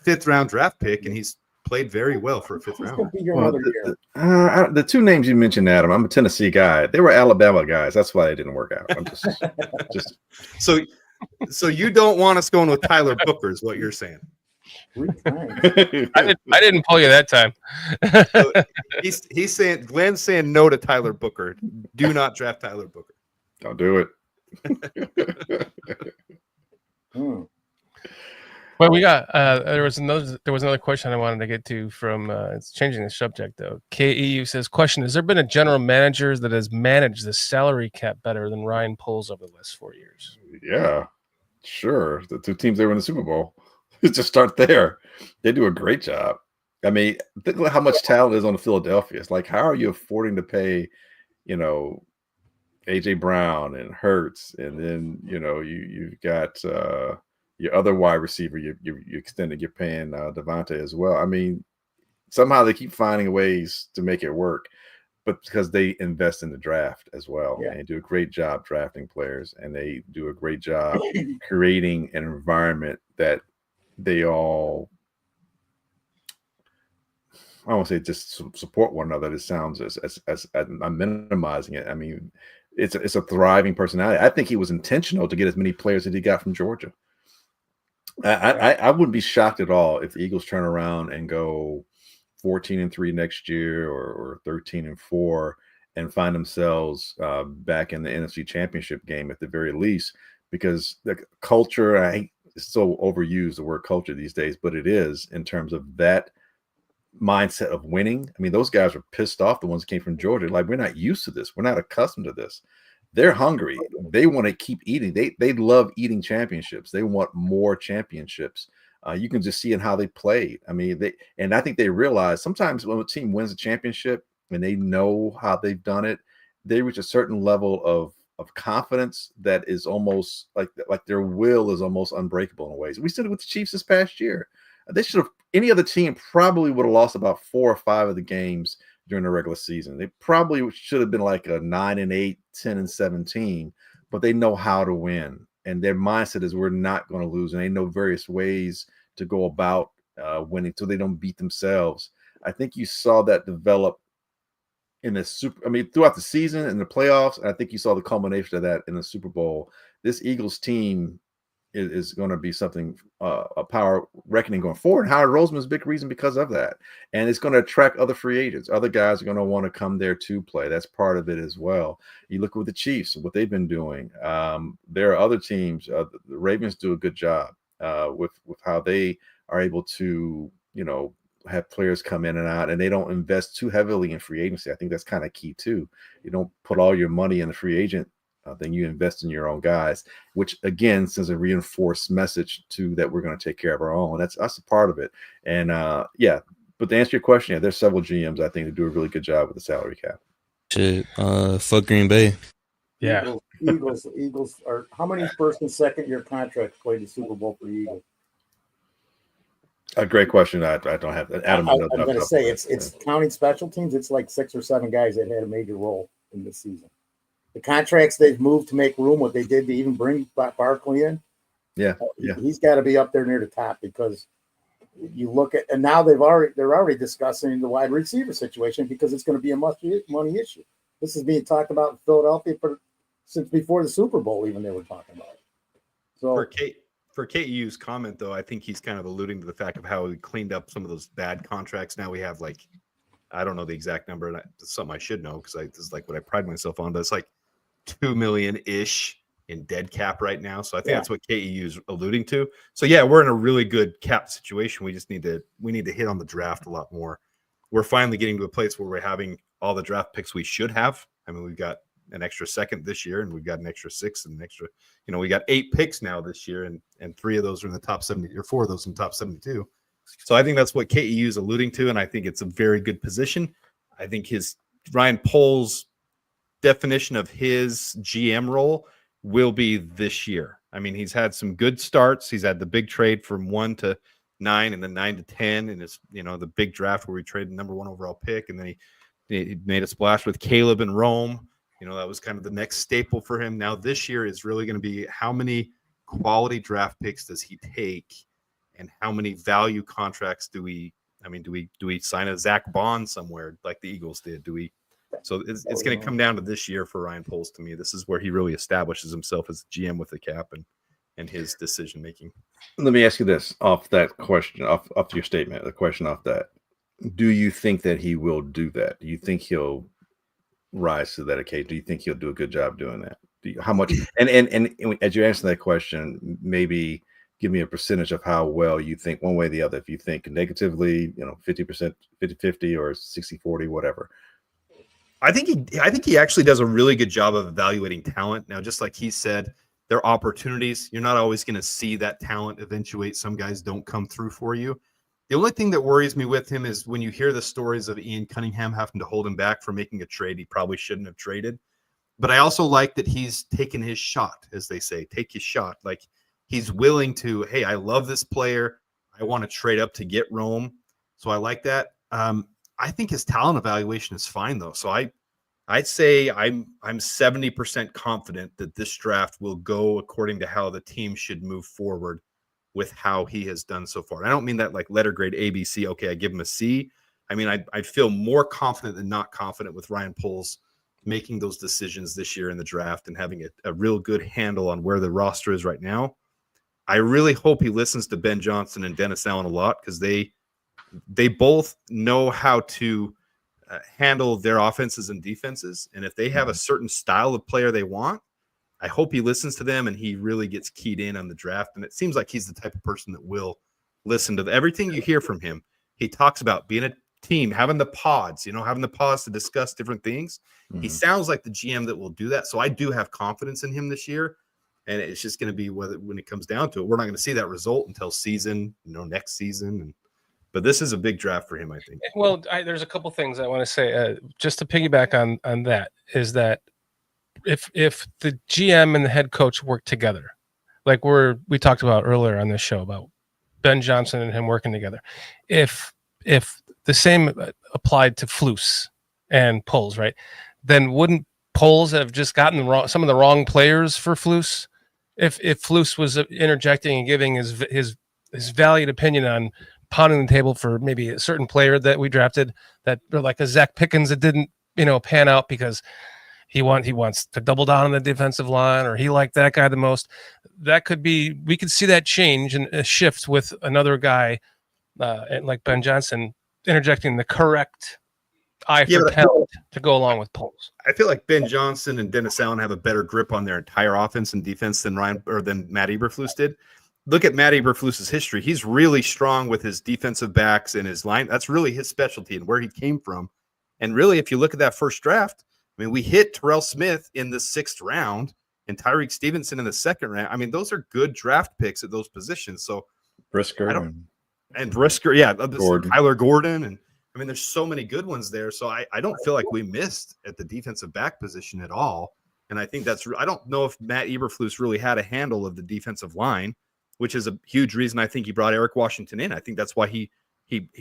5th round draft pick, and he's played very well for a 5th He's going round. to be here another year. The two names you mentioned, Adam, I'm a Tennessee guy. They were Alabama guys. That's why it didn't work out. I'm just So you don't want us going with Tyler Booker, is what you're saying? 3 times. I didn't pull you that time. So he's saying, Glenn's saying no to Tyler Booker. Do not draft Tyler Booker. Don't do it. Well, we got there was another question I wanted to get to from it's changing the subject though. KEU says, question, has there been a general manager that has managed the salary cap better than Ryan Poles over the last 4 years? Yeah, sure. The two teams that were in the Super Bowl. Just start there. They do a great job. I mean, think about how much talent is on the Philadelphia. It's like, how are you affording to pay, AJ Brown and Hurts, and then you've got your other wide receiver. You extended. You're paying Devontae as well. I mean, somehow they keep finding ways to make it work, but because they invest in the draft as well, and they do a great job drafting players, and they do a great job creating an environment that they all, I won't say just support one another. It sounds as I'm minimizing it. I mean, it's a thriving personality. I think he was intentional to get as many players as he got from Georgia. I wouldn't be shocked at all if the Eagles turn around and go 14-3 next year or 13-4 and find themselves back in the NFC Championship game at the very least, because the culture, it's so overused, the word culture these days, but it is, in terms of that mindset of winning. I mean, those guys are pissed off, the ones that came from Georgia. Like, we're not used to this. We're not accustomed to this. They're hungry. They want to keep eating. They love eating championships. They want more championships. You can just see in how they played. I mean, I think they realize sometimes when a team wins a championship and they know how they've done it, they reach a certain level of confidence that is almost like their will is almost unbreakable in ways. We said it with the Chiefs this past year. They should have, any other team probably would have lost about 4 or 5 of the games during the regular season. They probably should have been like a 9-8, 10-17, but they know how to win. And their mindset is, we're not going to lose. And they know various ways to go about winning so they don't beat themselves. I think you saw that develop throughout the season and the playoffs. And I think you saw the culmination of that in the Super Bowl. This Eagles team is going to be something, a power reckoning going forward. And Howard Roseman is a big reason because of that. And it's going to attract other free agents. Other guys are going to want to come there to play. That's part of it as well. You look with the Chiefs, what they've been doing. There are other teams. The Ravens do a good job with how they are able to, have players come in and out, and they don't invest too heavily in free agency. I think that's kind of key too. You don't put all your money in the free agent. Then you invest in your own guys, which again sends a reinforced message to that we're going to take care of our own. That's a part of it. And but to answer your question, there's several GMs I think that do a really good job with the salary cap. Shit, fuck Green Bay. Yeah. Eagles are, how many first and second year contracts played the Super Bowl for the Eagles? A great question. I don't have that. Adam, I'm going to say it's counting special teams. It's like 6 or 7 guys that had a major role in this season. The contracts they've moved to make room, what they did to even bring Barkley in. Yeah. He's got to be up there near the top, because you look at, and now they're already discussing the wide receiver situation, because it's going to be a money issue. This is being talked about in Philadelphia since before the Super Bowl, even they were talking about it. So for KU's comment, though, I think he's kind of alluding to the fact of how we cleaned up some of those bad contracts. Now we have, like, I don't know the exact number, and it's something I should know because this is like what I pride myself on, but it's like $2 million-ish in dead cap right now. So I think that's what KEU is alluding to. So yeah, we're in a really good cap situation. We just need to hit on the draft a lot more. We're finally getting to a place where we're having all the draft picks we should have. I mean, we've got an extra second this year, and we've got an extra 6 and an extra, we got 8 picks now this year, and 3 of those are in the top 70, or 4 of those in the top 72. So I think that's what KEU is alluding to, and I think it's a very good position. I think Ryan Poles' definition of his GM role will be this year. I mean, he's had some good starts. He's had the big trade from 1 to 9 and then 9 to 10, and it's the big draft where we traded the number 1 overall pick, and then he made a splash with Caleb in Rome. That was kind of the next staple for him. Now this year is really going to be how many quality draft picks does he take, and how many value contracts do we sign a Zach Bond somewhere like the Eagles did? So it's going to come down to this year for Ryan Poles. To me, this is where he really establishes himself as a GM with the cap and his decision making. Let me ask you this off that question, off your statement, the question off that. Do you think that he will do that? Do you think he'll rise to that occasion? Do you think he'll do a good job doing that? How much? And as you answer that question, maybe give me a percentage of how well you think one way or the other. If you think negatively, 50%, 50-50, or 60-40, whatever. I think he actually does a really good job of evaluating talent. Now, just like he said, there are opportunities. You're not always going to see that talent eventuate. Some guys don't come through for you. The only thing that worries me with him is when you hear the stories of Ian Cunningham having to hold him back for making a trade he probably shouldn't have traded. But I also like that he's taken his shot, as they say, take his shot. Like, he's willing to, hey, I love this player. I want to trade up to get Rome. So I like that. I think his talent evaluation is fine, though. So I'd say I'm 70% confident that this draft will go according to how the team should move forward with how he has done so far. I don't mean that like letter grade A, B, C. Okay, I give him a C. I mean, I'd feel more confident than not confident with Ryan Poles making those decisions this year in the draft and having a real good handle on where the roster is right now. I really hope he listens to Ben Johnson and Dennis Allen a lot, because they both know how to handle their offenses and defenses. And if they have a certain style of player they want, I hope he listens to them and he really gets keyed in on the draft. And it seems like he's the type of person that will listen to everything you hear from him. He talks about being a team, having the pods, having the pods to discuss different things. Mm-hmm. He sounds like the GM that will do that. So I do have confidence in him this year. And it's just going to be when it comes down to it, we're not going to see that result until next season. But this is a big draft for him, I think. Well, there's a couple things I want to say. Just to piggyback on that, is that if the GM and the head coach work together, like we talked about earlier on this show about Ben Johnson and him working together, if the same applied to Flus and Poles, right, then wouldn't Poles have just gotten some of the wrong players for Flus? If Flus was interjecting and giving his valued opinion on pounding the table for maybe a certain player that we drafted, that like a Zach Pickens that didn't pan out because he wants to double down on the defensive line, or he liked that guy the most, that could be, we could see that change and a shift with another guy like Ben Johnson interjecting the correct eye for talent to go along with Poles. I feel like Ben Johnson and Dennis Allen have a better grip on their entire offense and defense than Matt Eberflus did. Look at Matt Eberflus's history. He's really strong with his defensive backs and his line. That's really his specialty and where he came from. And really, if you look at that first draft, I mean, we hit Terrell Smith in the 6th round and Tyreek Stevenson in the 2nd round. I mean, those are good draft picks at those positions. So Brisker and Brisker, Gordon. Kyler Gordon, and I mean, there's so many good ones there. So I don't feel like we missed at the defensive back position at all. And I think I don't know if Matt Eberflus really had a handle of the defensive line, which is a huge reason I think he brought Eric Washington in. I think that's why he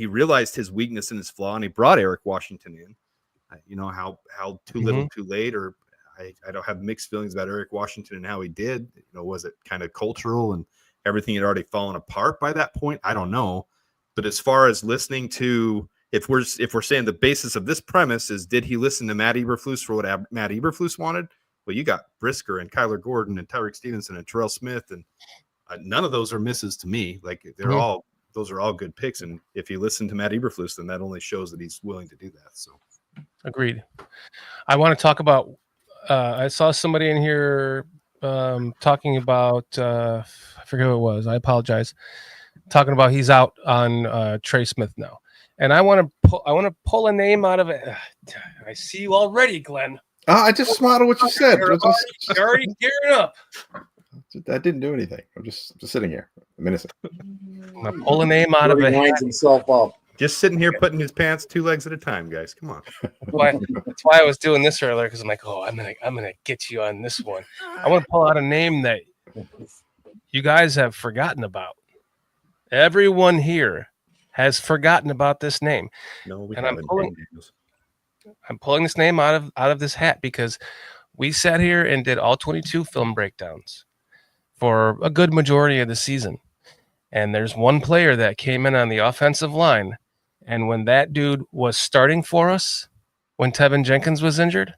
realized his weakness and his flaw, and he brought Eric Washington in. How too little, too late, or I don't have mixed feelings about Eric Washington and how he did. Was it kind of cultural and everything had already fallen apart by that point? I don't know. But as far as listening to, if we're saying the basis of this premise is, did he listen to Matt Eberflus for what Matt Eberflus wanted? Well, you got Brisker and Kyler Gordon and Tyreek Stevenson and Terrell Smith, and none of those are misses to me. Like those are all good picks. And if you listen to Matt Eberflus, then that only shows that he's willing to do that. So, agreed. I want to talk about. I saw somebody in here talking about. I forget who it was. I apologize. Talking about he's out on Trey Smith now, and I want to pull a name out of it. I see you already, Glenn. I just smiled at what you said. You're already gearing up. That didn't do anything. I'm just sitting here. I'm innocent. I'm pull a name out of it. Winds himself up. Just sitting here putting his pants 2 legs at a time, guys. Come on. That's why I was doing this earlier, because I'm like, I'm gonna get you on this one. I want to pull out a name that you guys have forgotten about, everyone here has forgotten about this name. No, we And haven't. I'm pulling this name out of this hat because we sat here and did all 22 film breakdowns for a good majority of the season. And there's one player that came in on the offensive line. And when that dude was starting for us, when Tevin Jenkins was injured,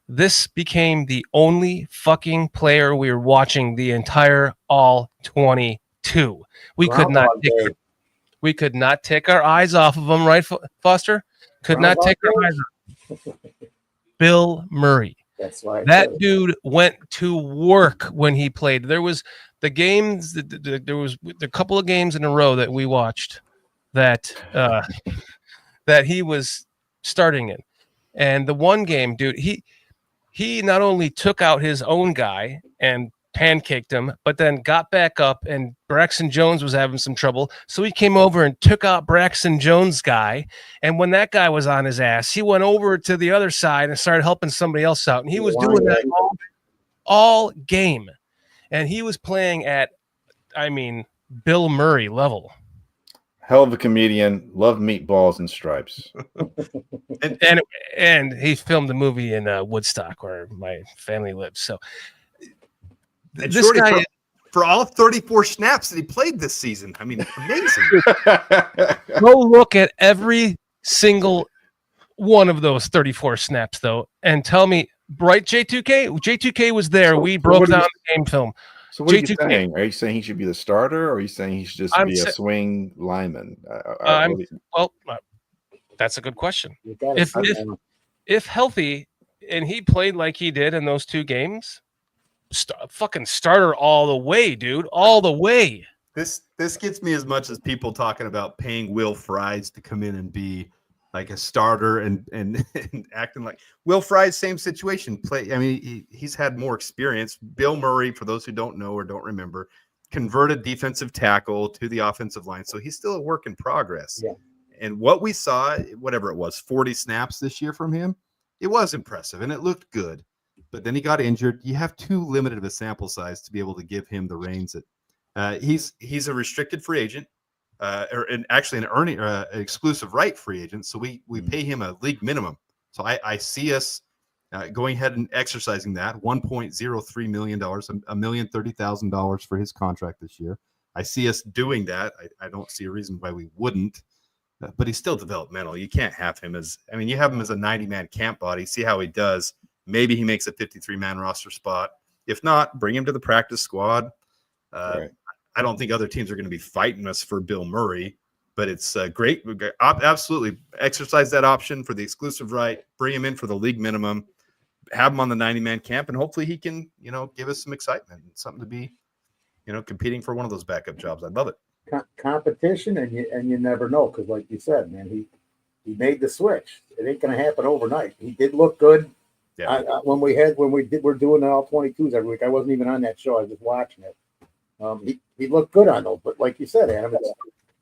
this became the only fucking player we were watching the entire all 22. We could not take our eyes off of him, right, Foster? Could not take our eyes off. Bill Murray. That's right. That dude went to work when he played. There was the games. There was a couple of games in a row that we watched that that he was starting in, and the one game, dude, he not only took out his own guy and pancaked him, but then got back up, and Braxton Jones was having some trouble. So he came over and took out Braxton Jones' guy. And when that guy was on his ass, he went over to the other side and started helping somebody else out. And he was doing that all game. And he was playing at, Bill Murray level. Hell of a comedian. Love meatballs and stripes. and he filmed the movie in Woodstock, where my family lives. So And this Shorty, guy, for all 34 snaps that he played this season, I mean, amazing. go look at every single one of those 34 snaps, though, and tell me, right, J2K? J2K was there. We broke down the game film. So what are you J2K. saying? Are you saying he should be the starter, or are you saying he should just be a swing lineman? That's a good question. If If healthy, and he played like he did in those two games, fucking starter all the way, dude, all the way. This gets me as much as people talking about paying Will Fries to come in and be like a starter and acting like Will Fries, same situation. He's had more experience. Bill Murray, for those who don't know or don't remember, converted defensive tackle to the offensive line, so he's still a work in progress. Yeah. And what we saw, whatever it was, 40 snaps this year from him, it was impressive and it looked good. But then he got injured. You have too limited of a sample size to be able to give him the reins. That he's a restricted free agent, an exclusive right free agent. So we pay him a league minimum. So I see us going ahead and exercising that $1.03 million, $1,030,000 for his contract this year. I see us doing that. I don't see a reason why we wouldn't. But he's still developmental. You can't have him you have him as a 90-man camp body. See how he does. Maybe he makes a 53-man roster spot. If not, bring him to the practice squad. Right. I don't think other teams are going to be fighting us for Bill Murray, but it's great. Absolutely exercise that option for the exclusive right. Bring him in for the league minimum. Have him on the 90-man camp, and hopefully he can, give us some excitement and something to be, competing for one of those backup jobs. I'd love it. Competition, and you never know, because like you said, man, he made the switch. It ain't going to happen overnight. He did look good. Yeah. We're doing all 22s every week. I wasn't even on that show. I was just watching it. He looked good on those, but like you said, Adam,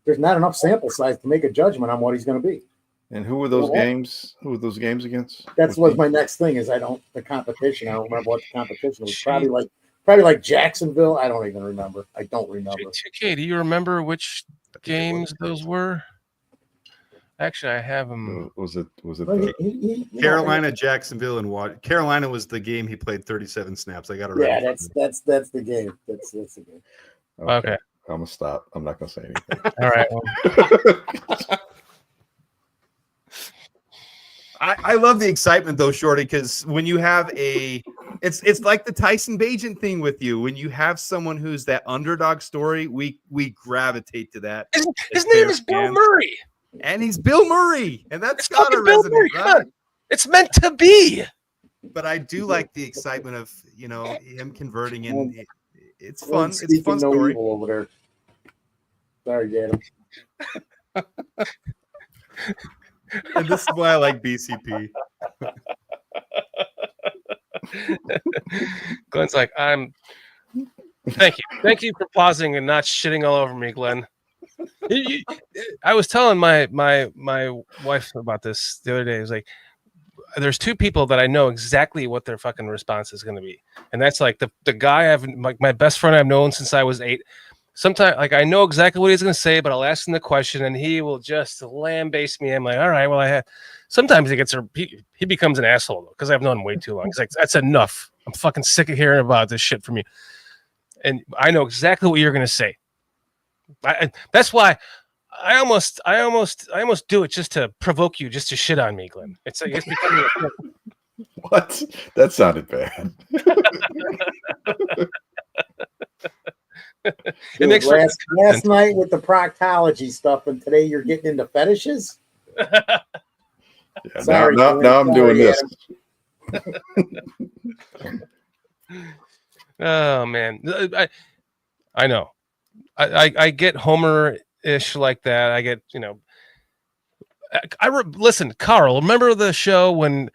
there's not enough sample size to make a judgment on what he's going to be. And who were those games? Who were those games against? That's what my next thing is. The competition. I don't remember what the competition was. Probably like Jacksonville. I don't even remember. I don't remember. J2K, do you remember which games those were? Actually, I have them. Was it Carolina, Jacksonville, and what? Carolina was the game he played 37 snaps. I got it right. Yeah, that's the game. That's the game. Okay. I'm gonna stop. I'm not gonna say anything. All right. Well. I love the excitement though, Shorty, because when you have it's like the Tyson Bagent thing with you. When you have someone who's that underdog story, we gravitate to that. His name is Bill Murray. And he's Bill Murray. And that's got to resonate, right? It's meant to be. But I do like the excitement of, him converting in. It's fun. It's a fun no story. Evil over there. Sorry, Adam. And this is why I like BCP. Glenn's like, Thank you for pausing and not shitting all over me, Glenn. I was telling my wife about this the other day. It was like, there's two people that I know exactly what their fucking response is going to be, and that's like the guy my best friend I've known since I was 8. sometimes like I know exactly what he's going to say, but I'll ask him the question and he will just lambaste me. I'm like, all right, well, sometimes he becomes an asshole though, because I've known him way too long. He's like, that's enough. I'm fucking sick of hearing about this shit from you. And I know exactly what you're going to say. That's why I almost do it just to provoke you, just to shit on me, Glynn. It's becoming What? That sounded bad. Dude, last night with the proctology stuff, and today you're getting into fetishes. Yeah, Sorry, now I'm doing this. Oh man, I know. I get Homer-ish like that. I get, listen, Carl. Remember the show when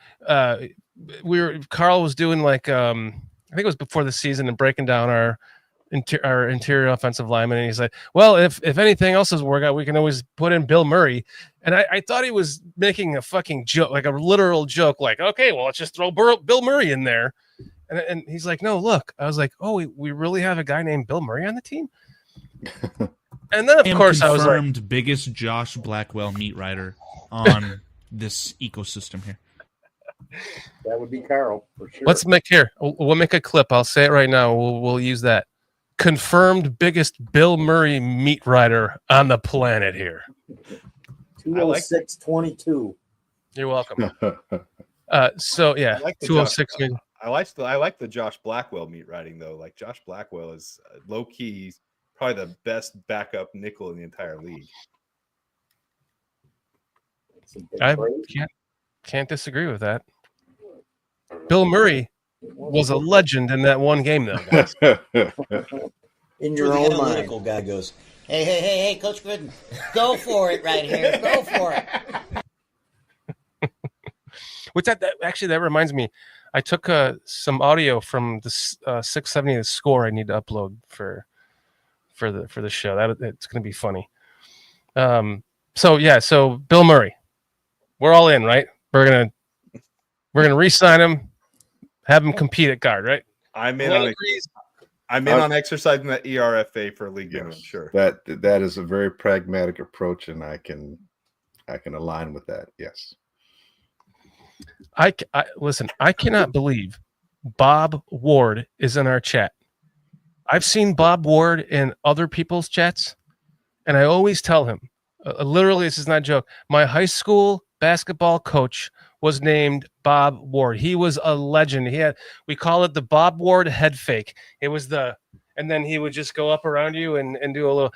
Carl was doing like I think it was before the season and breaking down our interior offensive lineman, and he's like, well, if anything else doesn't work out, we can always put in Bill Murray. And I thought he was making a fucking joke, like a literal joke, like, okay, well, let's just throw Bill Murray in there. And he's like, no, look. I was like, oh, we really have a guy named Bill Murray on the team? And then, of course, I was like, biggest Josh Blackwell meat writer on this ecosystem here. That would be Carl for sure. Let's make here. We'll make a clip. I'll say it right now. We'll use that. Confirmed biggest Bill Murray meat writer on the planet here. 206.22. You're welcome. So yeah, 206. I like the Josh Blackwell meat writing though. Like Josh Blackwell is low key probably the best backup nickel in the entire league. I can't disagree with that. Bill Murray was a legend in that one game, though, guys. In your own analytical mind. Guy goes, hey, Coach Gooden, go for it right here. Go for it. Which that reminds me, I took some audio from the 670 The Score I need to upload for the show. It's going to be funny. So Bill Murray, we're all in, right? We're gonna re-sign him, have him compete at guard, right? I'm in on exercising that ERFA for a league minimum. Sure. That is a very pragmatic approach, and I can align with that. Yes. I listen. I cannot believe Bob Ward is in our chat. I've seen Bob Ward in other people's chats, and I always tell him, literally, this is not a joke. My high school basketball coach was named Bob Ward. He was a legend. We call it the Bob Ward head fake. It was and then he would just go up around you and do a little.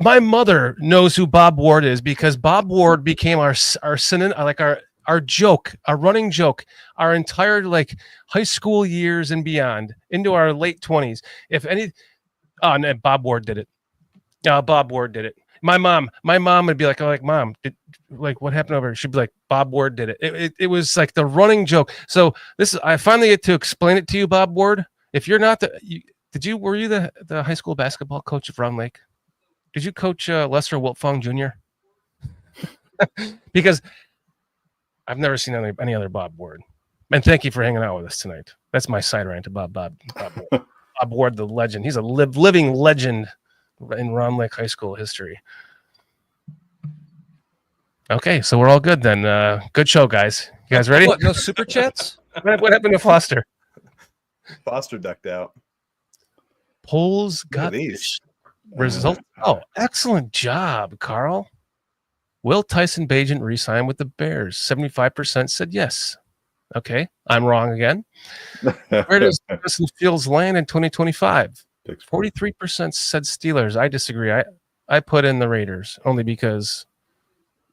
My mother knows who Bob Ward is because Bob Ward became our joke, our running joke, our entire like high school years and beyond into our late 20s. No, Bob Ward did it. Bob Ward did it. My mom would be like, Mom, what happened over here? She'd be like, Bob Ward did it. It was like the running joke. So I finally get to explain it to you, Bob Ward. If you're not were you the high school basketball coach of Round Lake? Did you coach Lester Wiltfong Jr.? Because I've never seen any other Bob Ward. And thank you for hanging out with us tonight. That's my side rant to Bob Ward. Bob Ward, the legend. He's a living legend in Round Lake High School history. Okay, so we're all good then. Good show, guys. You guys ready? What, no super chats? What happened to Foster? Foster ducked out. Polls got these results. Oh, excellent job, Carl. Will Tyson Bagent re-sign with the Bears? 75% said yes. Okay, I'm wrong again. Where does Justin Fields land in 2025? 43% said Steelers. I disagree. I put in the Raiders only because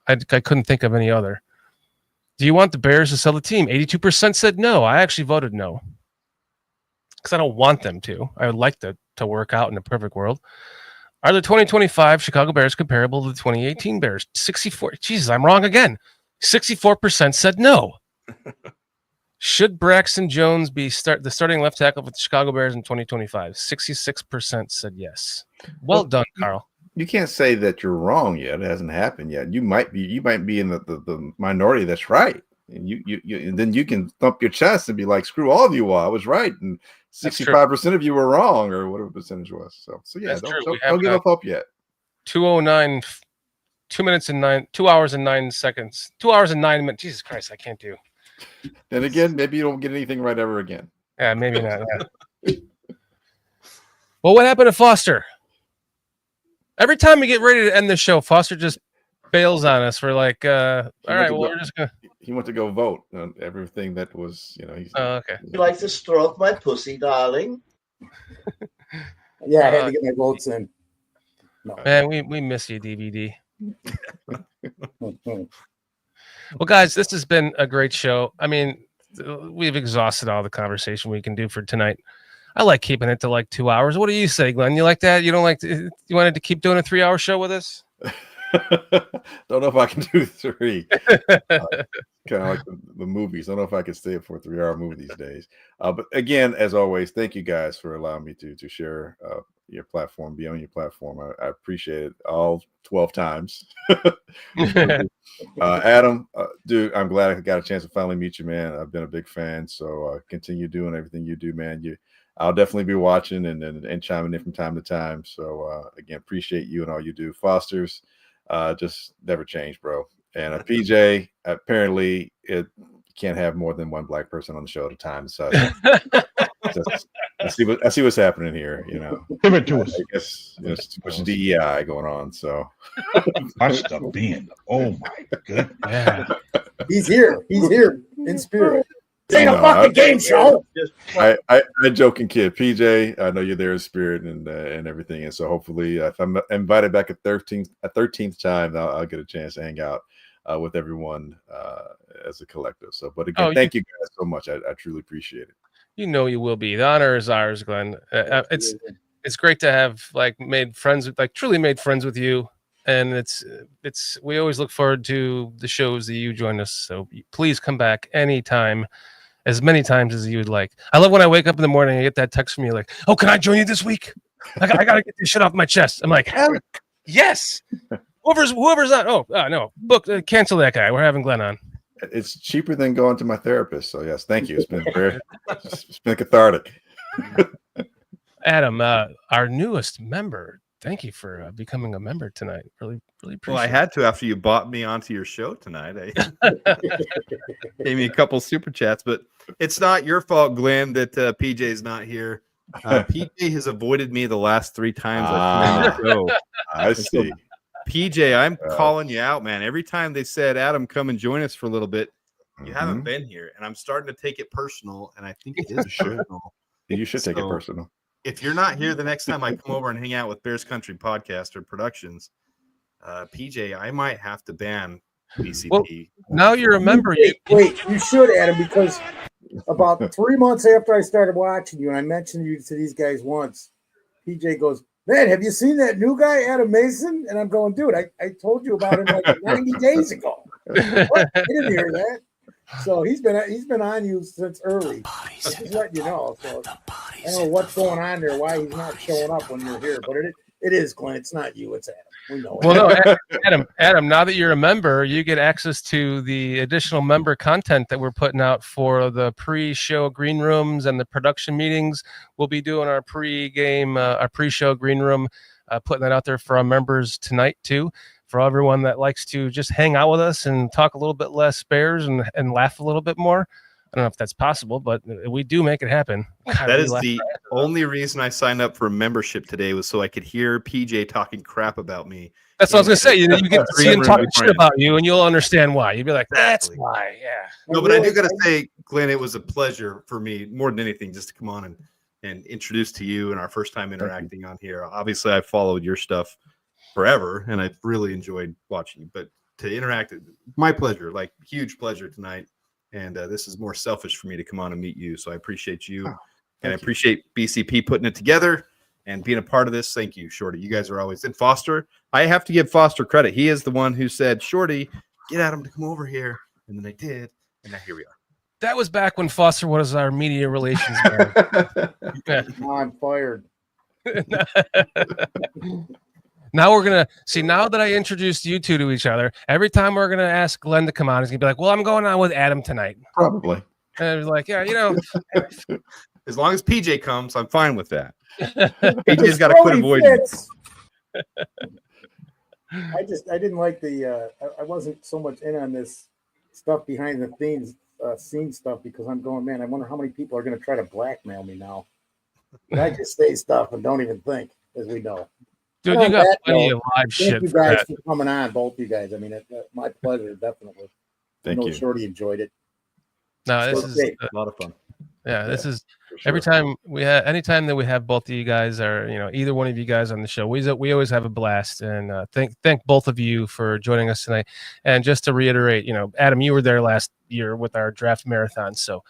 I couldn't think of any other. Do you want the Bears to sell the team? 82% said no. I actually voted no because I don't want them to. I would like to work out in a perfect world. Are the 2025 Chicago Bears comparable to the 2018 Bears? 64. Jesus, I'm wrong again. 64% said no. Should Braxton Jones be the starting left tackle for the Chicago Bears in 2025? 66% said yes. Well done, Carl. You can't say that you're wrong yet. It hasn't happened yet. You might be in the minority that's right. And and then you can thump your chest and be like, screw all of you all. I was right. And 65% of you were wrong, or whatever percentage was. So yeah, don't give up hope yet. 2:09, 2 hours and 9 seconds. 2 hours and 9 minutes. Jesus Christ, I can't do. And again, maybe you don't get anything right ever again. Yeah, maybe not. Yeah. Well, what happened to Foster? Every time we get ready to end the show, Foster just bails on us. We're like, all right, well, we're just gonna. He went to go vote on everything that was, He's, okay. You like to stroke my pussy, darling? Yeah, I had to get my votes in. No. Man, we miss you, DVD. Well, guys, this has been a great show. I mean, we've exhausted all the conversation we can do for tonight. I like keeping it to like 2 hours. What do you say, Glenn? You like that? You don't like you wanted to keep doing a 3-hour show with us? Don't know if I can do 3. Kind of like the movies. Don't know if I can stay up for a 3-hour movie these days. But again, as always, thank you guys for allowing me to share your platform, be on your platform. I appreciate it all 12 times. Adam, dude, I'm glad I got a chance to finally meet you, man. I've been a big fan, so continue doing everything you do, man. I'll definitely be watching and chiming in from time to time. So again, appreciate you and all you do. Foster's just never change, bro. And PJ, apparently it can't have more than one black person on the show at a time. So I see what's happening here. Give it to us. I guess there's too much DEI going on. So Watch the being. Oh my goodness. Yeah. He's here in spirit. This ain't a fucking game show. I joke and kid. PJ, I know you're there in spirit and everything, and so hopefully, if I'm invited back a 13th time, I'll get a chance to hang out with everyone as a collective. So, but again, thank you guys so much. I truly appreciate it. You will be. The honor is ours, Glenn. It's great to have truly made friends with you, and it's we always look forward to the shows that you join us. So please come back anytime. As many times as you would like. I love when I wake up in the morning and I get that text from you like, "Oh, can I join you this week? I gotta get this shit off my chest." I'm like, "Hell yes!" Whoever's on. Oh no, cancel that guy. We're having Glenn on. It's cheaper than going to my therapist. So yes, thank you. It's been cathartic. Adam, our newest member. Thank you for becoming a member tonight. Really appreciate it. Well, I had to after you bought me onto your show tonight. Gave me a couple super chats, but it's not your fault, Glenn, that PJ's not here. PJ has avoided me the last 3 times I've come on the show. I see. PJ, I'm calling you out, man. Every time they said, Adam, come and join us for a little bit, you haven't been here. And I'm starting to take it personal, and I think it is personal. You should take it personal. If you're not here the next time I come over and hang out with Bears Country Podcast or Productions, PJ, I might have to ban BCP. Well, now you're a member. Wait, you should, Adam, because about 3 months after I started watching you, and I mentioned you to these guys once, PJ goes, "Man, have you seen that new guy, Adam Mason?" And I'm going, "Dude, I told you about him like 90 days ago." What? I didn't hear that. So he's been on you since early. Just letting you know. So I don't know what's going on there, why he's not showing up when you're here. But it is, Glenn. It's not you. It's Adam. We know it. Well, no, Adam. Now that you're a member, you get access to the additional member content that we're putting out for the pre-show green rooms and the production meetings. We'll be doing our pre-game, our pre-show green room, putting that out there for our members tonight too. For everyone that likes to just hang out with us and talk a little bit less Bears and laugh a little bit more. I don't know if that's possible, but we do make it happen. God, that is the only reason I signed up for a membership today was so I could hear PJ talking crap about me. That's what I was going to say. You get to see him talking shit about you, and you'll understand why. You'll be like, that's why, yeah. No, but I do got to say, Glenn, it was a pleasure for me, more than anything, just to come on and introduce to you and our first time interacting on here. Obviously, I followed your stuff forever, and I've really enjoyed watching you. But to interact, my pleasure, like huge pleasure tonight. And this is more selfish for me to come on and meet you. So I appreciate you. And I appreciate BCP putting it together and being a part of this. Thank you, Shorty. You guys are always in. Foster, I have to give Foster credit. He is the one who said, Shorty, get Adam to come over here. And then I did. And now here we are. That was back when Foster was our media relations man. I'm fired. Now we're gonna see. Now that I introduced you two to each other, every time we're gonna ask Glenn to come on, he's gonna be like, "Well, I'm going on with Adam tonight." Probably. And I was like, "Yeah, As long as PJ comes, I'm fine with that. PJ's got to quit avoiding. I didn't like I wasn't so much in on this stuff behind the scene stuff because I'm going, man, I wonder how many people are going to try to blackmail me now. But I just say stuff and don't even think, as we know. Dude, you got plenty of live shit. Thank you guys for coming on, both you guys. I mean, my pleasure, definitely. Thank you. Shorty enjoyed it. No, this is a lot of fun. Yeah, this is every time anytime that we have both of you guys or either one of you guys on the show, we always have a blast. And thank both of you for joining us tonight. And just to reiterate, Adam, you were there last year with our draft marathon, so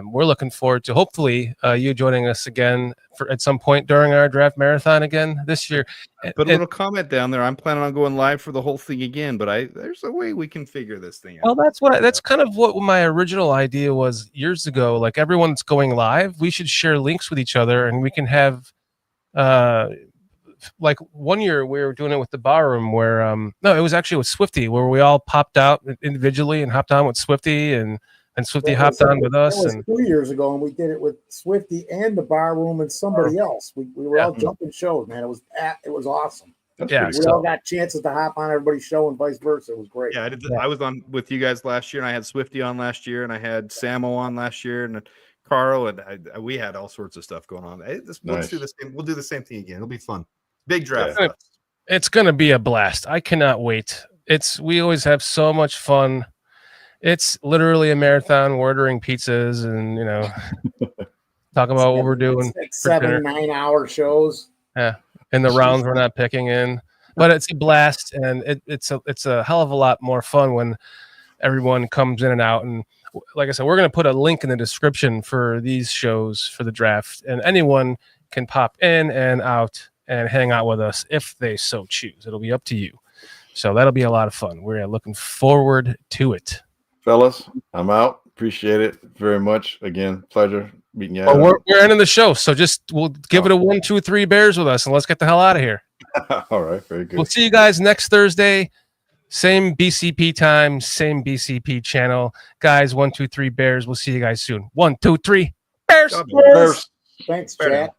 we're looking forward to hopefully you joining us again at some point during our draft marathon again this year. Put a little comment down there. I'm planning on going live for the whole thing again, but there's a way we can figure this thing out. Well, that's kind of what my original idea was years ago. Like everyone's going live, we should share links with each other, and we can have like one year we were doing it with the bar room where no, it was actually with Swifty where we all popped out individually and hopped on with Swifty and Swifty hopped on with us. That was 2 years ago, and we did it with Swifty and the bar room and somebody else. We were all jumping shows, man. It was awesome. We all got chances to hop on everybody's show and vice versa. It was great. Yeah, I was on with you guys last year, and I had Swifty on last year, and I had Samo on last year, and Carl, and we had all sorts of stuff going on. Let's do the same. We'll do the same thing again. It'll be fun. Big draft. It's gonna be a blast. I cannot wait. We always have so much fun. It's literally a marathon. We're ordering pizzas and talking about what we're doing. Like 7-9 hour shows. Yeah, and the rounds we're not picking in, but it's a blast, and it's a hell of a lot more fun when everyone comes in and out. And like I said, we're going to put a link in the description for these shows for the draft, and anyone can pop in and out and hang out with us if they so choose. It'll be up to you. So that'll be a lot of fun. We're looking forward to it. Fellas, I'm out. Appreciate it very much. Again, pleasure meeting you. We're ending the show, so we'll give it a 1, 2, 3 Bears with us, and let's get the hell out of here. All right, very good. We'll see you guys next Thursday. Same BCP time, same BCP channel. Guys, 1, 2, 3 Bears. We'll see you guys soon. 1, 2, 3 Bears. Thanks, Jack.